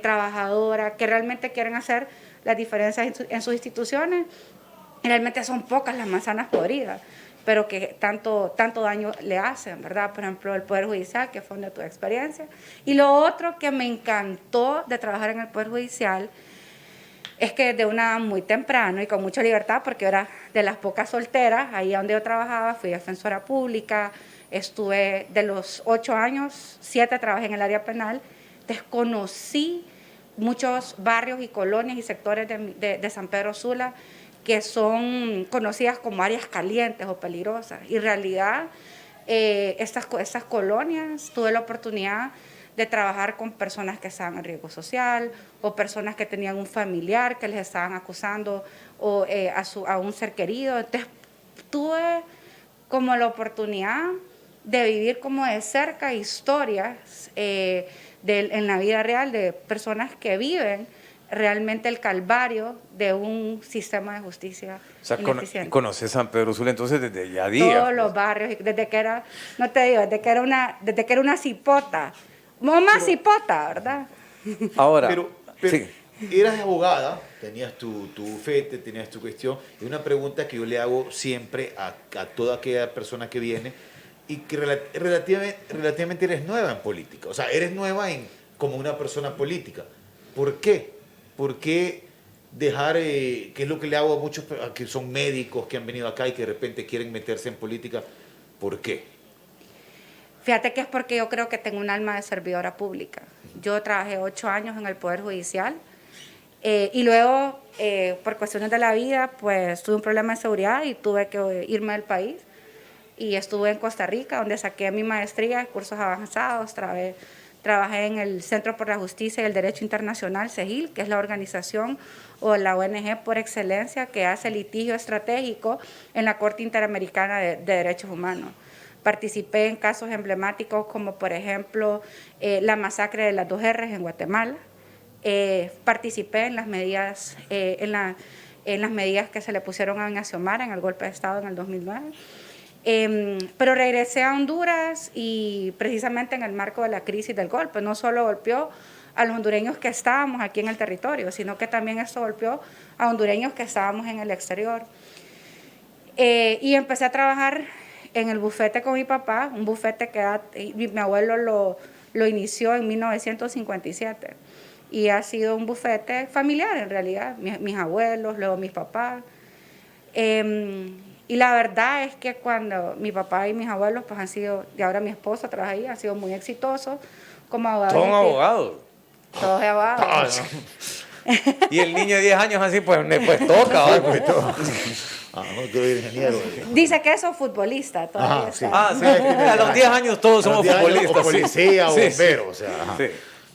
trabajadora, que realmente quieren hacer las diferencias en sus instituciones, realmente son pocas las manzanas podridas, pero que tanto daño le hacen, ¿verdad? Por ejemplo, el Poder Judicial, que fue de tu experiencia. Y lo otro que me encantó de trabajar en el Poder Judicial es que desde una muy temprano y con mucha libertad, porque era de las pocas solteras, ahí donde yo trabajaba, fui defensora pública, estuve de los 8 años, 7 trabajé en el área penal, desconocí muchos barrios y colonias y sectores de San Pedro Sula que son conocidas como áreas calientes o peligrosas. Y en realidad, estas colonias, tuve la oportunidad de trabajar con personas que estaban en riesgo social o personas que tenían un familiar que les estaban acusando o a un ser querido. Entonces, tuve como la oportunidad de vivir como de cerca historias en la vida real de personas que viven realmente el calvario de un sistema de justicia ineficiente. ¿Conoces San Pedro Sula entonces desde ya día? Todos los barrios, desde que era, no te digo, desde que era una cipota, más cipota, ¿verdad? Ahora, Pero sí. eras abogada, tenías tu bufete, tenías tu cuestión, y una pregunta que yo le hago siempre a toda aquella persona que viene, y que relativamente eres nueva en política, o sea, eres nueva como una persona política. ¿Por qué? ¿Por qué dejar, qué es lo que le hago a muchos que son médicos que han venido acá y que de repente quieren meterse en política? ¿Por qué? Fíjate que es porque yo creo que tengo un alma de servidora pública. Yo trabajé 8 años en el Poder Judicial y luego, por cuestiones de la vida, pues tuve un problema de seguridad y tuve que irme del país. Y estuve en Costa Rica, donde saqué mi maestría de cursos avanzados. Trabajé en el Centro por la Justicia y el Derecho Internacional, CEGIL, que es la organización o la ONG por excelencia que hace litigio estratégico en la Corte Interamericana de Derechos Humanos. Participé en casos emblemáticos como, por ejemplo, la masacre de las 2 R's en Guatemala. Participé en las medidas que se le pusieron a Ignacio Mara en el golpe de Estado en el 2009. Pero regresé a Honduras y precisamente en el marco de la crisis del golpe, no solo golpeó a los hondureños que estábamos aquí en el territorio, sino que también esto golpeó a hondureños que estábamos en el exterior. Y empecé a trabajar en el bufete con mi papá, un bufete que mi abuelo lo inició en 1957. Y ha sido un bufete familiar en realidad, mis abuelos, luego mis papás. Y la verdad es que cuando mi papá y mis abuelos pues han sido, y ahora mi esposo trabaja ahí, han sido muy exitosos como abogados. ¿Todos abogados? Todos abogados. Y el niño de 10 años así, pues toca. No, tú eres ingeniero. Dice que eso es futbolista todavía. Sí. Sí. A los 10 años todos somos futbolistas. O policía, o sí. bombero, o sea. Sí.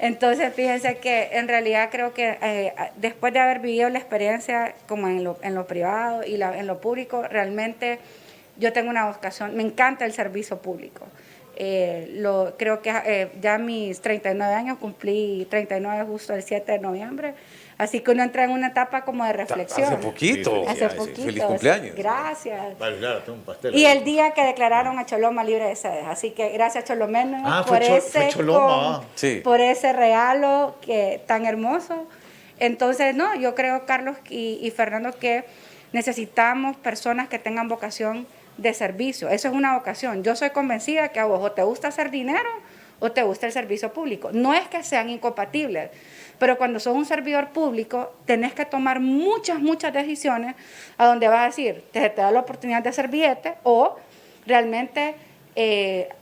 Entonces, fíjense que en realidad creo que después de haber vivido la experiencia como en lo privado y en lo público, realmente yo tengo una vocación, me encanta el servicio público. Creo que ya a mis 39 años, cumplí 39 justo el 7 de noviembre, así que uno entra en una etapa como de reflexión. Hace poquito. Hace poquito. Feliz cumpleaños. Gracias. Vale, claro, tengo un pastel. Y el día que declararon a Choloma libre de sedes. Así que gracias, Cholomenos, fue Choloma. Sí. por ese regalo tan hermoso. Entonces, no, yo creo, Carlos y Fernando, que necesitamos personas que tengan vocación de servicio. Eso es una vocación. Yo soy convencida que a vos o te gusta hacer dinero o te gusta el servicio público. No es que sean incompatibles, pero cuando sos un servidor público tenés que tomar muchas decisiones a donde vas a decir, te da la oportunidad de hacer billete o realmente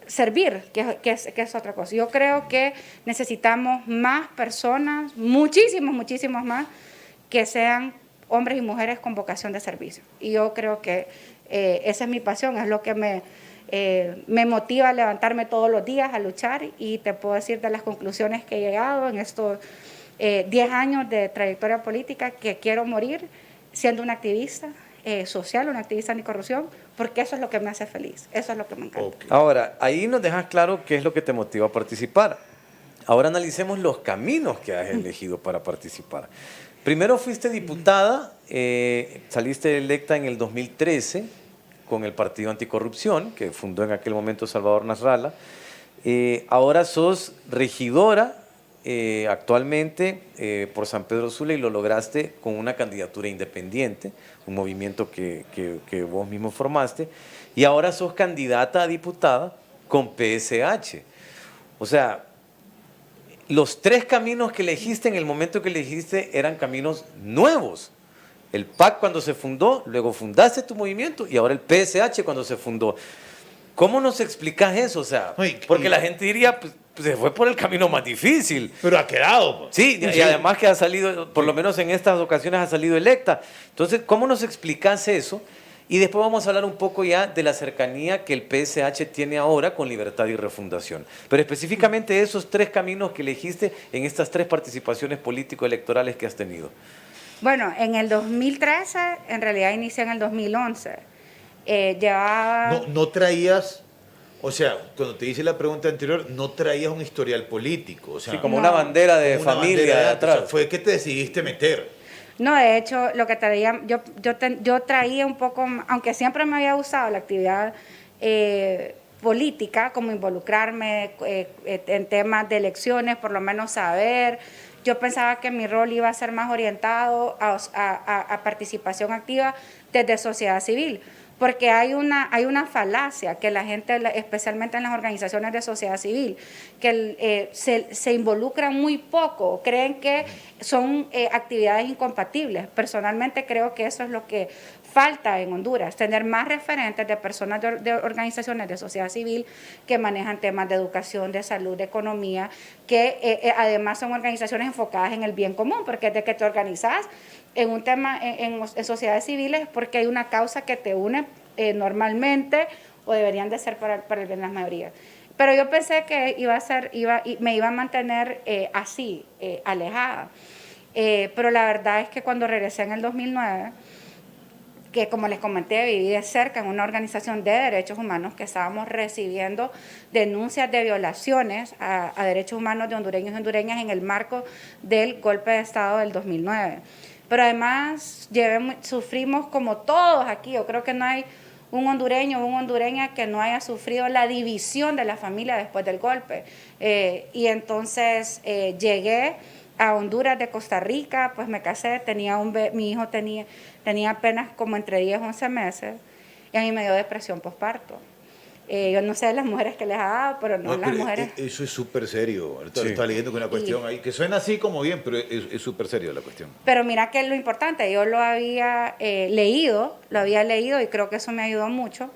servir, que es otra cosa. Yo creo que necesitamos más personas, muchísimos más, que sean hombres y mujeres con vocación de servicio. Y yo creo que esa es mi pasión, es lo que me motiva a levantarme todos los días a luchar, y te puedo decir de las conclusiones que he llegado en estos 10 años de trayectoria política, que quiero morir siendo una activista social, una activista anticorrupción, porque eso es lo que me hace feliz, eso es lo que me encanta. Okay. Ahora, ahí nos dejas claro qué es lo que te motiva a participar. Ahora analicemos los caminos que has elegido para participar. Primero fuiste diputada, saliste electa en el 2013 con el Partido Anticorrupción, que fundó en aquel momento Salvador Nasralla. Ahora sos regidora actualmente por San Pedro Sula y lo lograste con una candidatura independiente, un movimiento que vos mismo formaste, y ahora sos candidata a diputada con PSH. O sea, los 3 caminos que elegiste en el momento que elegiste eran caminos nuevos. El PAC cuando se fundó, luego fundaste tu movimiento y ahora el PSH cuando se fundó. ¿Cómo nos explicas eso? O sea, porque la gente diría, pues se fue por el camino más difícil. Pero ha quedado. Pues. Sí, y además que ha salido, por lo menos en estas ocasiones ha salido electa. Entonces, ¿cómo nos explicas eso? Y después vamos a hablar un poco ya de la cercanía que el PSH tiene ahora con Libertad y Refundación. Pero específicamente esos 3 caminos que elegiste en estas 3 participaciones político-electorales que has tenido. Bueno, en el 2013, en realidad inicié en el 2011. Llevaba... No traías, o sea, cuando te hice la pregunta anterior, no traías un historial político. O sea, sí, como una bandera de como una familia bandera de atrás. O sea, fue que te decidiste meter. No, de hecho, lo que traía, yo traía un poco, aunque siempre me había gustado la actividad política, como involucrarme en temas de elecciones, por lo menos saber. Yo pensaba que mi rol iba a ser más orientado a participación activa desde sociedad civil, porque hay una falacia que la gente, especialmente en las organizaciones de sociedad civil, que se involucran muy poco, creen que son actividades incompatibles. Personalmente creo que eso es lo que falta en Honduras, tener más referentes de personas de organizaciones de sociedad civil que manejan temas de educación, de salud, de economía, que además son organizaciones enfocadas en el bien común, porque desde que te organizas en un tema en sociedades civiles, porque hay una causa que te une normalmente o deberían de ser para el bien de las mayorías. Pero yo pensé que me iba a mantener así, alejada. Pero la verdad es que cuando regresé en el 2009, que como les comenté, viví de cerca en una organización de derechos humanos que estábamos recibiendo denuncias de violaciones a derechos humanos de hondureños y hondureñas en el marco del golpe de Estado del 2009. Pero además sufrimos como todos aquí, yo creo que no hay un hondureño o una hondureña que no haya sufrido la división de la familia después del golpe. Y entonces llegué a Honduras de Costa Rica, pues me casé, mi hijo tenía apenas como entre 10 y 11 meses y a mí me dio depresión postparto. Yo no sé de las mujeres que les ha dado, pero no las mujeres... Eso es súper serio. Estaba leyendo con una cuestión ahí, que suena así como bien, pero es súper serio la cuestión. Pero mira que es lo importante, yo lo había leído y creo que eso me ayudó mucho,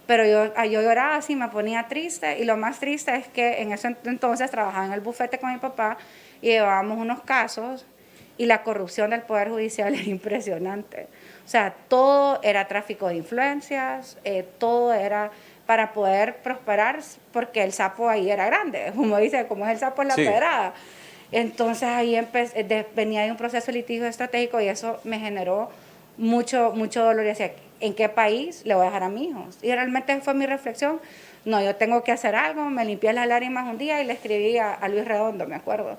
pero yo lloraba así, me ponía triste, y lo más triste es que en ese entonces trabajaba en el bufete con mi papá y llevábamos unos casos y la corrupción del Poder Judicial era impresionante. O sea, todo era tráfico de influencias, todo era para poder prosperar, porque el sapo ahí era grande, como dice, como es el sapo en la pedrada. Entonces ahí venía de un proceso de litigio estratégico y eso me generó mucho dolor. Y decía, ¿en qué país le voy a dejar a mis hijos? Y realmente fue mi reflexión. No, yo tengo que hacer algo. Me limpié las lágrimas un día y le escribí a Luis Redondo, me acuerdo.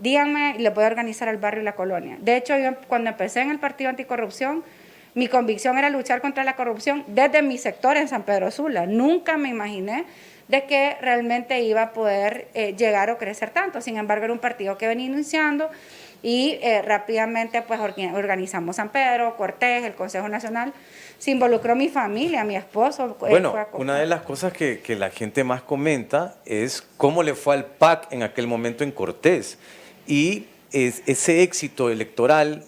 Díganme, y les voy a organizar el barrio y la colonia. De hecho, yo cuando empecé en el Partido Anticorrupción, mi convicción era luchar contra la corrupción desde mi sector en San Pedro Sula. Nunca me imaginé de que realmente iba a poder llegar o crecer tanto. Sin embargo, era un partido que venía iniciando y rápidamente pues organizamos San Pedro, Cortés, el Consejo Nacional. Se involucró mi familia, mi esposo. Bueno, una de las cosas que la gente más comenta es cómo le fue al PAC en aquel momento en Cortés. Y ese éxito electoral,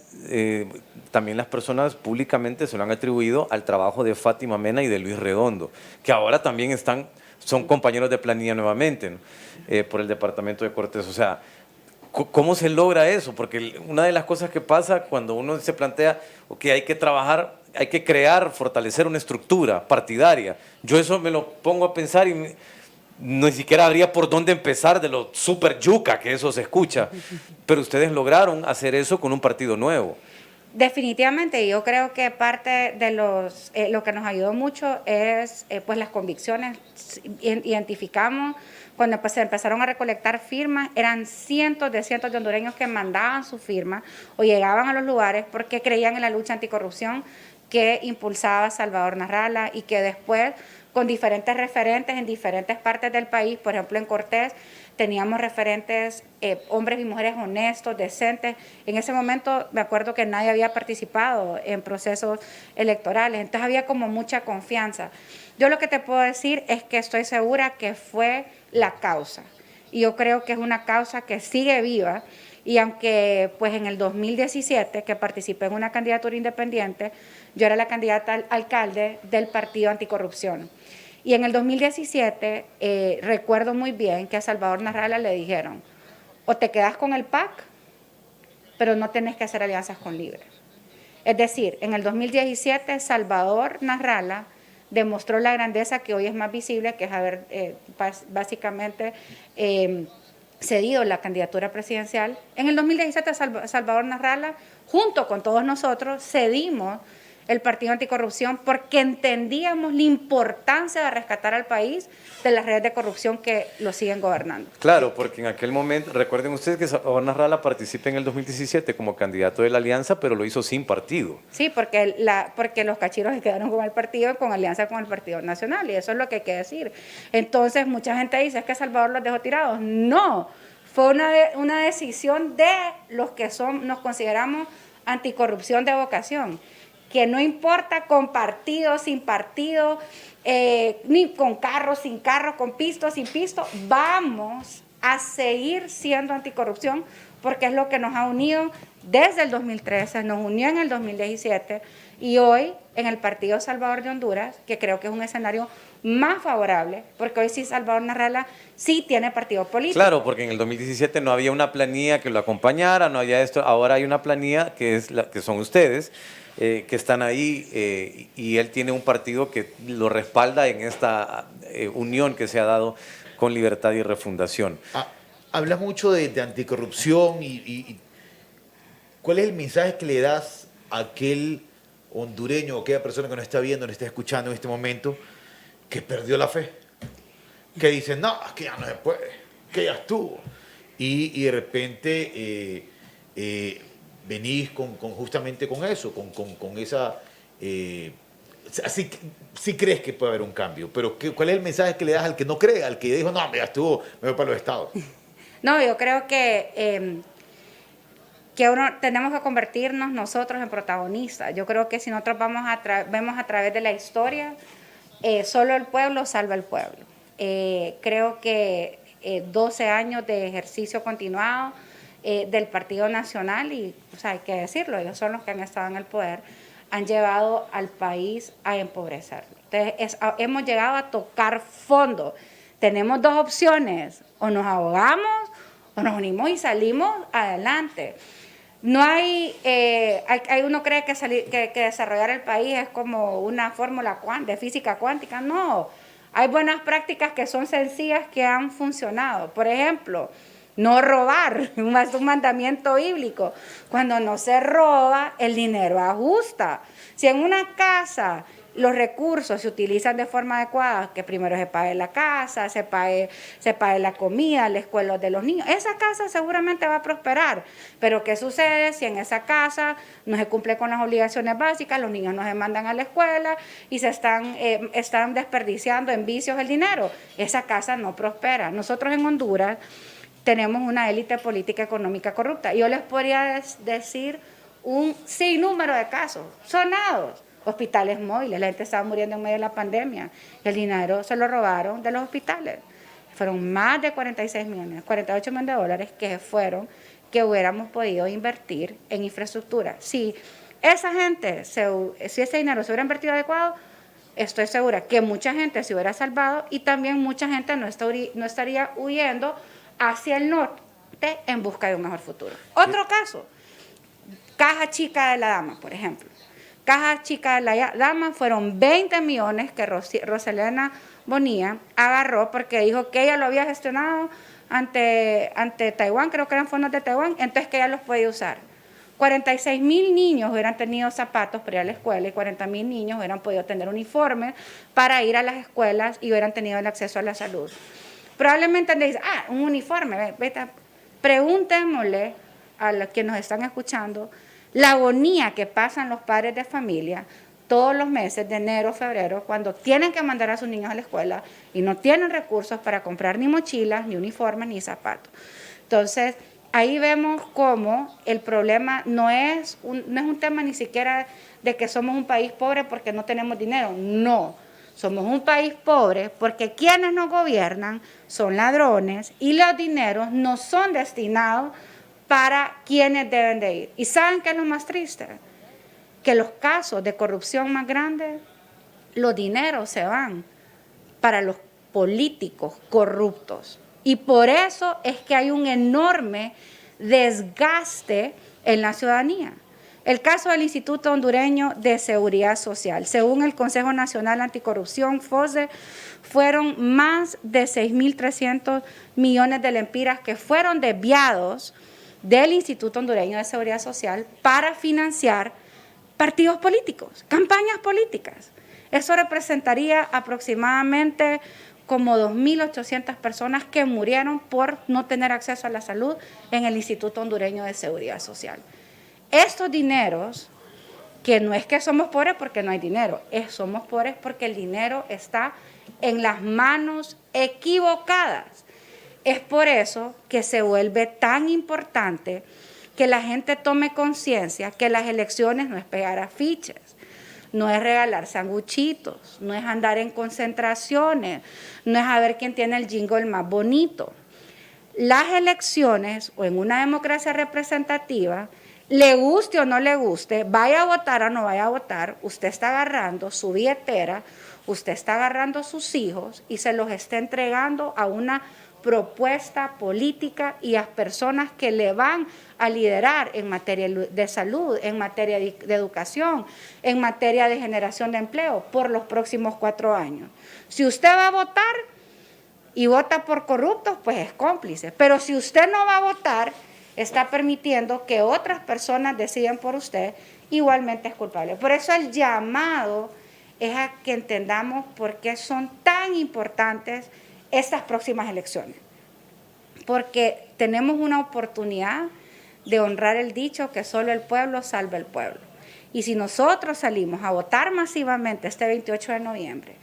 también las personas públicamente se lo han atribuido al trabajo de Fátima Mena y de Luis Redondo, que ahora también son compañeros de planilla nuevamente, ¿no? Por el departamento de Cortés. O sea, ¿cómo se logra eso? Porque una de las cosas que pasa cuando uno se plantea que hay que trabajar, hay que crear, fortalecer una estructura partidaria. Yo eso me lo pongo a pensar y ni siquiera habría por dónde empezar de lo súper yuca que eso se escucha. Pero ustedes lograron hacer eso con un partido nuevo. Definitivamente, yo creo que parte de lo que nos ayudó mucho es pues las convicciones. Identificamos cuando se empezaron a recolectar firmas, eran cientos de hondureños que mandaban su firma o llegaban a los lugares porque creían en la lucha anticorrupción que impulsaba Salvador Narrala y que después con diferentes referentes en diferentes partes del país. Por ejemplo, en Cortés teníamos referentes, hombres y mujeres honestos, decentes. En ese momento me acuerdo que nadie había participado en procesos electorales, entonces había como mucha confianza. Yo lo que te puedo decir es que estoy segura que fue la causa, y yo creo que es una causa que sigue viva. Y aunque pues en el 2017, que participé en una candidatura independiente, yo era la candidata al alcalde del Partido Anticorrupción. Y en el 2017 recuerdo muy bien que a Salvador Narrala le dijeron, o te quedas con el PAC, pero no tenés que hacer alianzas con Libre. Es decir, en el 2017 Salvador Narrala demostró la grandeza que hoy es más visible, que es haber básicamente cedido la candidatura presidencial. En el 2017 Salvador Narrala, junto con todos nosotros, cedimos el Partido Anticorrupción porque entendíamos la importancia de rescatar al país de las redes de corrupción que lo siguen gobernando. Claro, porque en aquel momento, recuerden ustedes que Salvador Narrala participa en el 2017 como candidato de la alianza, pero lo hizo sin partido. Sí, porque los cachiros se quedaron con el partido, con alianza con el Partido Nacional, y eso es lo que hay que decir. Entonces, mucha gente dice, es que Salvador los dejó tirados. No, fue una decisión de los que nos consideramos anticorrupción de vocación, que no importa con partido, sin partido, ni con carro, sin carro, con pisto, sin pisto, vamos a seguir siendo anticorrupción porque es lo que nos ha unido desde el 2013, nos unió en el 2017 y hoy en el Partido Salvador de Honduras, que creo que es un escenario más favorable, porque hoy sí Salvador Narrala sí tiene partido político. Claro, porque en el 2017 no había una planilla que lo acompañara, no había esto, ahora hay una planilla que son ustedes, que están ahí y él tiene un partido que lo respalda en esta unión que se ha dado con Libertad y Refundación. Hablas mucho de anticorrupción y ¿cuál es el mensaje que le das a aquel hondureño o aquella persona que nos está viendo, nos está escuchando en este momento, que perdió la fe? Que dice, no, es que ya no se puede, que ya estuvo. Y de repente venís justamente con eso, con esa... sí crees que puede haber un cambio, pero ¿cuál es el mensaje que le das al que no cree, al que dijo, no, ya estuvo, me voy para los estados? No, yo creo que tenemos que convertirnos nosotros en protagonistas. Yo creo que si nosotros vemos a través de la historia, solo el pueblo salva al pueblo. Creo que 12 años de ejercicio continuado del Partido Nacional, y hay que decirlo, ellos son los que han estado en el poder, han llevado al país a empobrecerlo. Entonces, hemos llegado a tocar fondo. Tenemos dos opciones, o nos ahogamos o nos unimos y salimos adelante. No hay uno cree que desarrollar el país es como una fórmula de física cuántica. No, hay buenas prácticas que son sencillas que han funcionado. Por ejemplo, no robar, es un mandamiento bíblico. Cuando no se roba, el dinero ajusta. Si en una casa los recursos se utilizan de forma adecuada, que primero se pague la casa, se pague la comida, la escuela de los niños, esa casa seguramente va a prosperar. Pero ¿qué sucede si en esa casa no se cumple con las obligaciones básicas, los niños no se mandan a la escuela y se están desperdiciando en vicios el dinero? Esa casa no prospera. Nosotros en Honduras tenemos una élite política económica corrupta. Yo les podría decir un sinnúmero de casos sonados. Hospitales móviles, la gente estaba muriendo en medio de la pandemia, el dinero se lo robaron de los hospitales. Fueron más de 48 millones de dólares que hubiéramos podido invertir en infraestructura. Si esa gente, si ese dinero se hubiera invertido adecuado, estoy segura que mucha gente se hubiera salvado y también mucha gente no estaría huyendo hacia el norte en busca de un mejor futuro. Otro caso, Caja Chica de la Dama, por ejemplo. Caja Chica de la Dama fueron 20 millones que Roselena Bonilla agarró porque dijo que ella lo había gestionado ante Taiwán, creo que eran fondos de Taiwán, entonces que ella los podía usar. 46,000 niños hubieran tenido zapatos para ir a la escuela y 40,000 niños hubieran podido tener uniformes para ir a las escuelas y hubieran tenido el acceso a la salud. Probablemente le dicen, un uniforme, preguntémosle a los que nos están escuchando la agonía que pasan los padres de familia todos los meses de enero, febrero, cuando tienen que mandar a sus niños a la escuela y no tienen recursos para comprar ni mochilas, ni uniformes, ni zapatos. Entonces, ahí vemos cómo el problema no es un tema ni siquiera de que somos un país pobre porque no tenemos dinero. No, somos un país pobre porque quienes nos gobiernan son ladrones y los dineros no son destinados para quienes deben de ir. ¿Y saben qué es lo más triste? Que los casos de corrupción más grandes, los dineros se van para los políticos corruptos. Y por eso es que hay un enorme desgaste en la ciudadanía. El caso del Instituto Hondureño de Seguridad Social. Según el Consejo Nacional Anticorrupción, FOSDE, fueron más de 6.300 millones de lempiras que fueron desviados del Instituto Hondureño de Seguridad Social para financiar partidos políticos, campañas políticas. Eso representaría aproximadamente como 2.800 personas que murieron por no tener acceso a la salud en el Instituto Hondureño de Seguridad Social. Estos dineros, que no es que somos pobres porque no hay dinero, somos pobres porque el dinero está en las manos equivocadas. Es por eso que se vuelve tan importante que la gente tome conciencia que las elecciones no es pegar afiches, no es regalar sanguchitos, no es andar en concentraciones, no es a ver quién tiene el jingle más bonito. Las elecciones, o en una democracia representativa, le guste o no le guste, vaya a votar o no vaya a votar, usted está agarrando su billetera, usted está agarrando sus hijos y se los está entregando a una propuesta política y a personas que le van a liderar en materia de salud, en materia de educación, en materia de generación de empleo por los próximos 4 años. Si usted va a votar y vota por corruptos, pues es cómplice. Pero si usted no va a votar, está permitiendo que otras personas decidan por usted, igualmente es culpable. Por eso el llamado es a que entendamos por qué son tan importantes estas próximas elecciones. Porque tenemos una oportunidad de honrar el dicho que solo el pueblo salva el pueblo. Y si nosotros salimos a votar masivamente este 28 de noviembre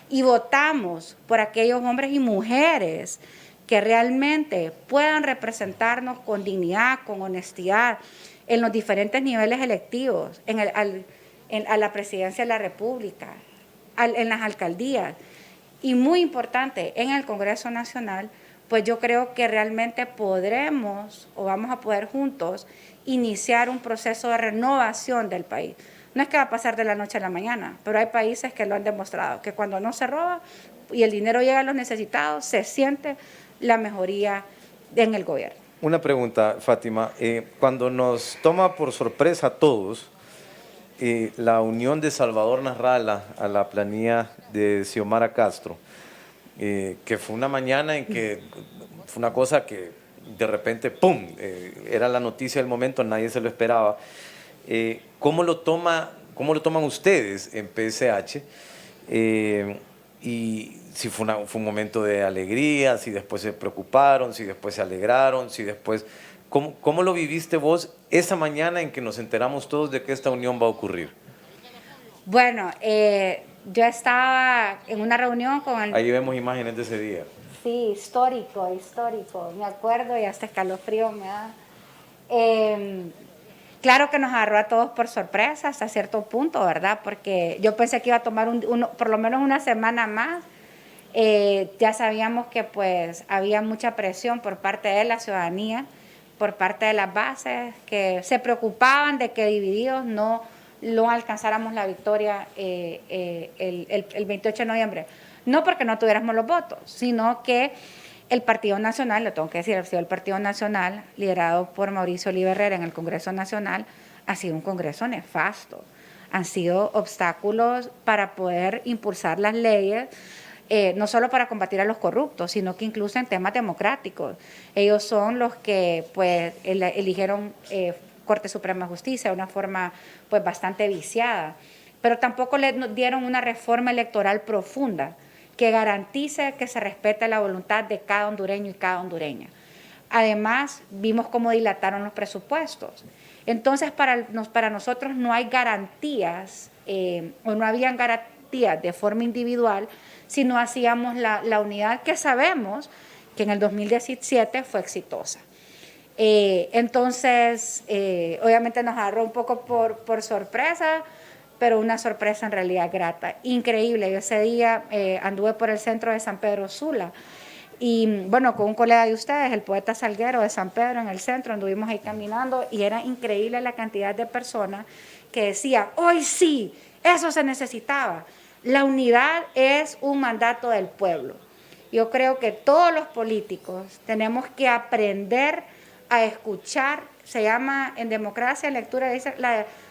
y votamos por aquellos hombres y mujeres que realmente puedan representarnos con dignidad, con honestidad, en los diferentes niveles electivos, a la presidencia de la República, en las alcaldías, y muy importante, en el Congreso Nacional, pues yo creo que realmente podremos o vamos a poder juntos iniciar un proceso de renovación del país. No es que va a pasar de la noche a la mañana, pero hay países que lo han demostrado, que cuando no se roba y el dinero llega a los necesitados, se siente la mejoría en el gobierno. Una pregunta, Fátima. Cuando nos toma por sorpresa a todos la unión de Salvador Nasralla a la planilla de Xiomara Castro, que fue una mañana en que fue una cosa que de repente, ¡pum!, era la noticia del momento, nadie se lo esperaba. ¿Cómo lo toman ustedes en PSH? Y si fue un momento de alegría, si después se preocuparon, si después se alegraron, si después... ¿Cómo lo viviste vos esa mañana en que nos enteramos todos de que esta unión va a ocurrir? Bueno, yo estaba en una reunión con el... Ahí vemos imágenes de ese día. Sí, histórico, me acuerdo y hasta escalofrío me da. Claro que nos agarró a todos por sorpresa hasta cierto punto, ¿verdad? Porque yo pensé que iba a tomar por lo menos una semana más. Ya sabíamos que pues había mucha presión por parte de la ciudadanía, por parte de las bases, que se preocupaban de que divididos no alcanzáramos la victoria el 28 de noviembre. No porque no tuviéramos los votos, sino que el Partido Nacional, lo tengo que decir, ha sido el Partido Nacional, liderado por Mauricio Oliva Herrera en el Congreso Nacional, ha sido un congreso nefasto. Han sido obstáculos para poder impulsar las leyes, no solo para combatir a los corruptos, sino que incluso en temas democráticos. Ellos son los que pues eligieron Corte Suprema de Justicia de una forma pues bastante viciada, pero tampoco le dieron una reforma electoral profunda que garantice que se respete la voluntad de cada hondureño y cada hondureña. Además, vimos cómo dilataron los presupuestos. Entonces, para nosotros no hay garantías o no habían garantías de forma individual si no hacíamos la unidad que sabemos que en el 2017 fue exitosa. Entonces, obviamente nos agarró un poco por sorpresa, pero una sorpresa en realidad grata, increíble. Yo ese día anduve por el centro de San Pedro Sula y bueno, con un colega de ustedes, el poeta Salguero de San Pedro, en el centro, anduvimos ahí caminando y era increíble la cantidad de personas que decían, hoy sí, eso se necesitaba. La unidad es un mandato del pueblo. Yo creo que todos los políticos tenemos que aprender a escuchar, se llama en democracia, en lectura, dice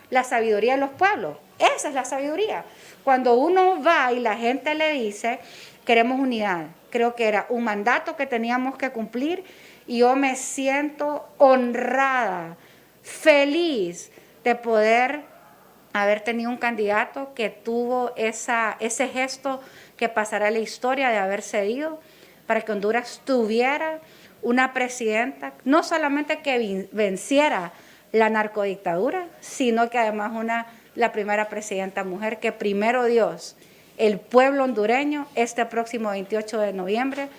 la sabiduría de los pueblos. Esa es la sabiduría. Cuando uno va y la gente le dice, queremos unidad, creo que era un mandato que teníamos que cumplir y yo me siento honrada, feliz de poder haber tenido un candidato que tuvo ese gesto que pasará a la historia de haber cedido para que Honduras tuviera una presidenta, no solamente que venciera la narcodictadura, sino que además la primera presidenta mujer, que primero Dios, el pueblo hondureño, este próximo 28 de noviembre,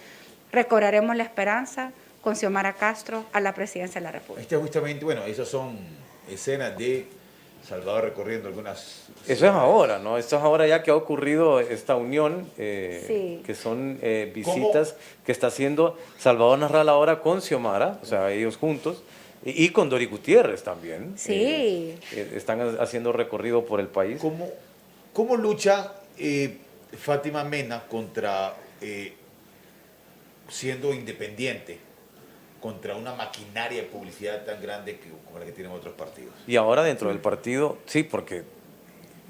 recobraremos la esperanza con Xiomara Castro a la presidencia de la República. Justamente, bueno, esas son escenas de Salvador recorriendo algunas... Eso es ahora, ¿no? Esto es ahora ya que ha ocurrido esta unión, Sí. que son visitas que está haciendo Salvador Narral ahora con Xiomara, o sea, ellos juntos, y con Dori Gutiérrez también. Sí. Están haciendo recorrido por el país. ¿Cómo lucha Fátima Mena contra, siendo independiente, contra una maquinaria de publicidad tan grande como la que tienen otros partidos? Y ahora dentro del partido, sí, porque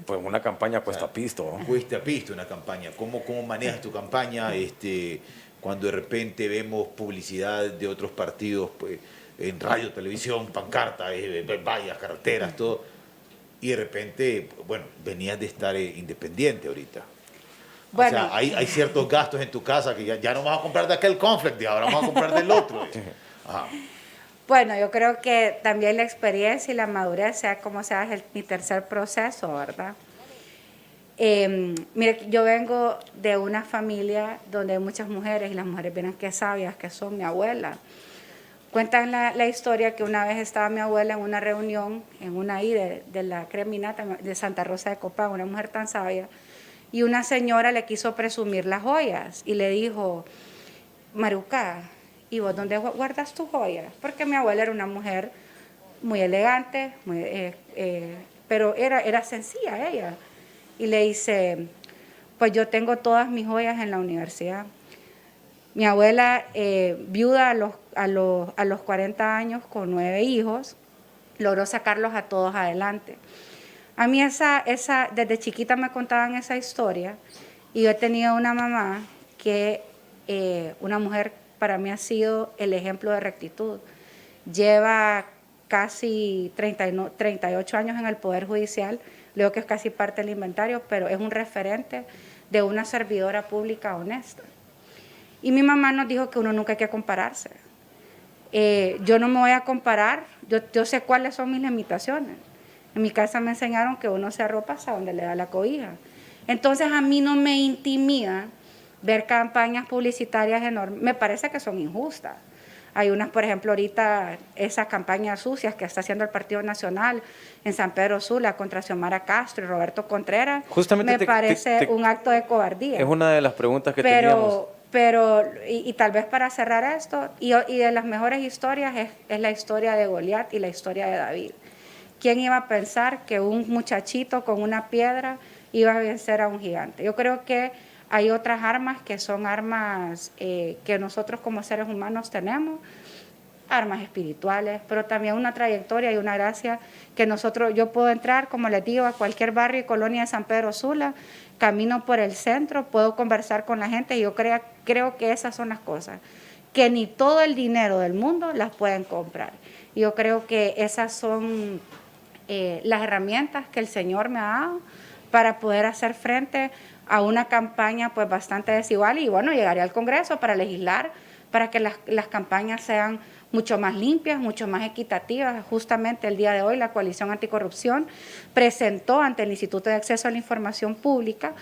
pues una campaña cuesta pisto, ¿no? Cuesta pisto una campaña. ¿Cómo manejas tu campaña cuando de repente vemos publicidad de otros partidos, pues, en radio, televisión, pancartas, vallas, carreteras, todo? Y de repente, bueno, venías de estar independiente ahorita. Bueno. O sea, hay ciertos gastos en tu casa que ya no vas a comprar de aquel conflict, ahora vamos a comprar del otro. Ajá. Bueno, yo creo que también la experiencia y la madurez, sea como sea, es mi tercer proceso, ¿verdad? Mire, yo vengo de una familia donde hay muchas mujeres y las mujeres vienen que sabias, que son mi abuela. Cuentan la historia que una vez estaba mi abuela en una reunión, en una I de la Creminata de Santa Rosa de Copán, una mujer tan sabia, y una señora le quiso presumir las joyas y le dijo, Maruca, ¿y vos dónde guardas tus joyas? Porque mi abuela era una mujer muy elegante, pero era sencilla ella. Y le dice, pues yo tengo todas mis joyas en la universidad. Mi abuela, viuda a los 40 años con 9 hijos, logró sacarlos a todos adelante. A mí desde chiquita me contaban esa historia y yo he tenido una mamá que, una mujer para mí ha sido el ejemplo de rectitud. Lleva casi 38 años en el Poder Judicial, creo que es casi parte del inventario, pero es un referente de una servidora pública honesta. Y mi mamá nos dijo que uno nunca hay que compararse. Yo no me voy a comparar, yo sé cuáles son mis limitaciones. En mi casa me enseñaron que uno se arropa hasta donde le da la cobija. Entonces a mí no me intimida ver campañas publicitarias enormes, me parece que son injustas. Hay unas, por ejemplo, ahorita esas campañas sucias que está haciendo el Partido Nacional en San Pedro Sula contra Xiomara Castro y Roberto Contreras, justamente me parece un acto de cobardía. Es una de las preguntas que teníamos. Y tal vez para cerrar esto, y de las mejores historias es la historia de Goliat y la historia de David. ¿Quién iba a pensar que un muchachito con una piedra iba a vencer a un gigante? Yo creo que hay otras armas que son armas que nosotros como seres humanos tenemos, armas espirituales, pero también una trayectoria y una gracia que yo puedo entrar, como les digo, a cualquier barrio y colonia de San Pedro Sula, camino por el centro, puedo conversar con la gente y yo creo que esas son las cosas, que ni todo el dinero del mundo las pueden comprar. Yo creo que esas son las herramientas que el Señor me ha dado para poder hacer frente a una campaña pues bastante desigual y bueno, llegaré al Congreso para legislar, para que las campañas sean mucho más limpias, mucho más equitativas. Justamente el día de hoy la Coalición Anticorrupción presentó ante el Instituto de Acceso a la Información Pública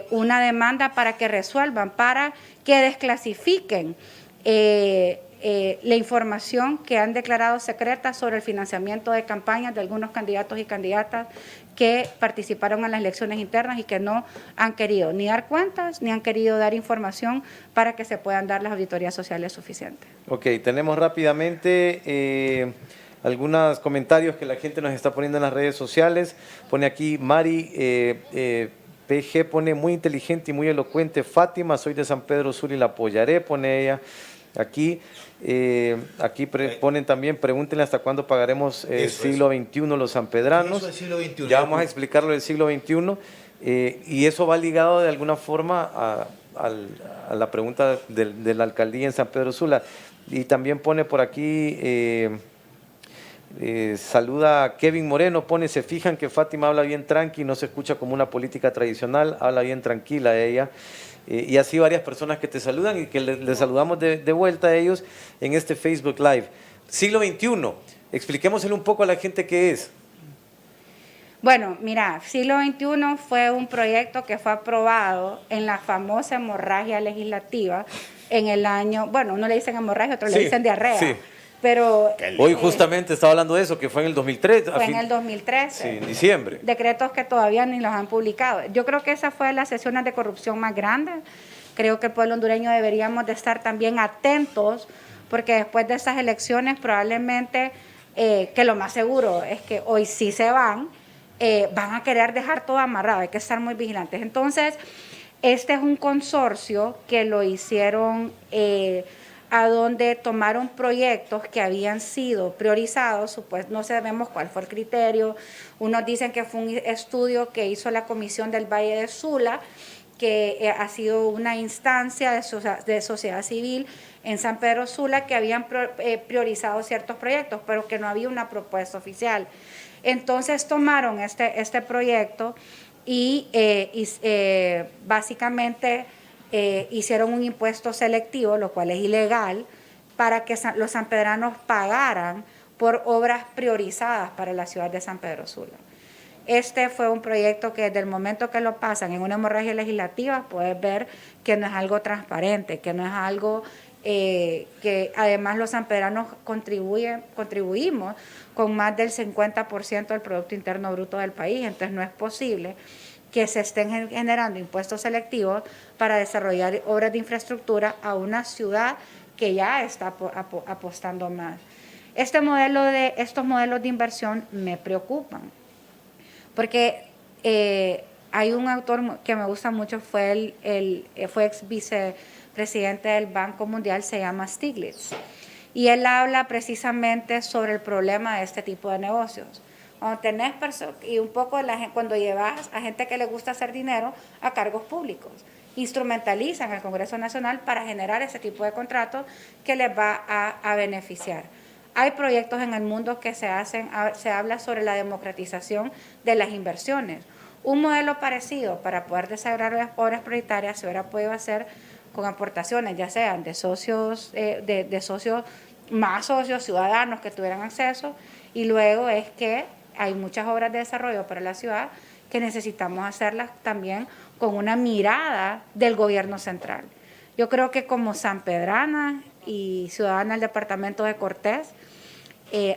una demanda para que resuelvan, para que desclasifiquen la información que han declarado secreta sobre el financiamiento de campañas de algunos candidatos y candidatas que participaron en las elecciones internas y que no han querido ni dar cuentas ni han querido dar información para que se puedan dar las auditorías sociales suficientes. Ok, tenemos rápidamente algunos comentarios que la gente nos está poniendo en las redes sociales. Pone aquí Mari PG, pone muy inteligente y muy elocuente. Fátima, soy de San Pedro Sula y la apoyaré, pone ella. Aquí ponen también, pregúntenle hasta cuándo pagaremos el siglo XXI los sanpedranos. Eso, siglo XXI. Ya vamos a explicarlo del siglo XXI. Y eso va ligado de alguna forma a la pregunta de la alcaldía en San Pedro Sula. Y también pone por aquí, saluda a Kevin Moreno, pone, se fijan que Fátima habla bien tranqui, no se escucha como una política tradicional, habla bien tranquila ella. Y así varias personas que te saludan y que les saludamos de vuelta a ellos en este Facebook Live. Siglo XXI, expliquémosle un poco a la gente qué es. Bueno, mira, Siglo XXI fue un proyecto que fue aprobado en la famosa hemorragia legislativa en el año, bueno, uno le dicen hemorragia, otro le dicen diarrea. Sí. Pero hoy justamente estaba hablando de eso, que fue en el 2013. Fue en el 2013. Sí, en diciembre. Decretos que todavía ni los han publicado. Yo creo que esa fue de las sesiones de corrupción más grandes. Creo que el pueblo hondureño deberíamos de estar también atentos, porque después de esas elecciones probablemente, que lo más seguro es que hoy sí se van a querer dejar todo amarrado, hay que estar muy vigilantes. Entonces, este es un consorcio que lo hicieron a donde tomaron proyectos que habían sido priorizados, pues no sabemos cuál fue el criterio. Unos dicen que fue un estudio que hizo la Comisión del Valle de Sula, que ha sido una instancia de sociedad civil en San Pedro Sula que habían priorizado ciertos proyectos, pero que no había una propuesta oficial. Entonces tomaron este proyecto y básicamente hicieron un impuesto selectivo, lo cual es ilegal, para que los sanpedranos pagaran por obras priorizadas para la ciudad de San Pedro Sula. Este fue un proyecto que desde el momento que lo pasan en una hemorragia legislativa, puedes ver que no es algo transparente, que no es algo que además los sanpedranos contribuimos con más del 50% del Producto Interno Bruto del país, entonces no es posible que se estén generando impuestos selectivos para desarrollar obras de infraestructura a una ciudad que ya está apostando más. Estos modelos de inversión me preocupan, porque hay un autor que me gusta mucho, fue ex vicepresidente del Banco Mundial, se llama Stiglitz, y él habla precisamente sobre el problema de este tipo de negocios. Cuando tenés y un poco cuando llevas a gente que le gusta hacer dinero a cargos públicos, instrumentalizan el Congreso Nacional para generar ese tipo de contratos que les va a beneficiar. Hay proyectos en el mundo que se habla sobre la democratización de las inversiones. Un modelo parecido para poder desarrollar las obras prioritarias se hubiera podido hacer con aportaciones, ya sean de socios, más socios ciudadanos que tuvieran acceso, y luego es que hay muchas obras de desarrollo para la ciudad que necesitamos hacerlas también con una mirada del gobierno central. Yo creo que como sanpedrana y ciudadana del departamento de Cortés,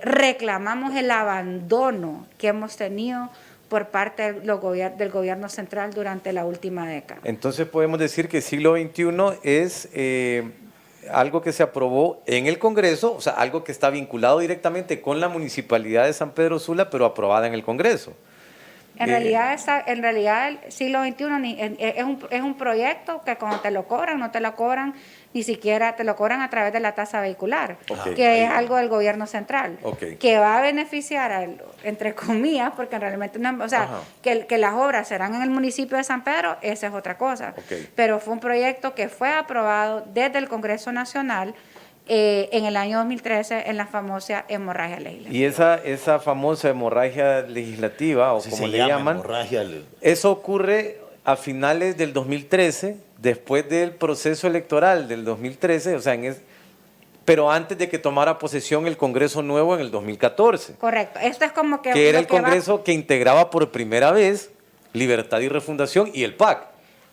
reclamamos el abandono que hemos tenido por parte del gobierno central durante la última década. Entonces podemos decir que el siglo XXI es algo que se aprobó en el Congreso, o sea, algo que está vinculado directamente con la Municipalidad de San Pedro Sula, pero aprobada en el Congreso. En realidad el siglo XXI es un proyecto que cuando te lo cobran, no te lo cobran ni siquiera, te lo cobran a través de la tasa vehicular, que es algo del gobierno central, que va a beneficiar, entre comillas, porque realmente que las obras serán en el municipio de San Pedro, esa es otra cosa. Pero fue un proyecto que fue aprobado desde el Congreso Nacional en el año 2013 en la famosa hemorragia legislativa. Y esa famosa hemorragia legislativa, o así como le llaman, eso ocurre a finales del 2013, después del proceso electoral del 2013, o sea, pero antes de que tomara posesión el Congreso nuevo en el 2014. Correcto. Esto es como que... Que era el Congreso que integraba por primera vez Libertad y Refundación y el PAC.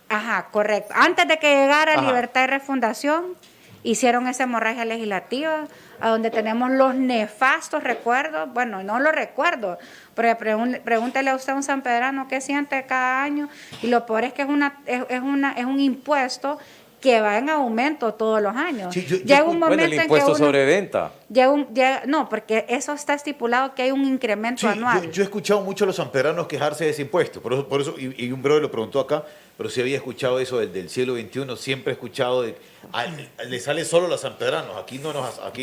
Ajá, correcto. Antes de que llegara Ajá. Libertad y Refundación, hicieron esa hemorragia legislativa, a donde tenemos los nefastos recuerdos, bueno, no los recuerdo, pero pregúntele a usted a un sanpedrano qué siente cada año, y lo peor es que es un impuesto que va en aumento todos los años. Sí, llega un momento el impuesto en que uno, sobre venta. no, porque eso está estipulado que hay un incremento Sí, anual. yo he escuchado mucho a los sanpedranos quejarse de ese impuesto, por eso y un brother lo preguntó acá, pero sí había escuchado eso del siglo XXI, siempre he escuchado le sale solo a los sanpedranos, aquí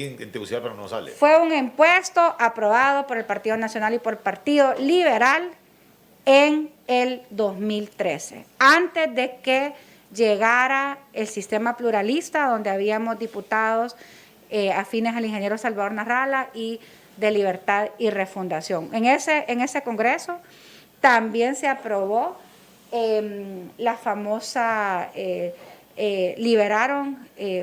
en Tegucigalpa no nos sale. Fue un impuesto aprobado por el Partido Nacional y por el Partido Liberal en el 2013, antes de que llegara el sistema pluralista, donde habíamos diputados afines al ingeniero Salvador Narrala y de Libertad y Refundación. En ese Congreso también se aprobó la famosa, liberaron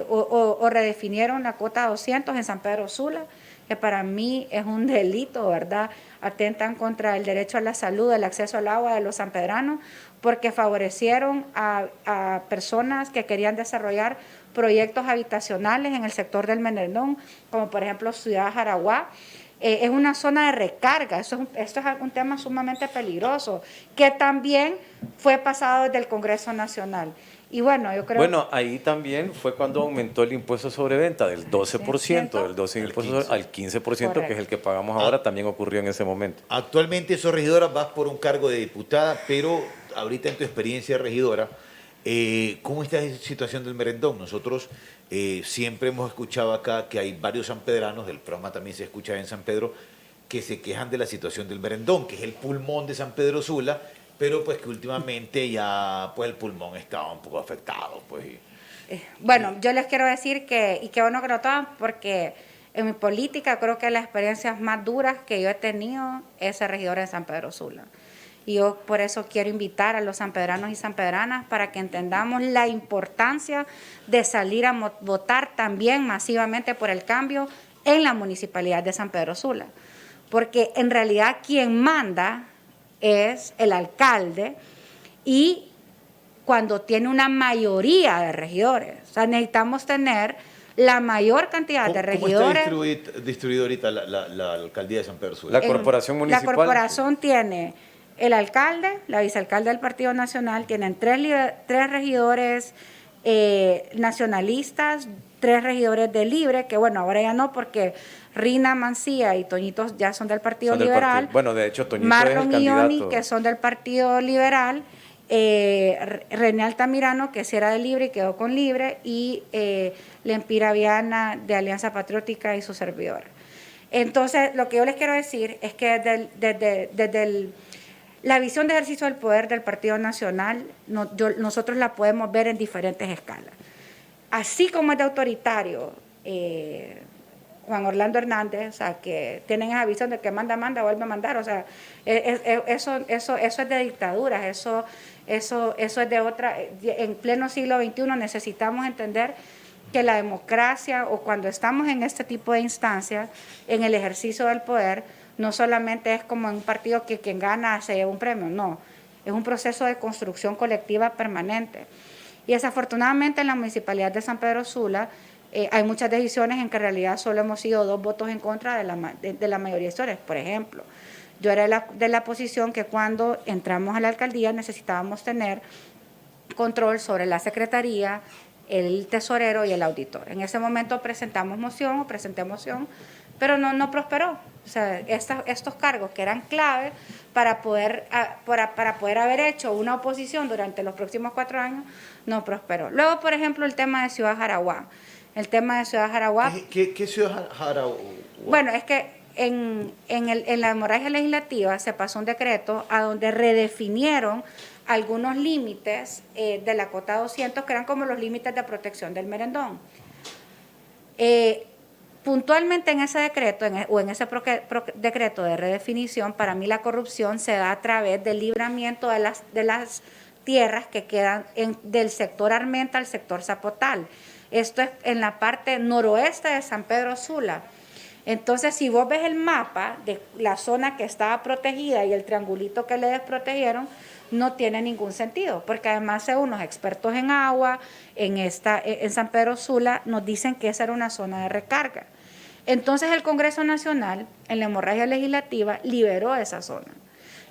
o redefinieron la cuota 200 en San Pedro Sula, que para mí es un delito, ¿verdad? Atentan contra el derecho a la salud, el acceso al agua de los sanpedranos, porque favorecieron a personas que querían desarrollar proyectos habitacionales en el sector del Merendón, como por ejemplo Ciudad Jaraguá. Es una zona de recarga, esto es un tema sumamente peligroso, que también fue pasado desde el Congreso Nacional. Y bueno, yo creo... Bueno, ahí también fue cuando aumentó el impuesto sobre venta del 12%, del 12% al 15%, Correcto. que es el que pagamos ahora, también ocurrió en ese momento. Actualmente sos regidora, vas por un cargo de diputada, pero ahorita en tu experiencia de regidora, ¿cómo está la situación del Merendón? Nosotros siempre hemos escuchado acá que hay varios sanpedranos, del programa también se escucha en San Pedro, que se quejan de la situación del Merendón, que es el pulmón de San Pedro Sula, pero pues que últimamente ya pues el pulmón estaba un poco afectado. Pues. Bueno, yo les quiero decir y qué bueno que lo toman, porque en mi política creo que las experiencias más duras que yo he tenido es ser regidora de San Pedro Sula. Y yo por eso quiero invitar a los sanpedranos y sanpedranas para que entendamos la importancia de salir a votar también masivamente por el cambio en la municipalidad de San Pedro Sula. Porque en realidad quien manda es el alcalde, y cuando tiene una mayoría de regidores. O sea, necesitamos tener la mayor cantidad de regidores. ¿Cómo está distribuido ahorita la alcaldía de San Pedro Sula? La corporación municipal. La corporación tiene el alcalde, la vicealcalde del Partido Nacional, tienen tres regidores nacionalistas, 3 regidores de Libre, que bueno, ahora ya no, porque Rina Mancía y Toñito ya son del Partido Liberal. Bueno, de hecho, Toñito Marlon es el y candidato. Oni, que son del Partido Liberal. René Altamirano, que sí era de Libre y quedó con Libre, y Lempira Viana de Alianza Patriótica y su servidor. Entonces, lo que yo les quiero decir es que desde la visión de ejercicio del poder del Partido Nacional, nosotros la podemos ver en diferentes escalas. Así como es de autoritario Juan Orlando Hernández, o sea, que tienen esa visión de que manda, vuelve a mandar, o sea, eso es de dictaduras, eso es de otra. En pleno siglo XXI necesitamos entender que la democracia, o cuando estamos en este tipo de instancias, en el ejercicio del poder, no solamente es como en un partido que quien gana se lleva un premio, no, es un proceso de construcción colectiva permanente. Y desafortunadamente en la Municipalidad de San Pedro Sula hay muchas decisiones en que en realidad solo hemos sido 2 votos en contra de la mayoría de historias. Por ejemplo, yo era de la posición que cuando entramos a la alcaldía necesitábamos tener control sobre la secretaría, el tesorero y el auditor. En ese momento presenté moción, pero no prosperó. O sea, estos cargos que eran clave para poder haber hecho una oposición durante los próximos 4 años, no prosperó. Luego, por ejemplo, el tema de Ciudad Jaraguá. El tema de Ciudad Jaraguá. ¿Qué Ciudad Jaraguá? Bueno, es que en la hemorragia legislativa se pasó un decreto a donde redefinieron algunos límites de la cota 200, que eran como los límites de protección del Merendón. Puntualmente en ese decreto, en ese decreto de redefinición, para mí la corrupción se da a través del libramiento de las tierras que quedan del sector Armenta al sector Zapotal. Esto es en la parte noroeste de San Pedro Sula. Entonces, si vos ves el mapa de la zona que estaba protegida y el triangulito que le desprotegieron, no tiene ningún sentido, porque además según los expertos en agua, en San Pedro Sula, nos dicen que esa era una zona de recarga. Entonces el Congreso Nacional, en la hemorragia legislativa, liberó esa zona.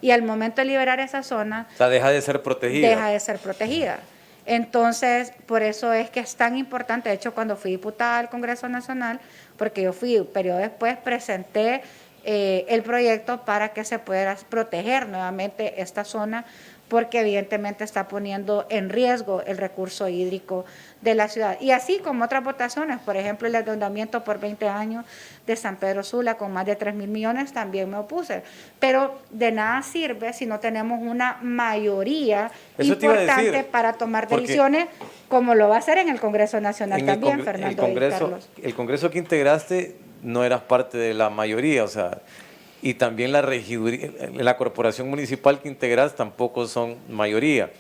Y al momento de liberar esa zona... O sea, deja de ser protegida. Deja de ser protegida. Entonces, por eso es que es tan importante. De hecho, cuando fui diputada del Congreso Nacional, porque yo fui, un periodo después, presenté el proyecto para que se pudiera proteger nuevamente esta zona, porque evidentemente está poniendo en riesgo el recurso hídrico de la ciudad. Y así como otras votaciones, por ejemplo, el endeudamiento por 20 años de San Pedro Sula con más de 3.000 millones, también me opuse. Pero de nada sirve si no tenemos una mayoría importante para tomar decisiones, como lo va a hacer en el Congreso Nacional también, Fernando y Carlos. El Congreso que integraste no eras parte de la mayoría, o sea... Y también la regiduría, la corporación municipal que integras tampoco son mayoría.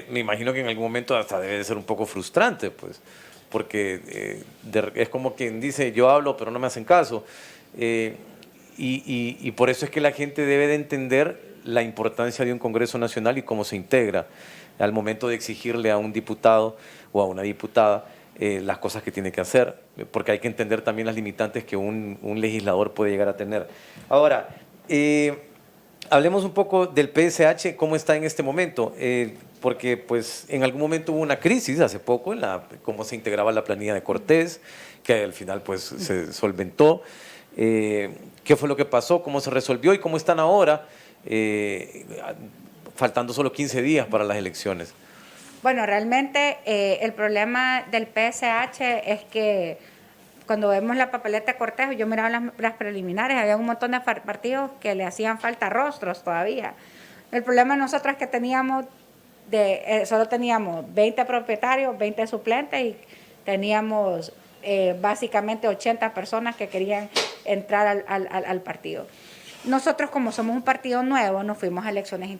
Me imagino que en algún momento hasta debe de ser un poco frustrante, pues, porque es como quien dice, yo hablo pero no me hacen caso. Y por eso es que la gente debe de entender la importancia de un Congreso Nacional y cómo se integra al momento de exigirle a un diputado o a una diputada las cosas que tiene que hacer, porque hay que entender también las limitantes que un legislador puede llegar a tener. Ahora, hablemos un poco del PSH, cómo está en este momento, porque pues en algún momento hubo una crisis hace poco en cómo se integraba la planilla de Cortés, que al final pues se solventó. ¿Qué fue lo que pasó? ¿Cómo se resolvió? ¿Y cómo están ahora? Faltando solo 15 días para las elecciones. Bueno, realmente el problema del PSH es que cuando vemos la papeleta de Cortés, yo miraba las preliminares, había un montón de partidos que le hacían falta rostros todavía. El problema de nosotros es que solo teníamos 20 propietarios, 20 suplentes y teníamos básicamente 80 personas que querían entrar al partido. Nosotros, como somos un partido nuevo, no fuimos a elecciones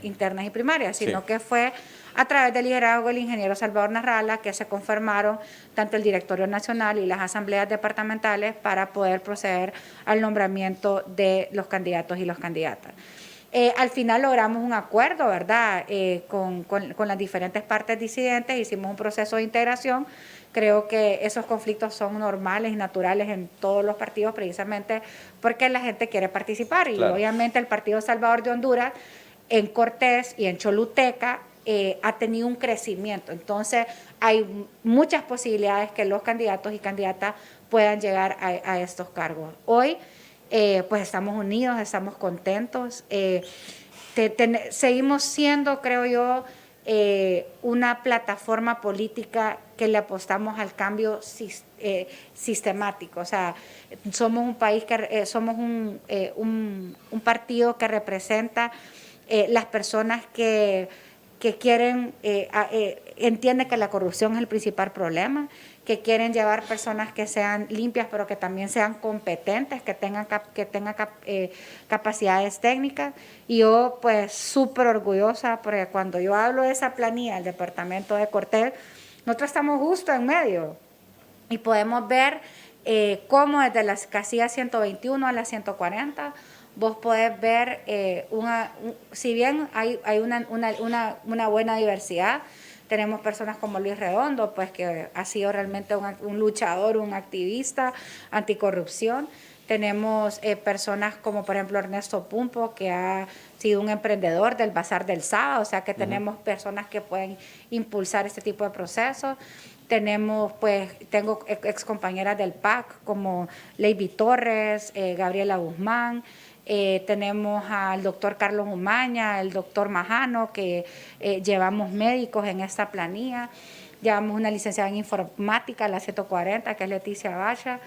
internas y primarias, sino que fue a través del liderazgo del ingeniero Salvador Narrala que se conformaron tanto el directorio nacional y las asambleas departamentales para poder proceder al nombramiento de los candidatos y las candidatas. Al final logramos un acuerdo, ¿verdad? Con las diferentes partes disidentes, hicimos un proceso de integración. Creo que esos conflictos son normales y naturales en todos los partidos, precisamente porque la gente quiere participar. Y obviamente el Partido Salvador de Honduras, en Cortés y en Choluteca, ha tenido un crecimiento. Entonces, hay muchas posibilidades que los candidatos y candidatas puedan llegar a estos cargos. Hoy, pues estamos unidos, estamos contentos. Seguimos siendo, creo yo, una plataforma política que le apostamos al cambio sistemático. O sea, somos un país somos un partido que representa las personas que quieren, entienden que la corrupción es el principal problema, que quieren llevar personas que sean limpias, pero que también sean competentes, que tengan capacidades técnicas. Y yo, pues, súper orgullosa, porque cuando yo hablo de esa planilla del departamento de Cortés, nosotros estamos justo en medio y podemos ver cómo desde las casillas 121 a las 140, vos podés ver, si bien hay una buena diversidad, tenemos personas como Luis Redondo, pues que ha sido realmente un luchador, un activista anticorrupción. Tenemos personas como por ejemplo Ernesto Pumpo, que ha sido un emprendedor del Bazar del Sábado, o sea que tenemos personas que pueden impulsar este tipo de procesos. Tenemos, pues, tengo ex compañeras del PAC como Leiby Torres, Gabriela Guzmán. Tenemos al doctor Carlos Umaña, el doctor Majano, que llevamos médicos en esta planilla. Llevamos una licenciada en informática, la 140, que es Leticia Bacha.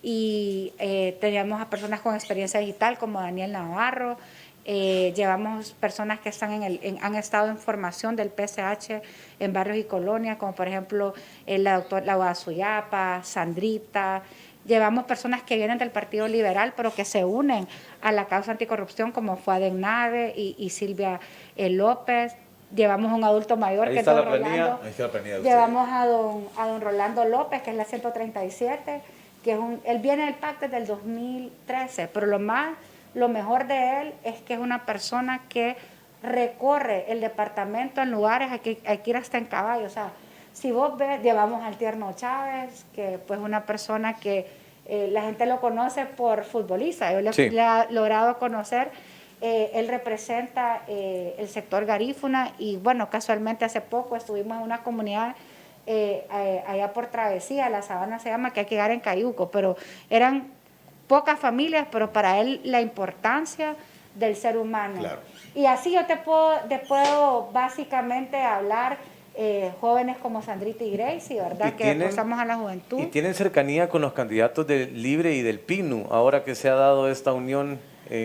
Y teníamos a personas con experiencia digital como Daniel Navarro. Llevamos personas que han estado en formación del PSH en barrios y colonias, como por ejemplo la doctora Laura Suyapa, Sandrita. Llevamos personas que vienen del Partido Liberal, pero que se unen a la causa anticorrupción, como fue Aden Nave y Silvia López. llevamos un adulto mayor Ahí que es está don la planilla. Rolando. Ahí está la planilla de Llevamos a don Rolando López, que es la 137, que es él viene del pacto del 2013, pero lo mejor de él es que es una persona que recorre el departamento en lugares, hay que ir hasta en caballo. O sea, si vos ves, llevamos al Tierno Chávez, que pues una persona que la gente lo conoce por futbolista. Yo le he logrado conocer, él representa el sector garífuna y bueno, casualmente hace poco estuvimos en una comunidad allá por Travesía, la Sabana se llama, que hay que llegar en Cayuco, pero eran pocas familias, pero para él la importancia del ser humano. Claro. Y así yo te puedo básicamente hablar jóvenes como Sandrita y Gracie, ¿verdad? Que apostamos a la juventud. Y tienen cercanía con los candidatos del Libre y del PINU, ahora que se ha dado esta unión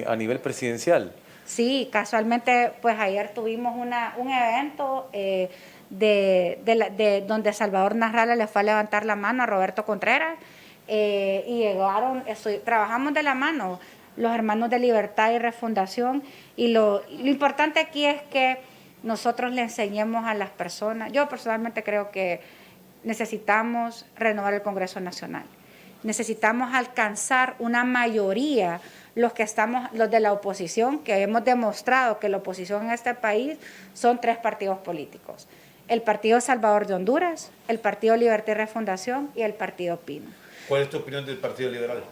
a nivel presidencial. Sí, casualmente, pues ayer tuvimos un evento donde Salvador Narrala le fue a levantar la mano a Roberto Contreras y llegaron, trabajamos de la mano los hermanos de Libertad y Refundación, y lo importante aquí es que nosotros le enseñemos a las personas. Yo personalmente creo que necesitamos renovar el Congreso Nacional, necesitamos alcanzar una mayoría, los de la oposición, que hemos demostrado que la oposición en este país son 3 partidos políticos: el Partido Salvador de Honduras, el Partido Libertad y Refundación y el Partido PINU. ¿Cuál es tu opinión del Partido Liberal?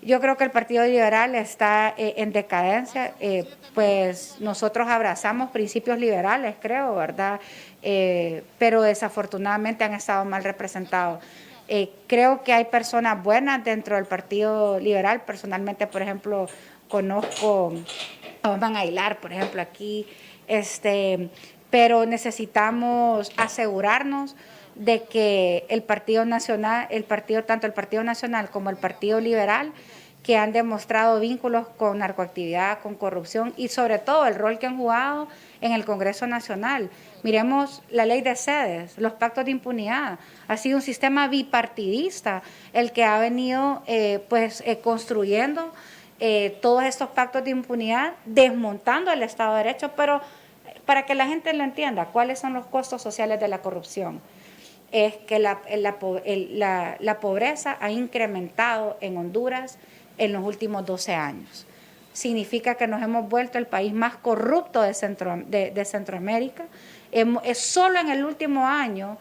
Yo creo que el Partido Liberal está en decadencia, pues nosotros abrazamos principios liberales, creo, ¿verdad? Pero desafortunadamente han estado mal representados. Creo que hay personas buenas dentro del Partido Liberal. Personalmente, por ejemplo, conozco a Osman Aguilar, por ejemplo, aquí, pero necesitamos asegurarnos de que el Partido Nacional, tanto el Partido Nacional como el Partido Liberal, que han demostrado vínculos con narcoactividad, con corrupción y sobre todo el rol que han jugado en el Congreso Nacional. Miremos la ley de sedes, los pactos de impunidad. Ha sido un sistema bipartidista el que ha venido construyendo todos estos pactos de impunidad, desmontando el Estado de Derecho, pero para que la gente lo entienda, ¿cuáles son los costos sociales de la corrupción? Es que la pobreza ha incrementado en Honduras en los últimos 12 años. Significa que nos hemos vuelto el país más corrupto de Centroamérica. Solo en el último año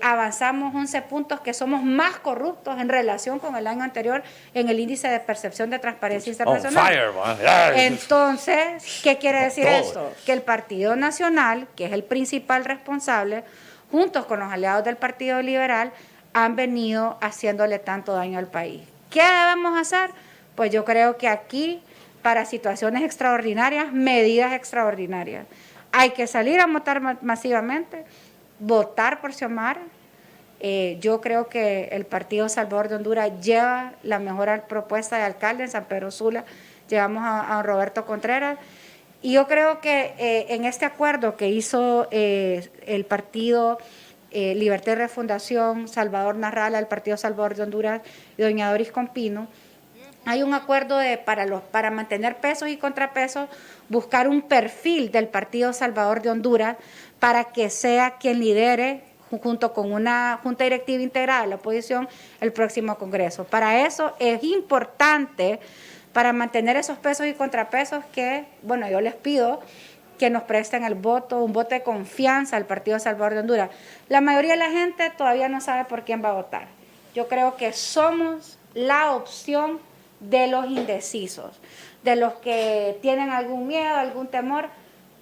avanzamos 11 puntos, que somos más corruptos en relación con el año anterior en el índice de percepción de transparencia internacional. Entonces, ¿qué quiere decir esto? Que el Partido Nacional, que es el principal responsable, juntos con los aliados del Partido Liberal, han venido haciéndole tanto daño al país. ¿Qué debemos hacer? Pues yo creo que aquí, para situaciones extraordinarias, medidas extraordinarias. Hay que salir a votar masivamente, votar por Xiomara. Yo creo que el Partido Salvador de Honduras lleva la mejor propuesta de alcalde en San Pedro Sula. Llevamos a Roberto Contreras. Y yo creo que en este acuerdo que hizo el Partido Libertad y Refundación, Salvador Narrala, el Partido Salvador de Honduras y doña Doris Compino, hay un acuerdo para mantener pesos y contrapesos, buscar un perfil del Partido Salvador de Honduras para que sea quien lidere, junto con una junta directiva integrada de la oposición, el próximo Congreso. Para eso es importante, para mantener esos pesos y contrapesos, que, bueno, yo les pido que nos presten un voto de confianza al Partido Salvador de Honduras. La mayoría de la gente todavía no sabe por quién va a votar. Yo creo que somos la opción de los indecisos, de los que tienen algún miedo, algún temor.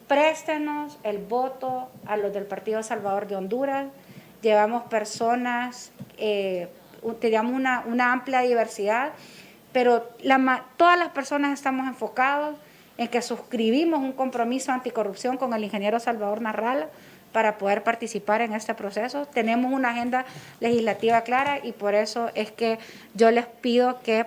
Préstenos el voto a los del Partido Salvador de Honduras. Llevamos personas, tenemos una amplia diversidad, pero todas las personas estamos enfocados en que suscribimos un compromiso anticorrupción con el ingeniero Salvador Narrala para poder participar en este proceso. Tenemos una agenda legislativa clara y por eso es que yo les pido que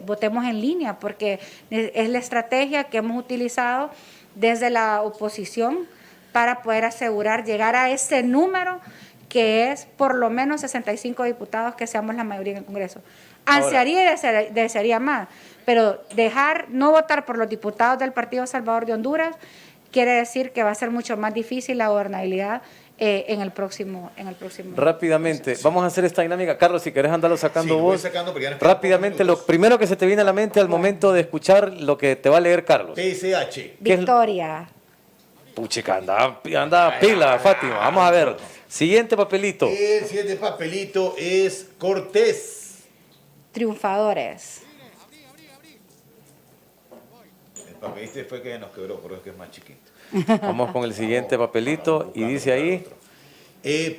votemos en línea, porque es la estrategia que hemos utilizado desde la oposición para poder asegurar llegar a ese número, que es por lo menos 65 diputados, que seamos la mayoría en el Congreso. Ansiaría y desearía más, pero no votar por los diputados del Partido Salvador de Honduras, quiere decir que va a ser mucho más difícil la gobernabilidad en el próximo. Rápidamente, vamos a hacer esta dinámica. Carlos, si querés andarlo sacando Sí, voy vos. sacando porque ya nos quedan Rápidamente, pocos lo minutos. primero que se te viene a la mente al momento de escuchar lo que te va a leer Carlos. PSH. ¿Qué es? Victoria. Puchica, anda pila, Fátima. Vamos a ver. Siguiente papelito. El siguiente papelito es Cortés. Triunfadores. El papelito fue que nos quebró, por eso es que es más chiquito. Vamos con el siguiente papelito y dice ahí.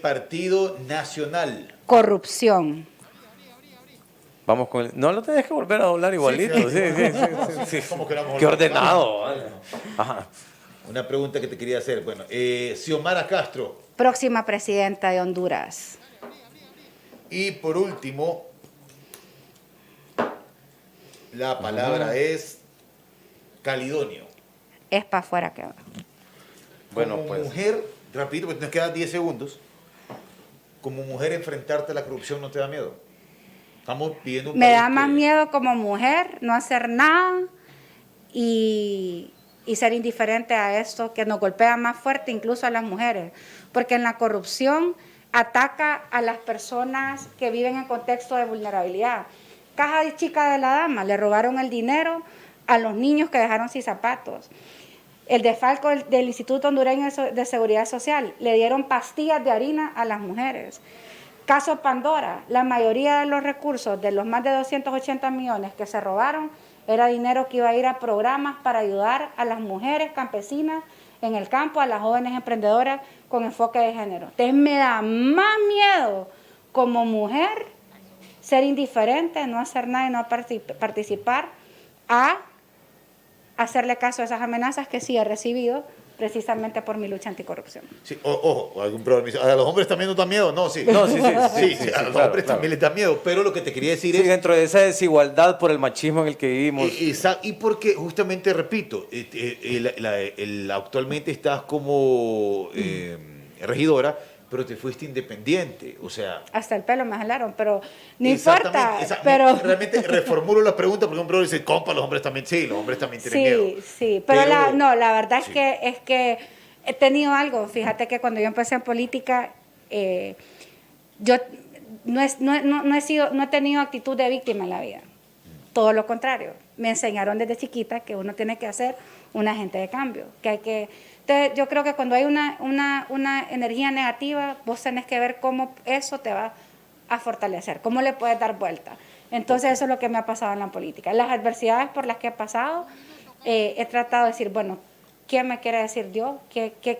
Partido Nacional. Corrupción. Vamos con el. No lo tenés que volver a doblar igualito. Sí. ¿Cómo que lo vamos a Qué volver a ordenado. Ajá. Una pregunta que te quería hacer. Bueno, Xiomara Castro. Próxima presidenta de Honduras. Y por último, la palabra es Calidonio. Es para afuera que va. Bueno, Como pues. mujer, rapidito, porque nos quedan 10 segundos. Como mujer, enfrentarte a la corrupción no te da miedo. Estamos pidiendo un Me país da más que- miedo como mujer no hacer nada y ser indiferente a esto que nos golpea más fuerte incluso a las mujeres. Porque en la corrupción ataca a las personas que viven en contexto de vulnerabilidad. Caja de chica de la dama, le robaron el dinero a los niños que dejaron sin zapatos. El desfalco del Instituto Hondureño de Seguridad Social, le dieron pastillas de harina a las mujeres. Caso Pandora, la mayoría de los recursos de los más de 280 millones que se robaron era dinero que iba a ir a programas para ayudar a las mujeres campesinas en el campo, a las jóvenes emprendedoras con enfoque de género. Entonces me da más miedo como mujer ser indiferente, no hacer nada y no participar, a hacerle caso a esas amenazas que sí he recibido precisamente por mi lucha anticorrupción. Sí, ojo, algún problema. ¿A los hombres también nos da miedo? No, sí. No, sí, sí, a los claro, hombres claro. también les da miedo. Pero lo que te quería decir Sí, es... dentro de esa desigualdad por el machismo en el que vivimos. Y porque, justamente, repito, actualmente estás como regidora, pero te fuiste independiente. O sea... Hasta el pelo me jalaron, pero no Exactamente, importa. Pero realmente reformulo la pregunta porque un brother dice, compa, los hombres también, sí, los hombres también tienen miedo. sí, pero la verdad sí. es que he tenido algo. Fíjate que cuando yo empecé en política, yo no he tenido actitud de víctima en la vida. Todo lo contrario. Me enseñaron desde chiquita que uno tiene que ser un agente de cambio, que hay que... Entonces, yo creo que cuando hay una energía negativa, vos tenés que ver cómo eso te va a fortalecer, cómo le puedes dar vuelta. Entonces, eso es lo que me ha pasado en la política. Las adversidades por las que he pasado, he tratado de decir, bueno, ¿qué me quiere decir Dios?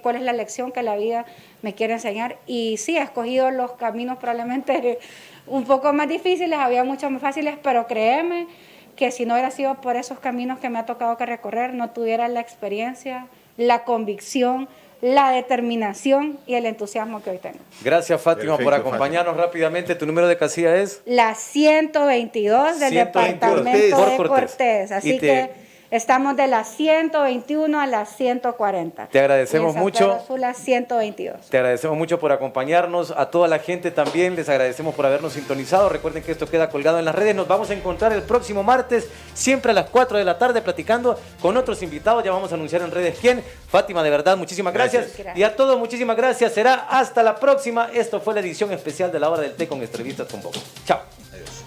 ¿Cuál es la lección que la vida me quiere enseñar? Y sí, he escogido los caminos probablemente un poco más difíciles, había muchos más fáciles, pero créeme que si no hubiera sido por esos caminos que me ha tocado que recorrer, no tuviera la experiencia, la convicción, la determinación y el entusiasmo que hoy tengo. Gracias, Fátima, por Perfecto, acompañarnos rápidamente. ¿Tu número de casilla es? La 122 del 122 departamento por de Cortés. Cortés. Así Y que estamos de la 121 a la 140. Te agradecemos Y en San mucho. Pedro Sula, 122. Te agradecemos mucho por acompañarnos. A toda la gente también les agradecemos por habernos sintonizado. Recuerden que esto queda colgado en las redes. Nos vamos a encontrar el próximo martes, siempre a las 4 de la tarde, platicando con otros invitados. Ya vamos a anunciar en redes quién. Fátima, de verdad, muchísimas gracias. Gracias. Y a todos, muchísimas gracias. Será hasta la próxima. Esto fue la edición especial de La Hora del Té con Entrevistas con Bobo. Chao. Adiós.